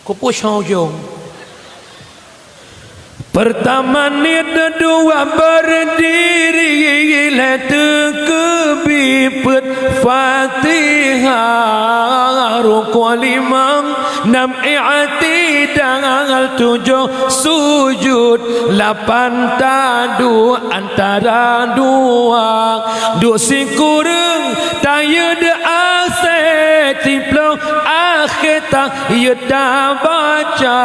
kupu syajung pertama ni dua berdiri lekebipet Fatihah rukun 5 6 i'tidal 7 sujud 8 tadu antara dua sikureng tayud aset tiplo akhir tak yeda baca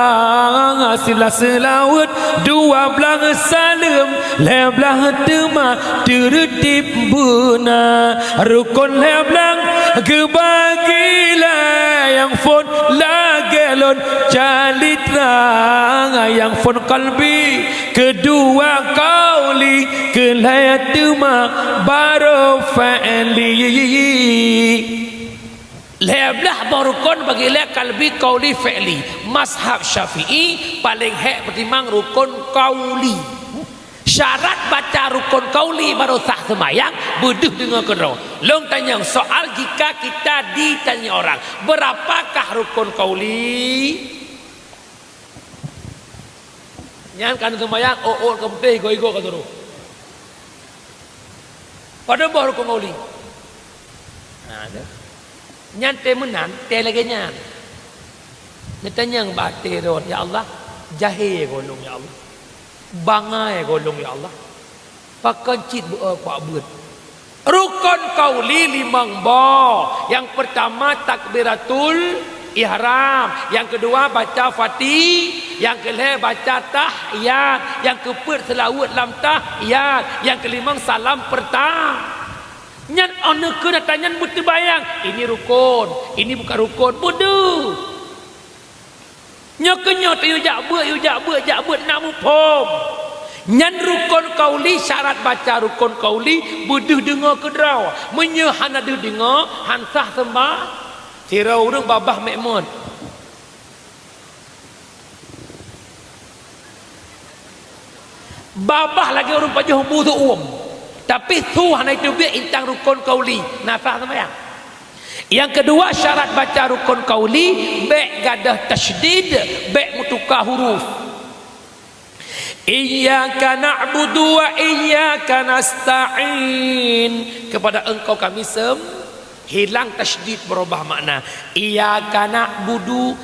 sila selawat 12 salam 11 tema tertib buna rukun 11 kebagilah yang fon lagelon calitra yang fon kalbi kedua kauli kelayatuma baru fa'li leblah rukun bagi kalbi kauli fi'li mazhab Syafi'i paling hak pertimbang rukun kauli syarat baca rukun kauli baru sah semayang beduh dengan kedua long tanya soal jika kita ditanya orang berapakah rukun kauli nyan kan semayang kempeh go ka turu pada bawah rukun kauli ada nyan temenan te lagi nyan ditanya bate ron ya Allah jahe golong ya Allah bangai golong ya Allah pakan cit kuat beut rukun kauli 5 yang pertama takbiratul ihram yang kedua baca fatih yang kelima baca tahiyat yang keempat selawat lam tahiyat yang kelima salam pertama nyan ana kena tanya betul bayang ini rukun ini bukan rukun bodoh nyoknya tu jak buat namu pom nyan rukun kauli syarat baca rukun kauli buduh dengar kedraw menyehana dengar hansah sembah sirau urang babah mekmon babah lagi orang pajuh butuh tapi Tuhan itu biar intang rukun kauli nasah semayang yang kedua syarat baca rukun kauli baik gadah tasydid baik mutukah huruf iyyaka na'budu wa iyyaka nasta'in kepada engkau kami hilang tasydid berubah makna iyyaka na'budu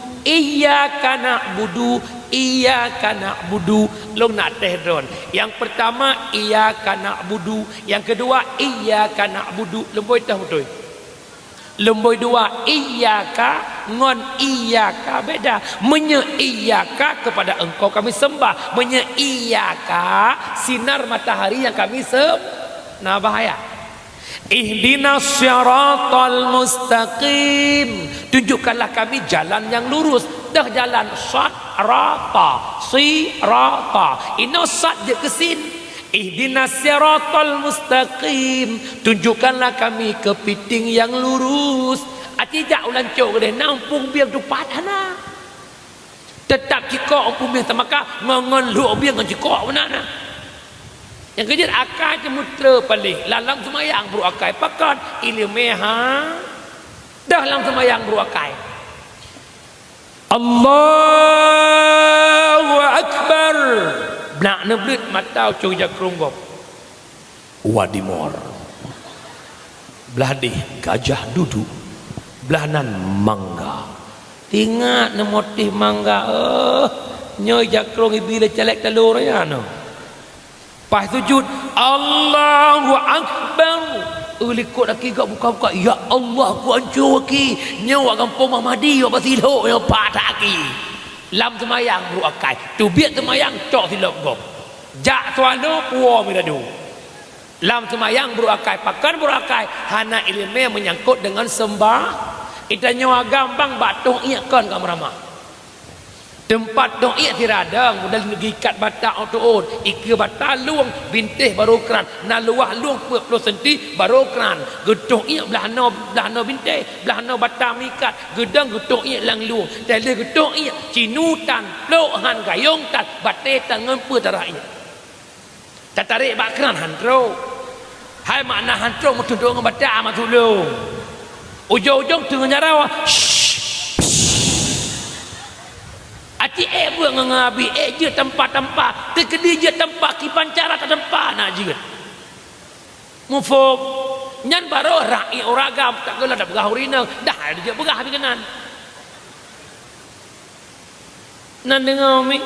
iyyaka na'budu long nak tehdron yang pertama iyyaka na'budu yang kedua iyyaka na'budu lemboi tahu betul lemboi dua iyyaka ngon iyyaka beda menye iyyaka kepada engkau kami sembah menye iyyaka sinar matahari yang kami nah bahaya ihdinas syaratal mustaqim tunjukkanlah kami jalan yang lurus dah jalan sirata ino sad je kesin ihdinas syaratal mustaqim tunjukkanlah kami ke piting yang lurus atijak ulan cok deh nampung biang tu padana tetap cikok umpung biang tamaka ngongon lu biang ngan cikok mana yang kejut akal cemutra paling lalang semayang buru akal pakan ilmeha dah lalang semayang buru akal Allahu Blak neblit matau cung jakrung gop. Wadimor. Belah di gajah duduk, belah nan mangga. Tingat na motif mangga nyoy jakrung bila celek telur ya no. Pas sujud Allahu akbar. Likut lagi gak buka-buka. Ya Allah ku hancur lagi. Nyawa kampung Mahmadi apa silok yang patak lagi. Lam semayang buru akai. Tu biak semayang cok silok gop. Jak suano puwa miradu. Lam semayang buru akai. Pakan buru akai. Hana ilmu menyangkut dengan sembah. Ita nyawa gampang batung iya kan kamu ramah. Tempat dong iya tiradang modal gikat batak autoon ikir batak luang bintih baru keran na luah luang 20 senti baru keran gedung iya belah no bintih belah no batak mikat gedang gedung iya lang luang tele gedung iya cinutan lohan gayung tan batte tangan pu tarah iya tatarik bak keran hantro hai makna hantro mutudung batak matulung ujung-ujung tengah nyarawa Aci buat ngabi je tempat-tempat tekedi je tempat kipan cara tak tempat nak je mufuk nyan baro ra'i oragam tak gelah dak berahurina dah dia berah habis kenan nan dengar mi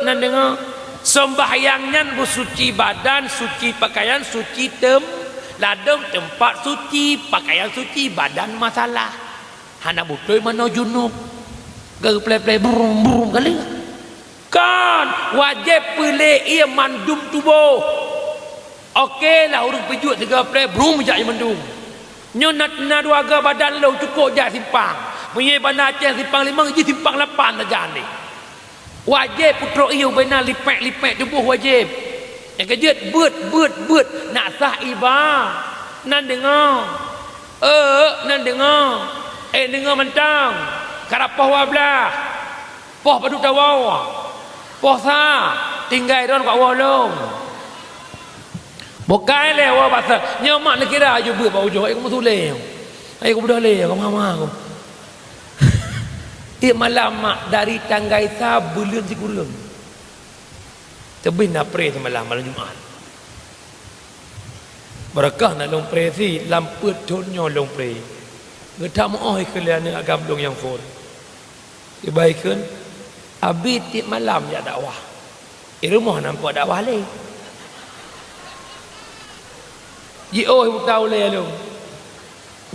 nan dengar sembahyang nyan bersuci badan suci pakaian suci ladang tempat suci pakaian suci badan masalah hana butuh mana junub play brum kali kan wajib pilih ia mandum tubuh okey lah urung pejut 3 play brum jak mandum nyo nak dua aga badan lo cukup jak simpang punya bandar Aceh simpang 5 je simpang 8 saja ni wajib putro ia benar lipek tubuh wajib yang kejut but nak sah iba nan dengar dengar mentang karapah wablah poh padu tawaw poh sa tinggal don kat walong bukai le wa pasal nyamak nak kira je buat bau jo ai kamu suleh ai kamu dah le kamu mama aku tiap malam mak dari tanggai sa bulan si kurang tebin nak pray semalam malam Jumaat barakah nak long pray si lamput tonyo long pray ngeda mo oi kalian agam dong yang for dibaikan abi tiap malam ya dakwah rumah nampak dakwah le ji oi tahu le lu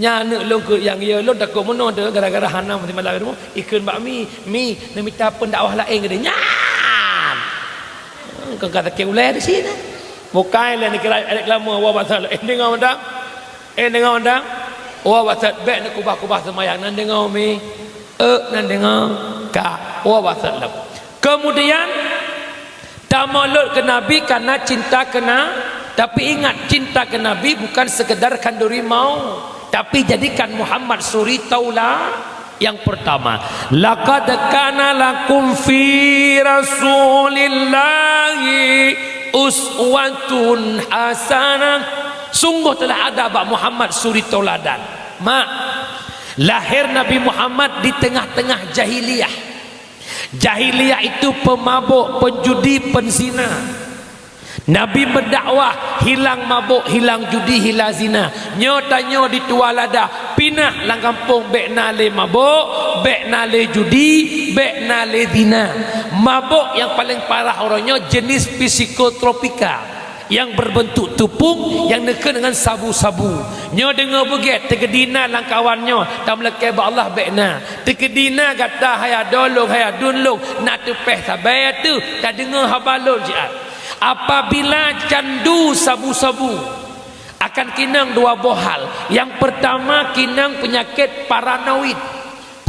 nya ne lu ke yang ye lu tak ko mono de gara-gara hanam ti malam rumah ikun bak mi ne minta pun dakwah lain ke nya kau kata ke ulai di sini bukai le ni kira lama wa pasal dengar undang wa pasal bek nak kubah semayang nan dengar mi nan dengar ka wa wasallam kemudian tamalul ke nabi karena cinta kena tapi ingat cinta ke nabi bukan sekedar kanduri mau tapi jadikan Muhammad suri taula yang pertama laqad kana lakum fi rasulillahi uswatun hasanah sungguh telah ada bak Muhammad suri tauladan lahir Nabi Muhammad di tengah-tengah jahiliyah. Jahiliyah itu pemabuk, penjudi, penzina. Nabi berdakwah hilang mabuk, hilang judi, hilang zina. Nyo tanyo di tualada pinah lang kampung bek nale mabuk, bek nale judi, bek nale zina. Mabuk yang paling parah orangnya jenis psikotropika yang berbentuk tupung yang neken dengan sabu-sabu. Nyo dengar begitu tegedina lang kawannya tam leke ba Allah bekna. Tegedina kata haya dolong haya dunlong nak tepeh sabai tu tak dengar habalon jiat. Apabila candu sabu-sabu akan kinang dua bohal. Yang pertama kinang penyakit paranoid.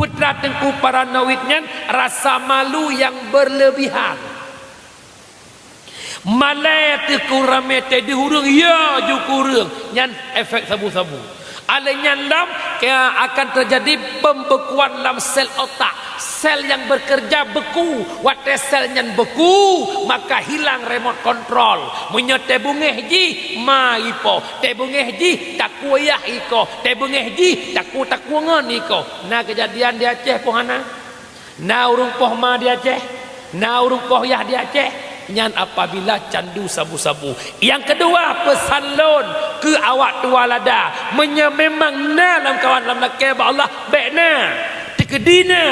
Putra tengku paranoidnya rasa malu yang berlebihan. Malai tu kurang mete di hurung ya ju kurang nyan efek sabu-sabu alanya lam akan terjadi pembekuan dalam sel otak sel yang bekerja beku wate sel nyan beku maka hilang remote control munyo tebungeh ji ma ipo tebungeh ji tak kuayah iko tebungeh ji tak kuangan iko nah kejadian di Aceh pohana na urung poh ma di Aceh na urung poh yah di Aceh nyan apabila candu sabu-sabu. Yang kedua, pesan lon ke awak tua lada memang na dalam kawan dalam lakai ba Allah baikna kedina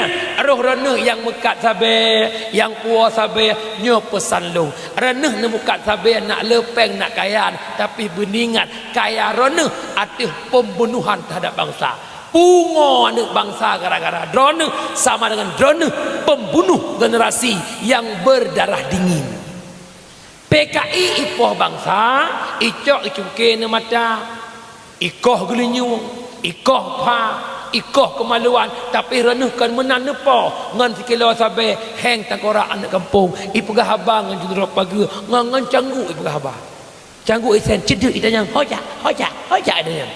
roh reneh yang mekat sabe yang puas sabe nyo pesan lu reneh ne mekat sabe nak lepeng nak kaya tapi beningat kaya reneh atih pembunuhan terhadap bangsa pungo anak bangsa gara-gara drone sama dengan drone pembunuh generasi yang berdarah dingin. PKI ipoh bangsa icok icuke ne mata ikoh gelinyung ikoh pa ikoh kemaluan tapi renehkan menan nepo ngan sikilo sabe heng tangkora anak kampung ipegah abang ngan judrop pagi ngan canggu ipegah abang canggu isen cedek itanya hoja adanya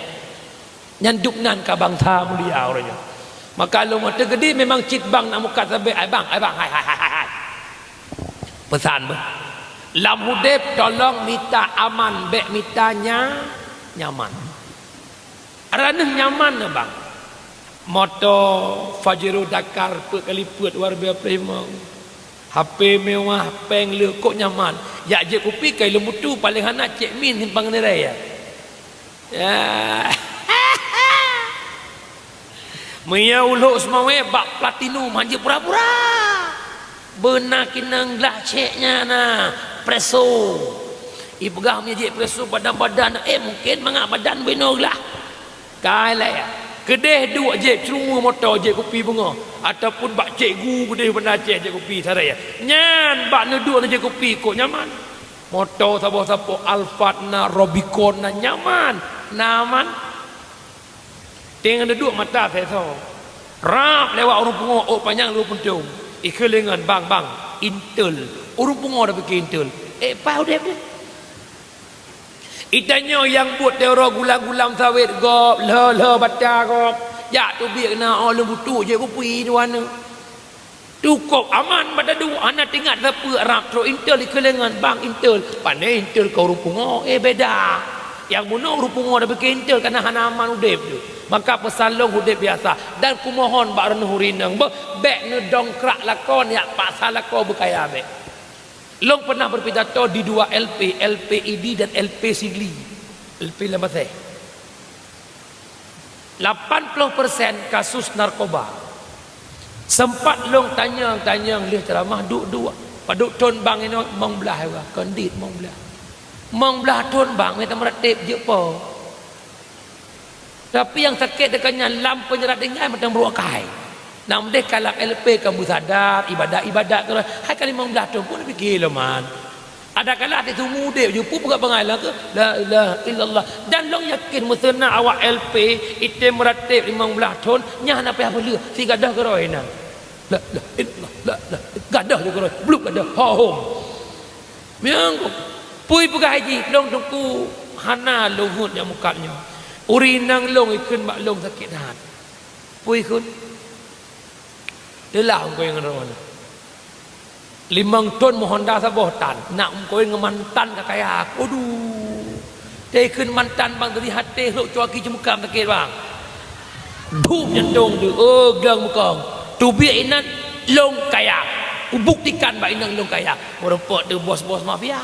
nyanduk nan ka bangsa mulia orangnya maka lu mata gede memang cit bang nak muka sabe ai bang hai pesan bah lam hudep tolong minta aman bek mitanya nyaman raneh nyaman na bang moto Fajero Dakar kali put war biar premang HP mewah peng le kok nyaman ya je kopi kai lemutu paling hanak cek min himpang ni raya ya Maya uluk semua bak platinum hanya pura-pura benar kinang lah ceknya na preso ibegah punya je preso badan-badan mungkin mangak badan benog lah kai lah ya kedeh dua je cerungu motor je kopi bunga ataupun bak cikgu kedeh benda je kopi saraya nyan bak neduk je kopi kok nyaman motor sabo-sabo Alphard na Robicon na nyaman naman tengah duduk mata saya so rap lewat orang pungo oh panjang lu pentung ikelengan bang Intel orang pungo dah bikin Intel pau dia itanya yang buat teror gulam-gulam sawit gop le baca gop ya tu biar na oh lembu tu je kopi tuan cukup aman pada dua anak tinggal siapa rap tro Intel ikelengan bang Intel pandai Intel kau rupungo beda yang muno rupungo dah bikin Intel karena hanaman udep tu maka pesalong udep biasa dan kumohon bak reneh hurinang bek ne dongkrak lakon ya pasal lakon berkaya bek long pernah berpidato di dua LP LPID dan LP Sigli LP Lembatai 80% kasus narkoba sempat long tanya leh ceramah duk paduk ton bang ini mong belah kondit mong belah ton bang kita meratip je po tapi yang sakit dekatnya lam penyerat dengan macam beruakai nam deh kalam LP kamu sadar ibadat tu hai kali mong belah ton pun fikir lah man ada kala hati tu muda je pun bukan pengalang ke la ilaha illallah dan long yakin musana awak LP itu meratip mong belah ton nyah nak payah beli si gadah keroi nang la gadah je keroi bluk gadah ha hom miang pui pegai haji long tuku hana lungut yang mukanya urinang long ikun mak long sakit hat pui kun delah kau yang ngerawan 5 ton Honda saboh tan nak kau yang mantan kakaya aku aduh dia ikun mantan bang dari hati lu cuaki cemukam sakit bang dup jantung tu gang mukang tu biar inat long kaya buktikan bak inang long kaya merempot tu bos-bos mafia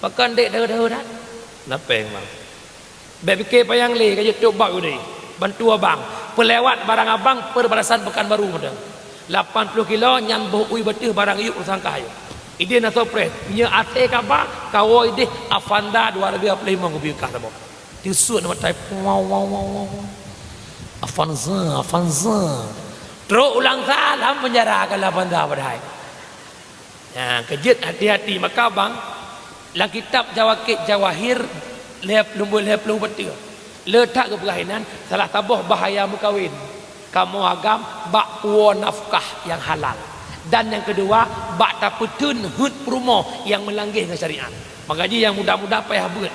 bahkan dek dah dah napeng bang BPK payang le kaya tok bak ni bantu abang pelewat barang abang perbatasan Pekanbaru mudah 80 kilo nyan boh ui betih barang yuk sangka ayo ide na sopres punya ate kaba kawo ide Avanda 225 mobil kah tabo tisu nama type wow Avanza terus ulang salam penjara ke Avanda badai nah kejut hati-hati maka bang la kitab Jawakit Jawahir lep lumbu betih letak ke perkahwinan salah tabuh bahaya mukawin kamu agam bak puan nafkah yang halal dan yang kedua bak taputun hud promo yang melanggar ke syariat makanya yang muda-muda payah buat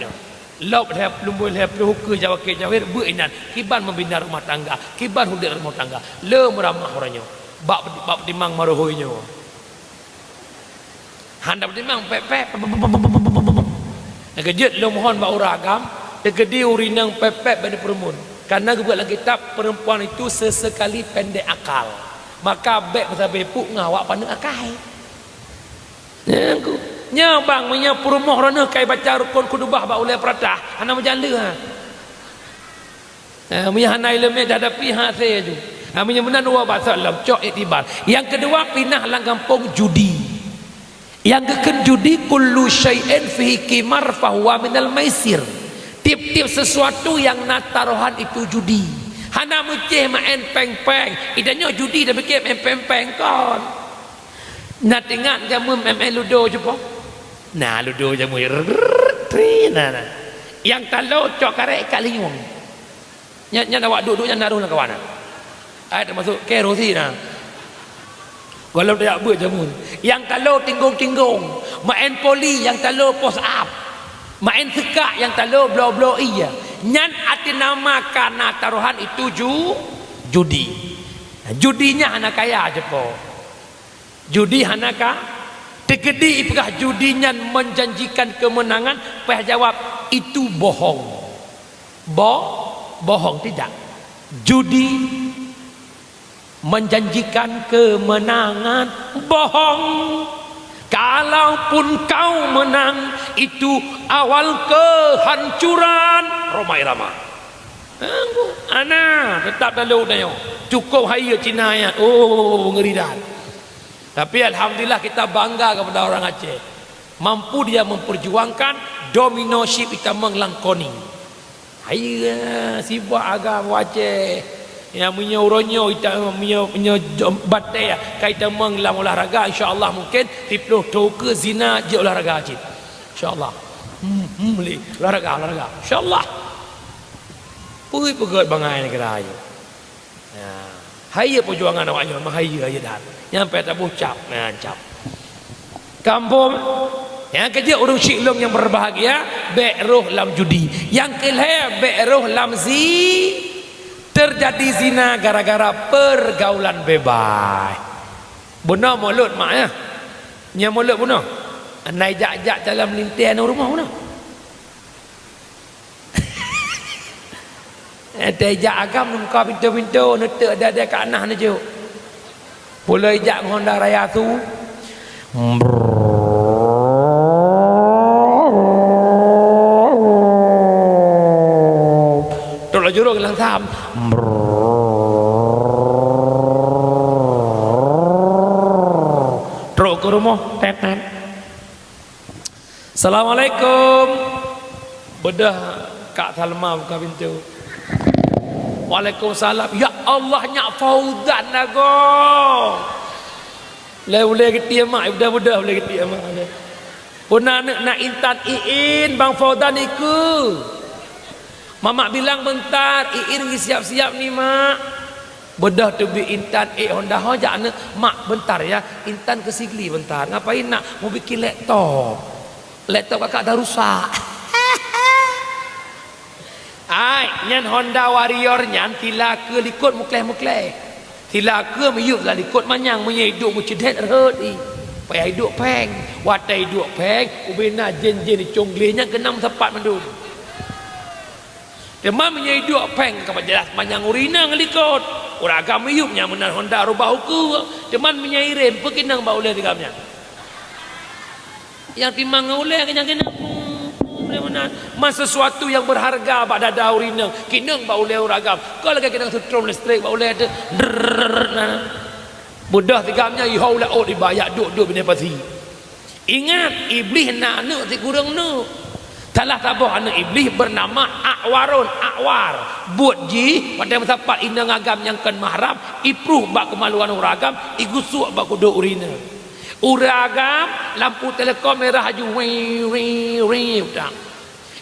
lop lep lumbul lep luhuke Jawakit Jawahir buinan kiban membina rumah tangga kiban hudir rumah tangga le meramah orangnya bak timang maruhoynya handap timang pepek kejut lo mohon bak uragam tegedi urinang pepek pada permun karena kebuat lagi kitab perempuan itu sesekali pendek akal maka bek pasal bepuk ngawak pandang akal nya bang nya perumoh rana kai baca rukun kudubah ba ulai peratah ana menjala ha nya hanai leme dah ada pihak saya tu ha nya benar dua bahasa lam cok iktibar. Yang kedua pindah lang kampung judi. Yang ketiga judi kullu syai'in fihi qimar fa huwa minal maisir. Tip-tip sesuatu yang nak taruhan itu judi. Hana mucih main peng-peng. Idanya judi dah fikir main peng-peng kon. Nak ingat jamu main ludo je po. Nah ludo jamu nah. Yang talau cok karek kat liung. Nya awak duduk nya naruh lah kawan. Ai termasuk kerosi nah. Kalau tak buat jamu. Yang talau tinggung-tinggung. Main poli yang talau post up. Main sekak yang talau blow-blow iya. Nyan arti nama karena taruhan itu judi. Judinya anak kaya je po. Judi anak kaya. Tegedi ipkah judinya menjanjikan kemenangan. Payah jawab itu bohong. Bohong tidak. Judi menjanjikan kemenangan bohong. Kalaupun kau menang itu awal kehancuran. Roma Irama. Ana tetap dalam dayo. Cukup hari Cina ya. Oh ngeri dah. Tapi alhamdulillah kita bangga kepada orang Aceh. Mampu dia memperjuangkan dominoship kita menglangkoni. Hai sibuk agama Aceh. Yang punya uronyo kita punya batai kita menglam olahraga insya-Allah mungkin 30 tahun ke zina je olahraga Aceh. Insya-Allah. Boleh olahraga insya-Allah. Pui pegot bangai negara ayo. Ya. Hayya perjuangan awak yo mahaya aja dah. Nyampe tak bucap, cap. Kampung yang kerja urung syiklum yang berbahagia be'ruh lam judi. Yang kelih be'ruh lam terjadi zina gara-gara pergaulan bebas. Benar mulut mak ya. Nya mulut benar. Andai jak-jak dalam lintian rumah benar. Andai jak agam muka pintu-pintu netek ada kat anah ni je. Pula jak Honda Raya tu. Tolak jurung lang tham. Truk ke rumah tetan. Assalamualaikum. Bedah Kak Salma buka pintu. Waalaikumsalam. Ya Allah nyak Fauzan nago. Boleh ketia mak budak-budak boleh ketia mak. Puna nak intan iin bang Fauzan ikut. Mamak bilang bentar, Iin pergi siap-siap ni mak. Bedah tu bi Intan Honda hojak ne, mak bentar ya. Intan ke Sigli bentar. Ngapain nak mau bikin laptop? Laptop kakak dah rusak. Ai, nyan Honda Warrior nyan tila ke likut mukleh-mukleh. Tila ke meyup lah likut manyang menyeduk mucedet rodi. Payah hidup peng. Watai hidup peng, ubena jen-jen di conglenya kenam tepat mendung. Demam menyeduk peng kepada jelas manyang urina ngelikut. Uragam meyupnya menan Honda rubah uku. Deman menyairim pekinang ba uleh tigamnya. Yang timang uleh kenyang-kenyang. Mas sesuatu yang berharga bak dada urina. Kinang ba uleh uragam. Kau lagi kinang setrum listrik ba uleh ada. Budah tigamnya ihau la ot dibayak duk bini pasi. Ingat iblis nak si kurang nu. Salah tabah anak iblis bernama Akwar. Buat ji pada tempat inang agam yang kan mahram ipruh bak kemaluan uragam igusuk bak kudu urina. Uragam lampu telekom merah haju wi utang.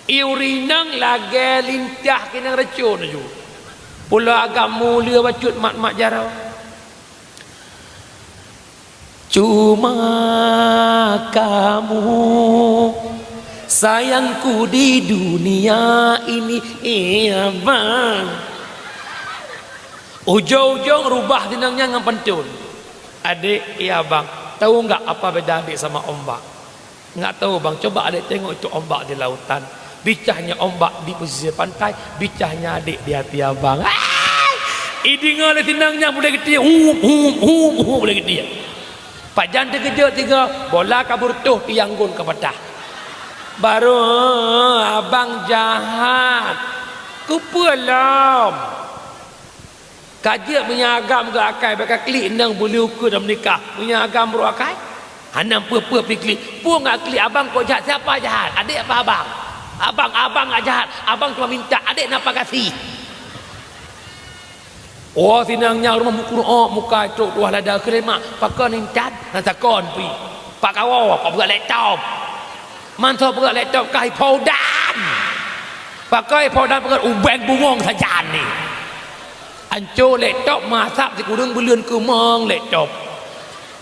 Iurinang lagi lintah kena racun aju. Pula agam mulia bacut mak jarau. Cuma kamu sayangku di dunia ini, iya bang. Ujung-ujung rubah tinangnya dengan pentun. Adik, iya bang. Tahu enggak apa beda adik sama ombak? Enggak tahu bang. Coba adik tengok itu ombak di lautan. Bicahnya ombak di pesisir pantai. Bicahnya adik di hati abang. Idinga le tinangnya boleh getia. Boleh getia. Pak Jan terkejut tiga, bola kabur tuh tianggun ke petah. Baru abang jahat. Kupelam. Kajak punya agam ke akai, bakal klik nang boleh ukur dalam nikah. Punya agam bro akai. Hanam apa-apa pergi klik. Pun nak klik abang kau jahat, siapa jahat? Adik apa abang? Abang tak jahat. Abang cuma minta, adik nak kasih. Oh sinangnya rumah mukul muka cok dua lada kerema pakai nincat nanti kon pi pak kawo pak berat laptop mantap berat laptop kai powdan pakai powdan pakai ubeng bungong saja ni anco laptop masak si kurang belian kemang laptop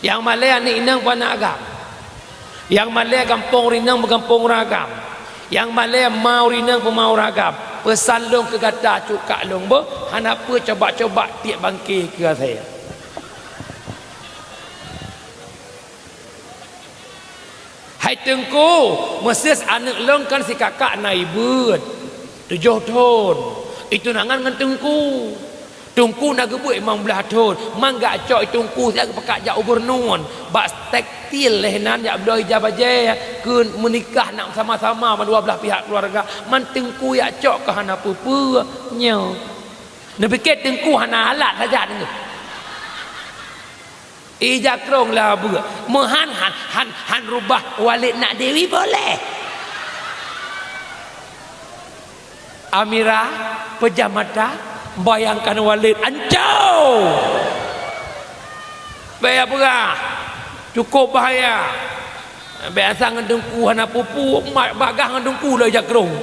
yang malay ni inang pana agam yang malay kampung rinang berkampung ragam yang malay mau rinang pemau ragam pesan long ke gata cukak long bo hanapa coba-coba tiap bangkit ke saya hai tengku meses anak long kan si kakak naibut 7 tahun itu nangan dengan tengku nak gebuk memang belah tahun mang gak cok tengku saya pakai jak ubernun bak tekstil lehenan jak belah hijab aja ke menikah nak sama-sama dua belah pihak keluarga man tengku ya cok ke hana apa nyo nak fikir tengku hana halat saja dengar ijak krong lah ber han rubah Walid nak Dewi boleh Amira pejamata bayangkan Walid ancau bahaya perah cukup bahaya biasa ngedengku hana pupu bagah ngedengku lah jakrong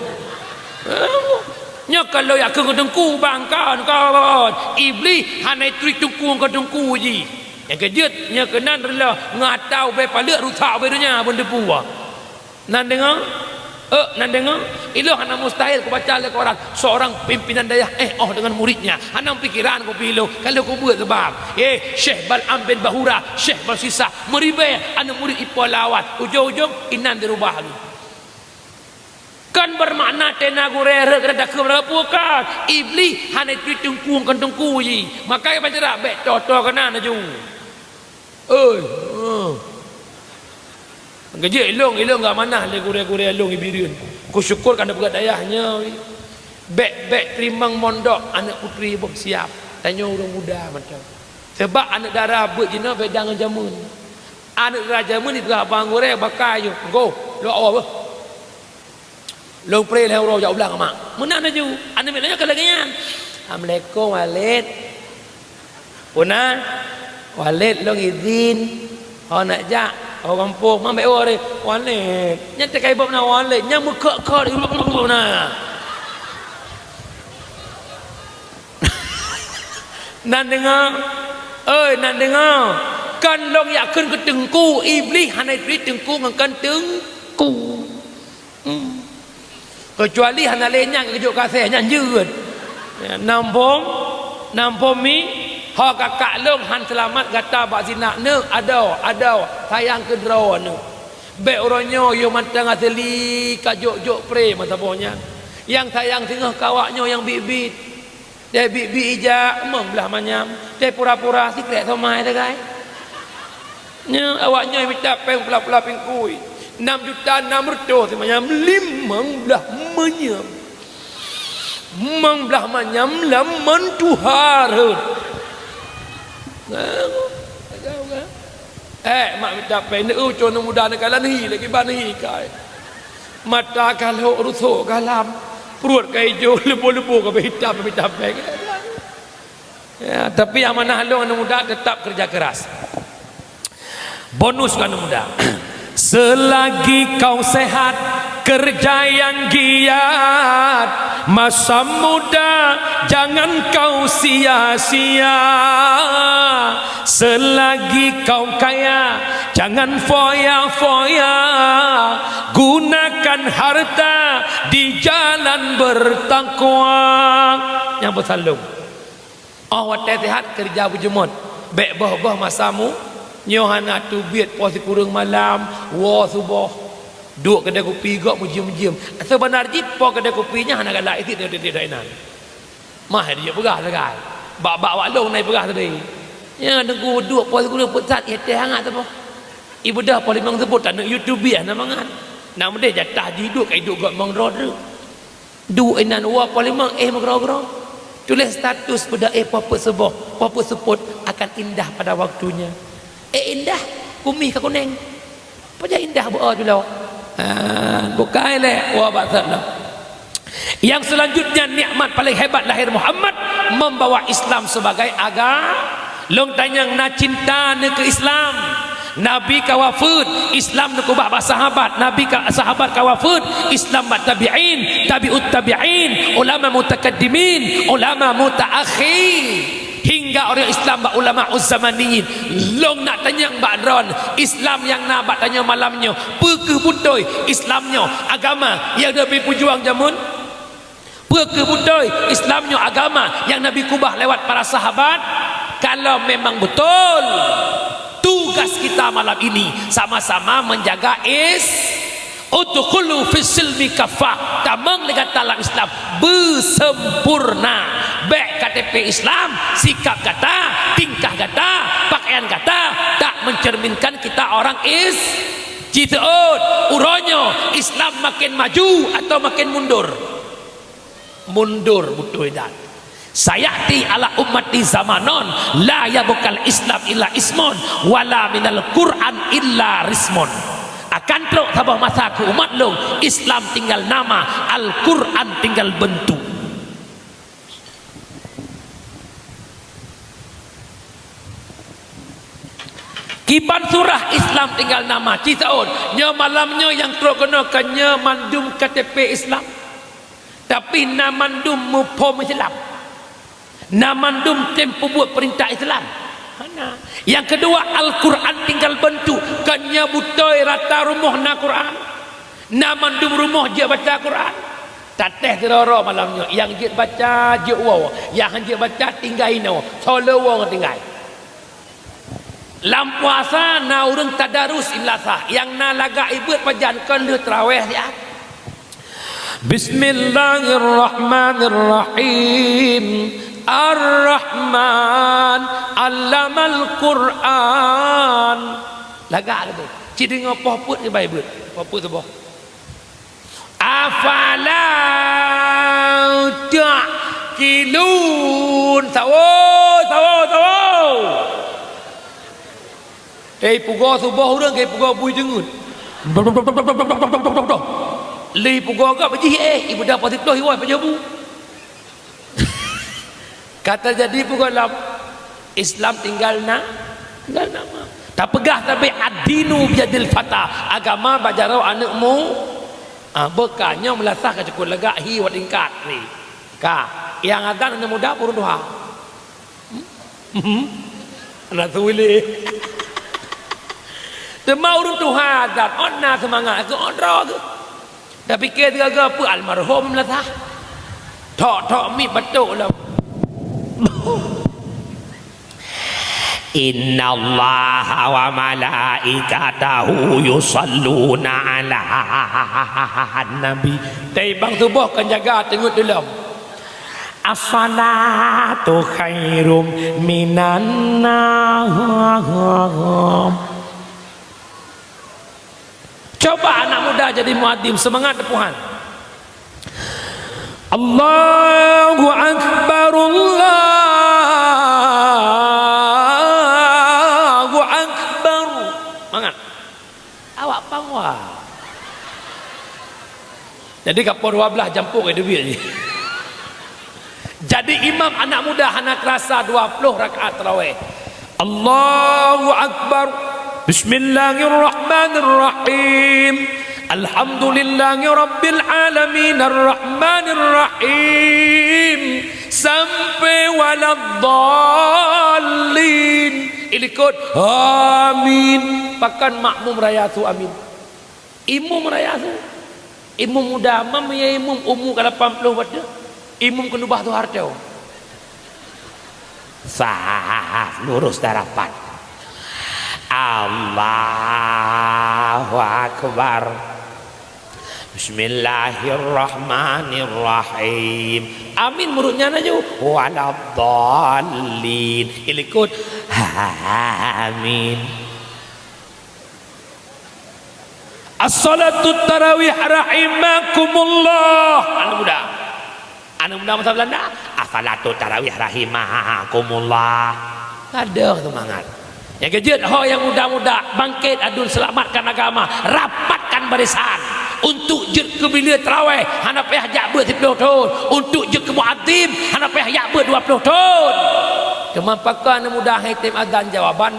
nya kalau ya ke ngedengku bangkan kawan iblis hana trik tengku ngedengku ji yang kejut nya kenan rela ngatau be palak rusak be dunia benda puwa nan dengar nan dengar ilo hana mustahil ku baca oleh orang seorang pimpinan dayah dengan muridnya hana pikiran ku pilu kalau ku buat sebab Syekh Bal'am bin Bahura Syekh Balsisa meribe anu murid ipo lawat ujung-ujung inan dirubah lagi kan bermakna tena gurere kada keberapa iblis hana tengku kan tengku ji maka baca be toto kana naju Gajah ilong enggak mana le gure-gure ilong ibirun. Ku syukur kan buat dayahnya. Bek terimang mondok anak putri boh siap. Tanya orang muda macam. Sebab anak darah buat jina bedang jamun. Anak raja mun itu abang gure bakayu. Go, lo awak. Lo pray le orang jauh belang mak. Menang aju. Anak melanya kalagian. Assalamualaikum Walid. Punah Walid lo izin. Oh nak jak orang kampung mambe ore Walid nya tekai bob na Walid nya muka di na nan dengar nan dengar kan long yakin ke tengku iblis hanai tri tengku ngkan tengku kecuali hana lenyang kejuk kasih nya jeut nampom mi ha kakak long han selamat kata bak zina ne ada sayang ke draw ne be oronyo yo mantang asli kajok-jok pre mata bonya yang sayang tengah kawaknya yang bibit dia bibi ija emang belah manyam dia pura-pura sikret somai dah guys nya awaknya minta peng pula-pula pingkui 6 juta 600 manyam 5 belah manyam mang belah manyam laman tuhar mak minta pendek cun muda nak kalan hi lagi ban hi kai mata kalau rusuk kalam perut kai hijau lebu-lebu ke hitam minta pendek ya tapi yang mana halong anak muda tetap kerja keras bonus kan anak muda selagi kau sehat kerja yang giat masa muda jangan kau sia-sia selagi kau kaya jangan foya-foya gunakan harta di jalan bertakwa yang bersalung awak sehat kerja berjemut baik bah masamu nyohana tu biat puasa kurang malam wa subuh duk kedai kopi gak mujium-mujium sebenarnya po kedai kopinya hana galak itu dia dainan mah dia perah segai bak walong naik perah tadi ya nunggu duk puasa kurang petat ya teh hangat apa Ibu dah paling mang sebut tak nak YouTube ya namangan. Nama dia jatah hidup hidup gak mang roda. Du enan wa paling mang magro-gro. Tulis status pada apa sebab, apa sebut akan indah pada waktunya. Indah kumih ka kuning. Apa indah buat dulu. Bukan le wa basalah. Yang selanjutnya nikmat paling hebat lahir Muhammad membawa Islam sebagai agama. Long tanyang na cinta ne ke Islam. Nabi kawafud Islam nak ubah sahabat, Nabi sahabat kawafud Islam mat tabi'in, tabi'ut tabi'in, ulama mutakaddimin, ulama mutaakhir, hingga orang Islam ba ulama uzzamaniyin. Long nak tanya Mbak Ron, Islam yang nak bak tanya malamnya, pekeh butoi Islamnya agama yang Nabi berjuang jamun. Pekeh butoi Islamnya agama yang Nabi kubah lewat para sahabat. Kalau memang betul tugas kita malam ini sama-sama menjaga udkhulu fis silmi kafah, tamang dengan dalam Islam bersempurna. Baik KTP Islam, sikap kata, tingkah kata, pakaian kata tak mencerminkan kita orang jitaud. Uranya Islam makin maju atau makin mundur? Mundur betul dan sayati ala ummati zamanon la yabukal Islam illa ismon wala minal Quran illa rismon. Akan teruk tabah masa ke umat long Islam tinggal nama, Al-Quran tinggal bentuk. Kiban surah Islam tinggal nama citaun nya malamnya yang teruk kena kanya mandum KTP Islam tapi namandum mupom Islam, namandum tempo buat perintah Islam. Yang kedua Al-Quran tinggal bentuk kanya butoi rata rumah na Quran, namandum rumah je baca Quran. Tateh teroro malamnya yang je baca je wow, yang je baca tinggal ino solo wow tinggal. Lam puasa na urang tadarus illasah yang na laga ibad pajan kan le tarawih ya. Bismillahirrahmanirrahim. Ar-Rahman allamal Quran. Lagak tu. Ciri ngopoh put ke baik put. Apa put tu boh. Afala ta'qilun. Tawo. Pugo subuh urang ke pugo bui jengut. Li pugo gak bejih ibu dapat itu hiwai pejabu. Kata jadi pugolam Islam tinggal nama. Tak pegah tapi ad-dinu biyadil fata. Agama bajarau anakmu bekanya melasah ke cukup lega hi wat tingkat ni. Ka yang adan anak muda purun doa. Anak tuile. Tema urun Tuhan dan onna semangat ke ondro ke. Tapi ke tiga apa almarhum melasah. Tok mi betul lah. Inna Allah wa malaikatahu yusalluna ala nabi. Tapi bang tubuh kan jaga tengok dalam. As-salatu khairum minan nawm. Coba anak muda jadi muadzin, semangat Tuhan. Allahu Akbar, Allahu Akbar. Semangat. Awak pawa. Jadi kapur 12 jampuk ke duit ni. Jadi imam anak muda anak rasa 20 rakaat tarawih. Allahu Akbar. Bismillahirrahmanirrahim. Alhamdulillahi Rabbil Alamin Ar-Rahmanir-Rahim sampai waladdallin. Ikut amin. Pakan makmum rayatu amin. Imum rayatu. Imum muda mam ya imum umur ke 80 wadah. Imum kenubah tu hartau. Sah lurus darapan. Allahu Akbar. Bismillahirrahmanirrahim. Amin murutnya aja. Waladdallin. Ikut amin. As-salatu tarawih rahimakumullah. Anak muda masa Belanda. As-salatu tarawih rahimakumullah. Ada semangat. Yang kejut, yang muda-muda bangkit adul selamatkan agama, rapatkan barisan untuk jut ke bila tarawih hana payah jakber 10 tahun, untuk jut ke muadzim hana payah jakber 20 tahun. Cuma pakai anak muda hitam azan jawaban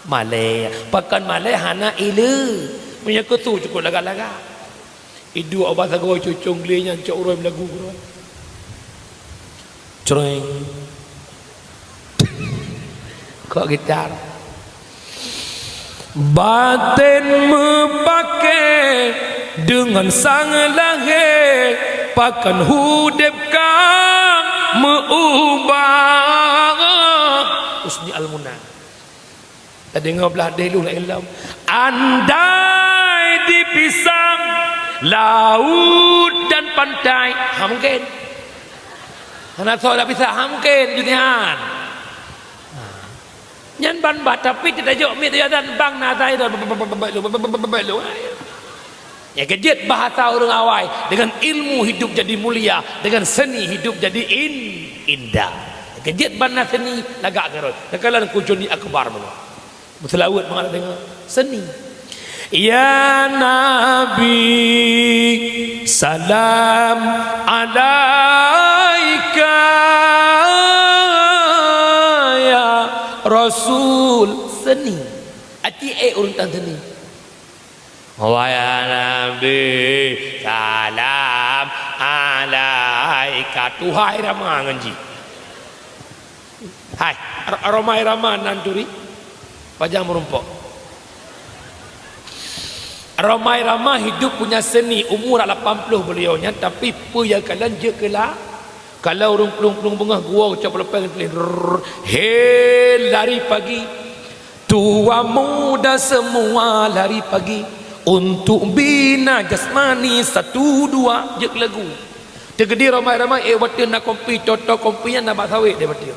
malay pakan malay hana ilu punya ketu cukup laga-laga idu obat sagoi cucung linya cok uroi lagu bro cereng kok gitar batin mepakai dengan sang lahir pakan hudipkan meubah usni al-munah tadi ngoblah delu la ilam andai dipisah laut dan pantai mungkin anak soal bisa mungkin junian nyan ban bat tapi tidak jauh mi dan bang natai dan lu ya kejut bahasa orang awai dengan ilmu hidup jadi mulia dengan seni hidup jadi indah kejut ban seni lagak garot nakalan kujuni akbar mana berselawat mengalah dengan seni ya Nabi salam alaika ya Rasul seni ati urutan seni wa ya Nabi salam alaika tuhai ramah ngaji hai ramai ramah nanturi pajang merumpok ramai ramah hidup punya seni umur 80 beliaunya tapi puya kalian je kelah kalau urung pelung bunga gua ucap lepas he lari pagi tua muda semua lari pagi untuk bina jasmani 1 2 je lagu tegedi ramai-ramai batin nak kompi toto kompinya nak sawit dia batin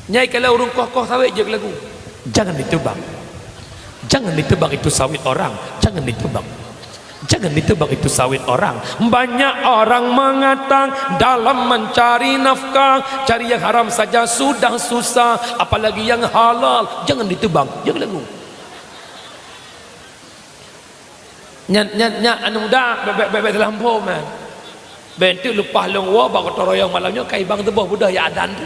nyai kalau urung koh sawit je lagu jangan ditebang itu sawit orang jangan ditebang itu sawit orang banyak orang mengatakan dalam mencari nafkah cari yang haram saja sudah susah apalagi yang halal jangan ditebang jangan lagu nyak anu muda bebek terlampau man bentuk lepas longwa bang toroyong malamnya kai bang tebah budah ya adan tu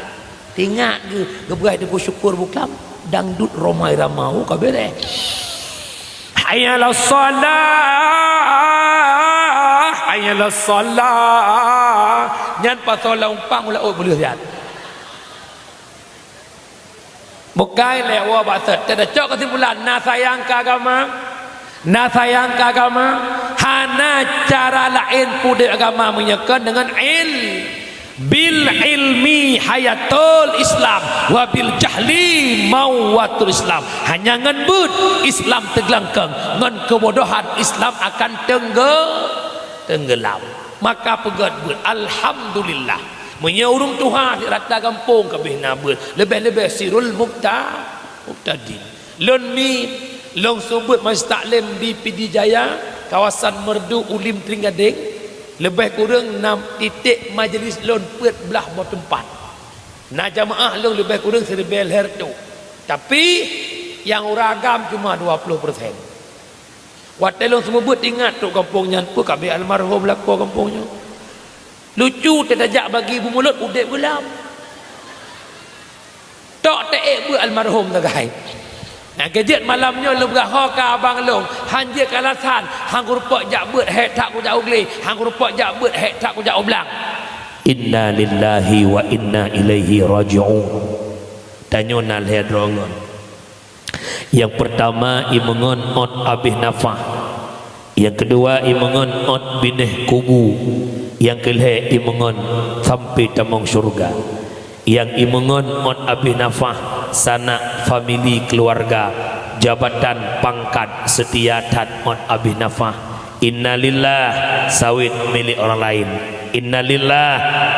tingak ke geberai tu syukur buklam dangdut romai ramau kabeh hayyalas salah nyan pasola umpang ulah boleh lihat bukai lewa bahasa tidak cok kesimpulan na sayang ke agama hana cara lain pudek agama menyekan dengan bil ilmi hayatul Islam wa bil jahli mawatul Islam hanya ngenbut Islam teglangkeng ngan kebodohan Islam akan tenggelam maka pegat ber alhamdulillah menyeurung Tuhan di rata kampung kabeh nabut lebih-lebih sirul muktadin lon mi long sebut majlis taklim di Pidijaya kawasan Merdu Ulim Tringgading lebih kurang 6 titik majlis lon pet belah tempat na jamaah long lebih kurang serebel hertu tapi yang uragam cuma 20%. Watai long semua buat ingat tu kampungnya pun kabeh almarhum laku kampungnya lucu terjak bagi ibu mulut udek gelam tok teek buat almarhum tagai nah kejut malamnya lu berah ka abang long hanje kalasan hang rupak jak beut hek tak ku jak ugli hang rupak jak beut hek tak ku jak oblang inna lillahi wa inna ilaihi raji'un tanyona ledrongon yang pertama imengon ot abih nafah yang kedua imengon ot bineh kubu yang kelih imengon sampai tamong surga yang imengon ot abih nafah sanak famili keluarga jabatan pangkat setiatan ot abih nafah innalillah sawit milik orang lain innalillah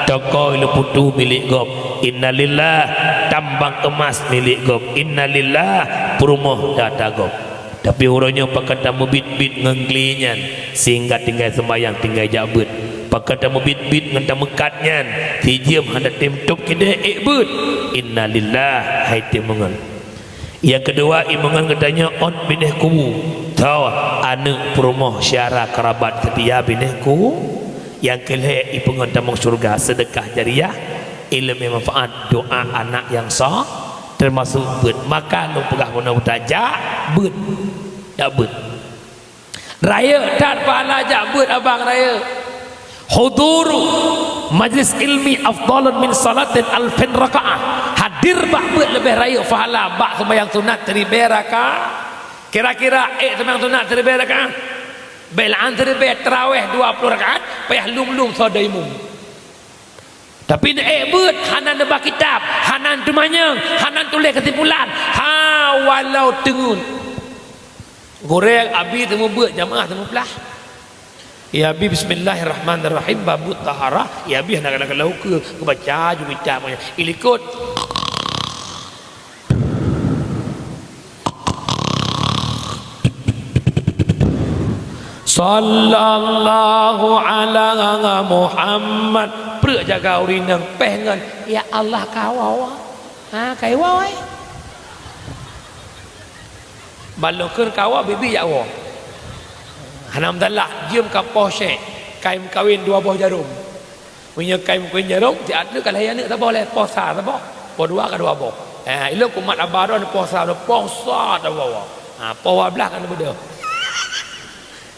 toko ilu putu milik gop innalillah tambang emas milik gop innalillah perumah data gop Tapi orangnya pakai tamu bit-bit ngenglinya sehingga tinggal sembahyang tinggal jabut. Pakai tamu bit-bit ngan tamu katnya tijem hendak temtuk kita ikbut. Innalillah hai timungan. Yang kedua imungan katanya on binih kubu. Tahu anak perumoh syara kerabat setia binih kubu. Yang kelihatan ipungan tamu surga sedekah jariah, ilmu manfaat doa anak yang sah termasuk bud. Maka lu pegah guna utajak bud tak bud raya tak pahala jak bud abang raya. Huduru majlis ilmi afdalun min salatin alfin rakaah. Hadir bak bud lebih raya pahala bak sembahyang sunat 1000 rakaah. Kira-kira sembahyang sunat 1000 rakaah belaan 1000 tarawih 20 rakaat payah lum-lum sodaimu. Tapi bud hanan debah kitab, hanan tumanyang, hanan tulis kesimpulan. Walau tengun goreng abi temu buat jamaah temu belah. Ya abi bismillahirrahmanirrahim babut taharah. Ya abi nak lauk ke baca jubica punya ilikut. Sallallahu ala Muhammad. Perut jaga urinang pengen ya Allah kawau. Kai wai. Balokeur kawau bibi ya wa. Alhamdulillah jiem kapoh syekh. Kaim kawin 2 buah jarum. Punya kaim kawin jarum ti ada kalau yang tak boleh puasa tak boleh. Po 2 ke 2 buah. Ilok kumat abaron puasa tak bawa. Powa belah kan benda.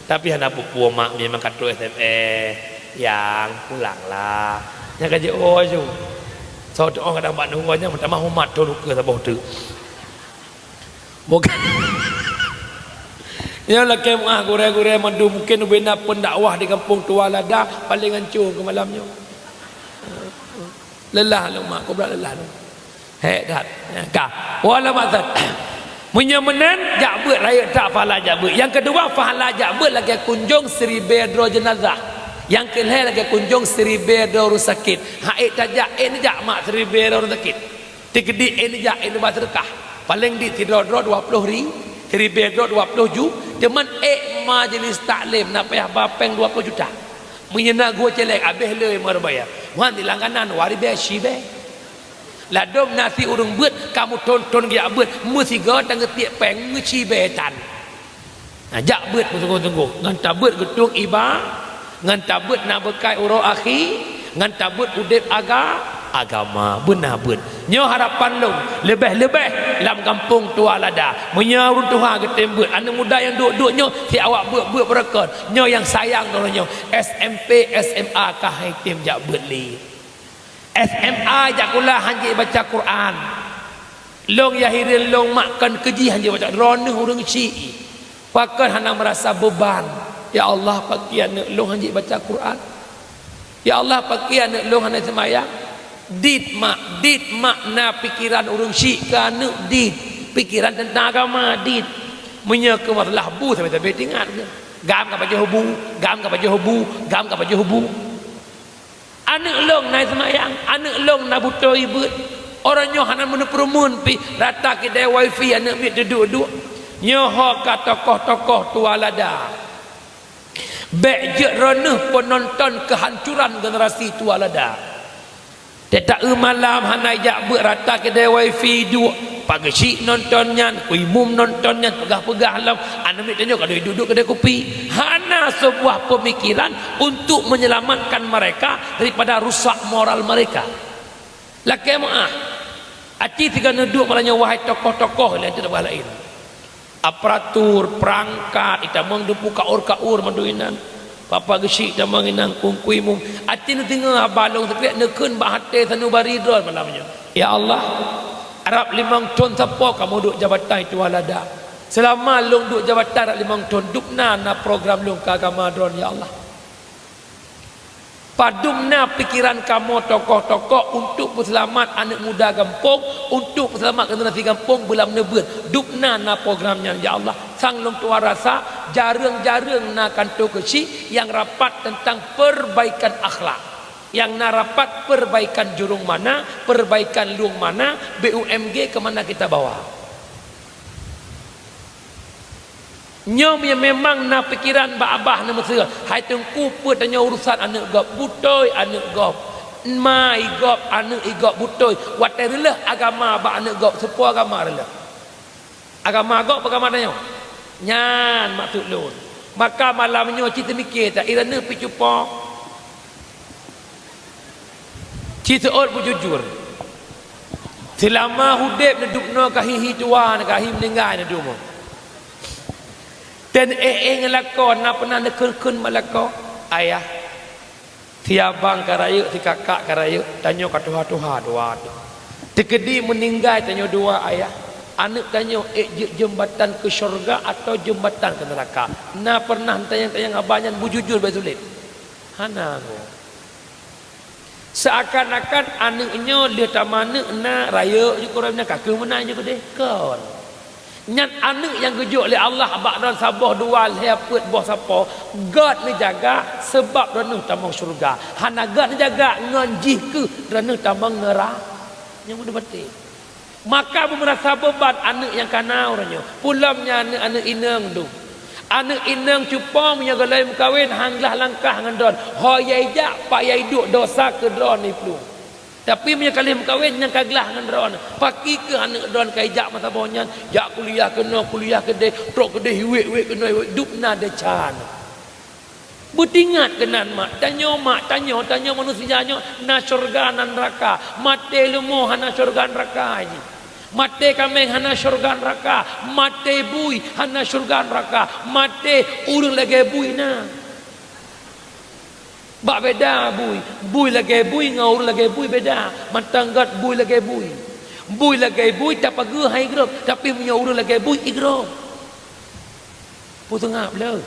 Tapi hendak pupu mak memang kata SMS yang pulanglah. Yang kerja je. So doa kadang buat nunggunya minta mahumat tu luka tak boleh tu. Bukan. Ya lah kemah gure-gure mandu mungkin bina pendakwah di kampung Tua Lada paling hancur ke malamnya. Lelah lu mak, kau berat lelah lu. Dah. Kah. Wala maksud. Menyamanan jabut raya tak pahala jabut. Yang kedua pahala jabut lagi kunjung 1000 dro jenazah. Yang kelihatan lagi kunjung 1000 dro orang sakit. Haik tajak ni jak mak 1000 dro orang sakit. Tikedi ni jak ni buat sedekah. Paling di tidur 20 ri, 1000 dro 20 ju. Cuman majlis taklim nak payah bapeng 20 juta. Menyena gua celek habis le marbayar. Wan di langganan wari be shibe. Ladom nasi urung buat kamu tonton dia buat mesti gak dan ketiak peng ngeci betan. Jak buat tunggu-tunggu. Ngan tabut gedung iba, ngan tabut nak berkai uro akhi, ngan tabut udip agama benar buat. Nyo harapan lu lebih-lebih dalam kampung Tua Lada. Menyaur Tuhan ketembut anak muda yang duduk nyo si awak buat berkat. Nyo yang sayang nyo SMP SMA kahai tim jak buat li. SMA jakulah hanji baca Quran. Long yahirin long makan keji hanji baca ronuh urang syi'i. Pakai hana merasa beban. Ya Allah pakai anak long hanji baca Quran. Ya Allah pakai anak long hana semayang. Dit makna pikiran urang syi'i ka anak dit. Pikiran tentang agama dit. Menyeka masalah bu sampai ingat ke. Gam ka baca hubu, gam ka baca hubu, gam ka baca hubu. Anak long naik semayang, anak long nak butuh ibut. Orang nyoh hanan mana perumun pi rata kedai wifi anak mi duduk-duduk. Nyoh ka tokoh-tokoh Tua Lada. Bek je reneh penonton kehancuran generasi Tua Lada. Tak malam hanai jak ber rata kedai wifi duduk. Pagi syik nontonnya, kuimum nontonnya, pegah-pegah alam. Anak mi tanya kalau duduk kedai kopi. Hana sebuah pemikiran untuk menyelamatkan mereka daripada rusak moral mereka. Laki maaf. Aci tiga neduk malahnya wahai tokoh-tokoh yang tidak lain. Aparatur, perangkat, ita mengdepu kaur-kaur manduinan. Papa gesik ita menginang kuimum. Aci nu tengah balong sekalian nekun bahate sanubaridon malamnya. Ya Allah, Arab 5 ton siapa kamu duduk jabatan Tua Lada. Selama long duduk jabatan Arab 5 ton dukna na program long ke agama dron ya Allah. Padumna pikiran kamu tokoh-tokoh untuk perselamat anak muda kampung, untuk perselamat generasi kampung belam nebut. Dukna na programnya ya Allah. Sang long tua rasa jarang-jarang na kantor kecil yang rapat tentang perbaikan akhlak. Yang narapat perbaikan jurung mana, perbaikan luang mana, BUMG ke mana kita bawa. Nyom yang memang na pikiran ba-abah na mesra. Hai tengku put tanya urusan anak gop butoy anak gop. Mai gop anak igop butoy. Waterilah agama ba anak gop sepo agama rela. Agama gop agama tanya. Nyan maksud lun. Maka malamnya kita mikir tak irana pi cupa. Kita ot berjujur. Selama hudib dudukno kahihi tua kahi meninggal na dumo. Dan ngelakon na pernah nekun malako ayah tiabang karaya si kakak karaya tanya ka tuha dua tekedi meninggal tanya dua ayah anak tanya jembatan ke syurga atau jembatan ke neraka na pernah tanya abahnya bujujur bezulit hana go seakan-akan anaknya dia tak mana na raya je korang nak kakak mana je deh kon nyat anak yang gejuk oleh Allah ba'dan sabah dual hepet boh sapa God ni jaga sebab rena tamang syurga hana God ni jaga nganjih ke rena tamang neraka yang mudah betul maka merasa beban anak yang kanau orangnya pulamnya anak inang tu anak inang cupa punya galai kawin hanglah langkah dengan don hoyai jak pak yai duk dosa ke don ni pelu tapi punya kali kawin yang kaglah dengan don paki ke anak don kai jak masa bonyan jak kuliah ke deh trok ke deh hiwek kena duk na de chan bertingat kenan mak tanya manusianya na syurga nan neraka mate lemo hana syurga neraka ji mate kambing hana syurga neraka mate bui hana syurga neraka mate urang lagi bui na bak beda bui lagi bui ngaur lagi bui beda matanggat bui lagi bui tak pagi hai grup tapi punya urang lagi bui igro pusing ngap le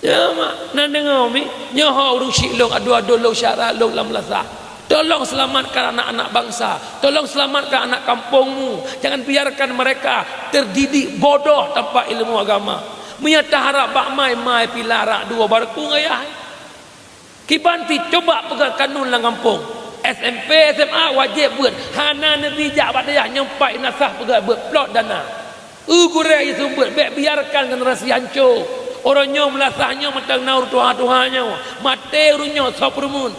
ya mak nan dengar mi nyoh urang silong adu-adu lo syarat lo lam lasah tolong selamatkan anak-anak bangsa tolong selamatkan anak kampungmu jangan biarkan mereka terdidik bodoh tanpa ilmu agama menyata harap bak mai pilarak dua barku ngayah kibanti coba pegang kanun lang kampung SMP SMA wajib buat hana nabi jak badayah nyampai nasah pegang buat plot dana gurai itu buat biarkan generasi hancur orangnya melasahnya matang naur tuha-tuhanya mate urunnya soprumun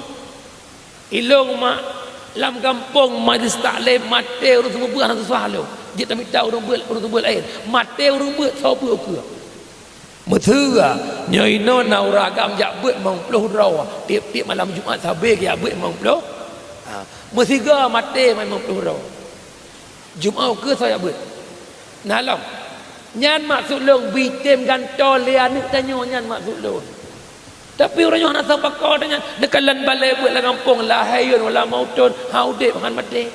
ilong mak lam kampung majlis taklim mate urun semua buah susah lo dia tak minta urun buat air mate urun buat sopo ke Methura nyoino nauragam jak buat mengpuluh raw tiap-tiap malam Jumaat sabe ke buat mengpuluh mesiga mate mai mengpuluh raw Jumaat ke saya buat nalam nyan maksud long bitem gantol lian tanya nyan maksud long tapi orangnya nak sampai kau dengan dekalan balai buat la kampung la hayun wala mautun haudip han mate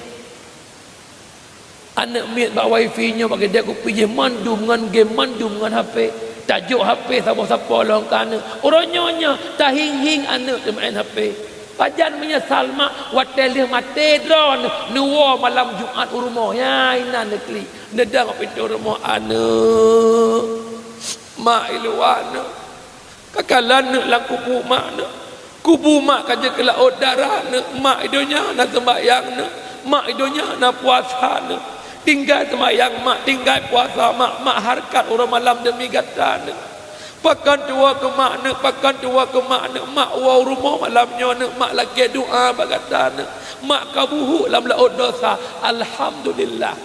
anak miat bak wifi nya bagi dia ku pergi mandum dengan game mandum dengan HP tajuk HP siapa-siapa long kana orangnya tahing-hing anak dia main HP pajan menyesal mak watelih mate drone nuwa malam Jumaat rumah ya ina nekli nedang pintu rumah anak mak iluana kakalan nak lang kubu mak kaje ke laut darah mak idonya nak sembahyang mak idonya nak puasa tinggal sembahyang mak tinggal puasa mak harkat orang malam demi gata pakan tua ke mak mak wau rumah malamnya mak lagi doa bagata mak kabuhu lam laut dosa alhamdulillah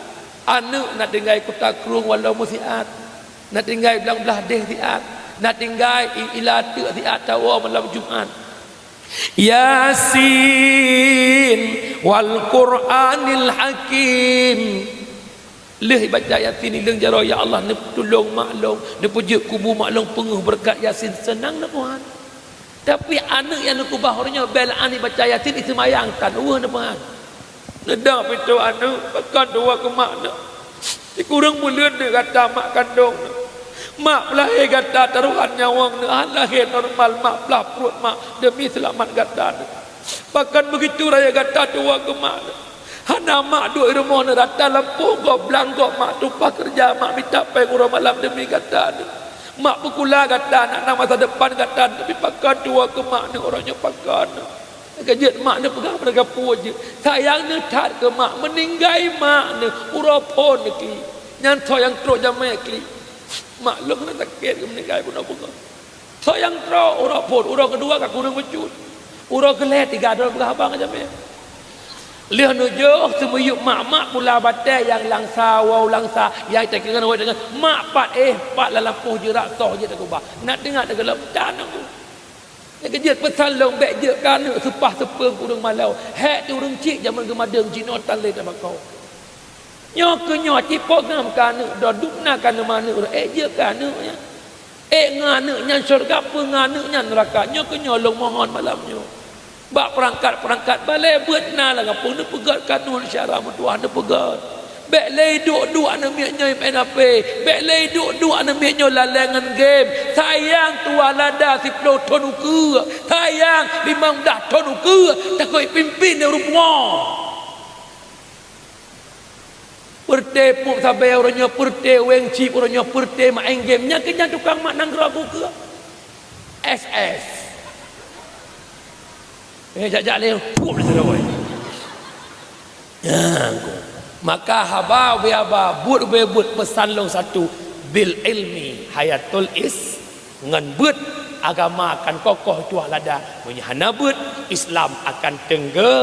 anak nak tinggal kota kerung walau musiat nak tinggal belang-belah deh siat nak tinggal ilatu siat tawa malam Jumaat Yasin wal Qur'anil Hakim leh baca Yasin ni leng jaro ya Allah ni tolong maklum ni pujuk kubu maklum penguh berkat Yasin senang nak Tuhan tapi anak yang nak bahornya belaan ni baca Yasin disemayangkan nak Tuhan nedang pintu anak pakan dua ke mak nak dikurang mulut dia kata mak kandung mak pelahir kata taruhan nyawang nak lahir normal mak pelah perut mak demi selamat kata pakan begitu raya kata dua ke mak hana mak duk rumah nak datang lampu kau belangkok mak tumpah kerja mak minta pay kurang malam demi kata mak berkula kata nak masa depan kata tapi pakan dua ke mak ni orangnya pakan kejut mak ni pegang pada gapu je sayang ni tat ke mak meninggai mak ni urapon ni nyan so yang teruk jamai kli maklum kena takir ke meninggal pun apa kau sayang teruk urang pun urang kedua kat kurang becut urang kelet tiga dolar berhabang aja me leh nujuh semuyuk mak pula batai yang langsa wow langsa yang tak kira dengan mak pat la lampuh jerak soh je tak ubah nak dengar tak gelap dan aku nak kerja pesan long bek je kan sepah sepeng kurang malau hek tu urang cik zaman gemadeng Cina tan le tak bakau nyo ke nyo cipok ngam kan do dukna kan mana je kan nya ngane nya syurga pengane nya neraka nyo ke nyo long mohon malamnyo bak perangkat balai buat na lah ngapung ne pegat kanun syarah mutuah ne pegat bek lei duk ana miak nyoi main ape bek lei duk ana miak nyoi lalengan game sayang tua lada 10 ton uku sayang 15 ton uku tak koi pimpin ne rumwa perte puk sabai orangnya perte weng chip orangnya perte main game nya kenyang tukang mak nang ragu ke SS jajak leh pup dah oi maka haba biaba but pesan long satu bil ilmi hayatul is ngan but agama akan kokoh tuah lada punya hana but Islam akan tengge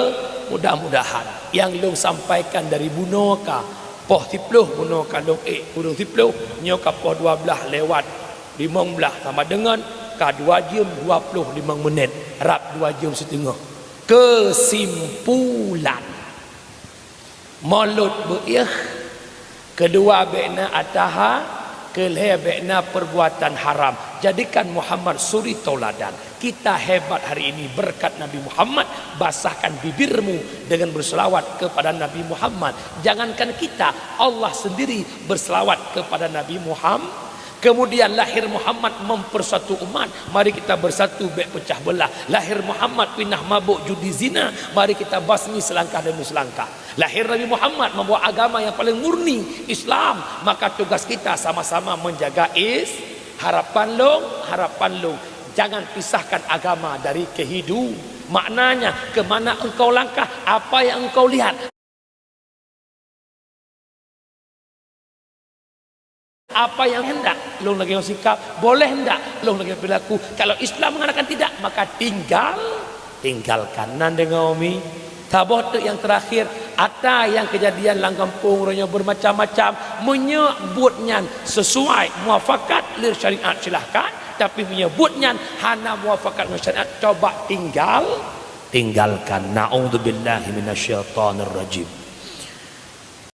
mudah-mudahan yang long sampaikan dari bunoka poh 10 bunoka long kurung 10 nyoka poh 12 lewat 15 sama dengan ka 2 jam 25 minit rap 2 jam setengah kesimpulan mulut beih kedua bekna ataha keleh bekna perbuatan haram jadikan Muhammad suri tauladan kita hebat hari ini berkat Nabi Muhammad basahkan bibirmu dengan berselawat kepada Nabi Muhammad jangankan kita Allah sendiri berselawat kepada Nabi Muhammad. Kemudian lahir Muhammad mempersatu umat. Mari kita bersatu bek pecah belah. Lahir Muhammad pindah mabuk judi zina. Mari kita basmi selangkah demi selangkah. Lahir Nabi Muhammad membawa agama yang paling murni Islam. Maka tugas kita sama-sama menjaga harapan long. Jangan pisahkan agama dari kehidupan. Maknanya kemana engkau langkah, apa yang engkau lihat, apa yang hendak long lagi sikap boleh hendak long lagi berlaku. Kalau Islam mengatakan tidak maka tinggalkan nan dengan umi tabot yang terakhir ada yang kejadian lang kampung orangnya bermacam-macam menyebutnya sesuai muafakat lir syariat silahkan tapi menyebutnya hana muafakat syariat coba tinggalkan. Na'udzubillahi minasyaitonir rajim.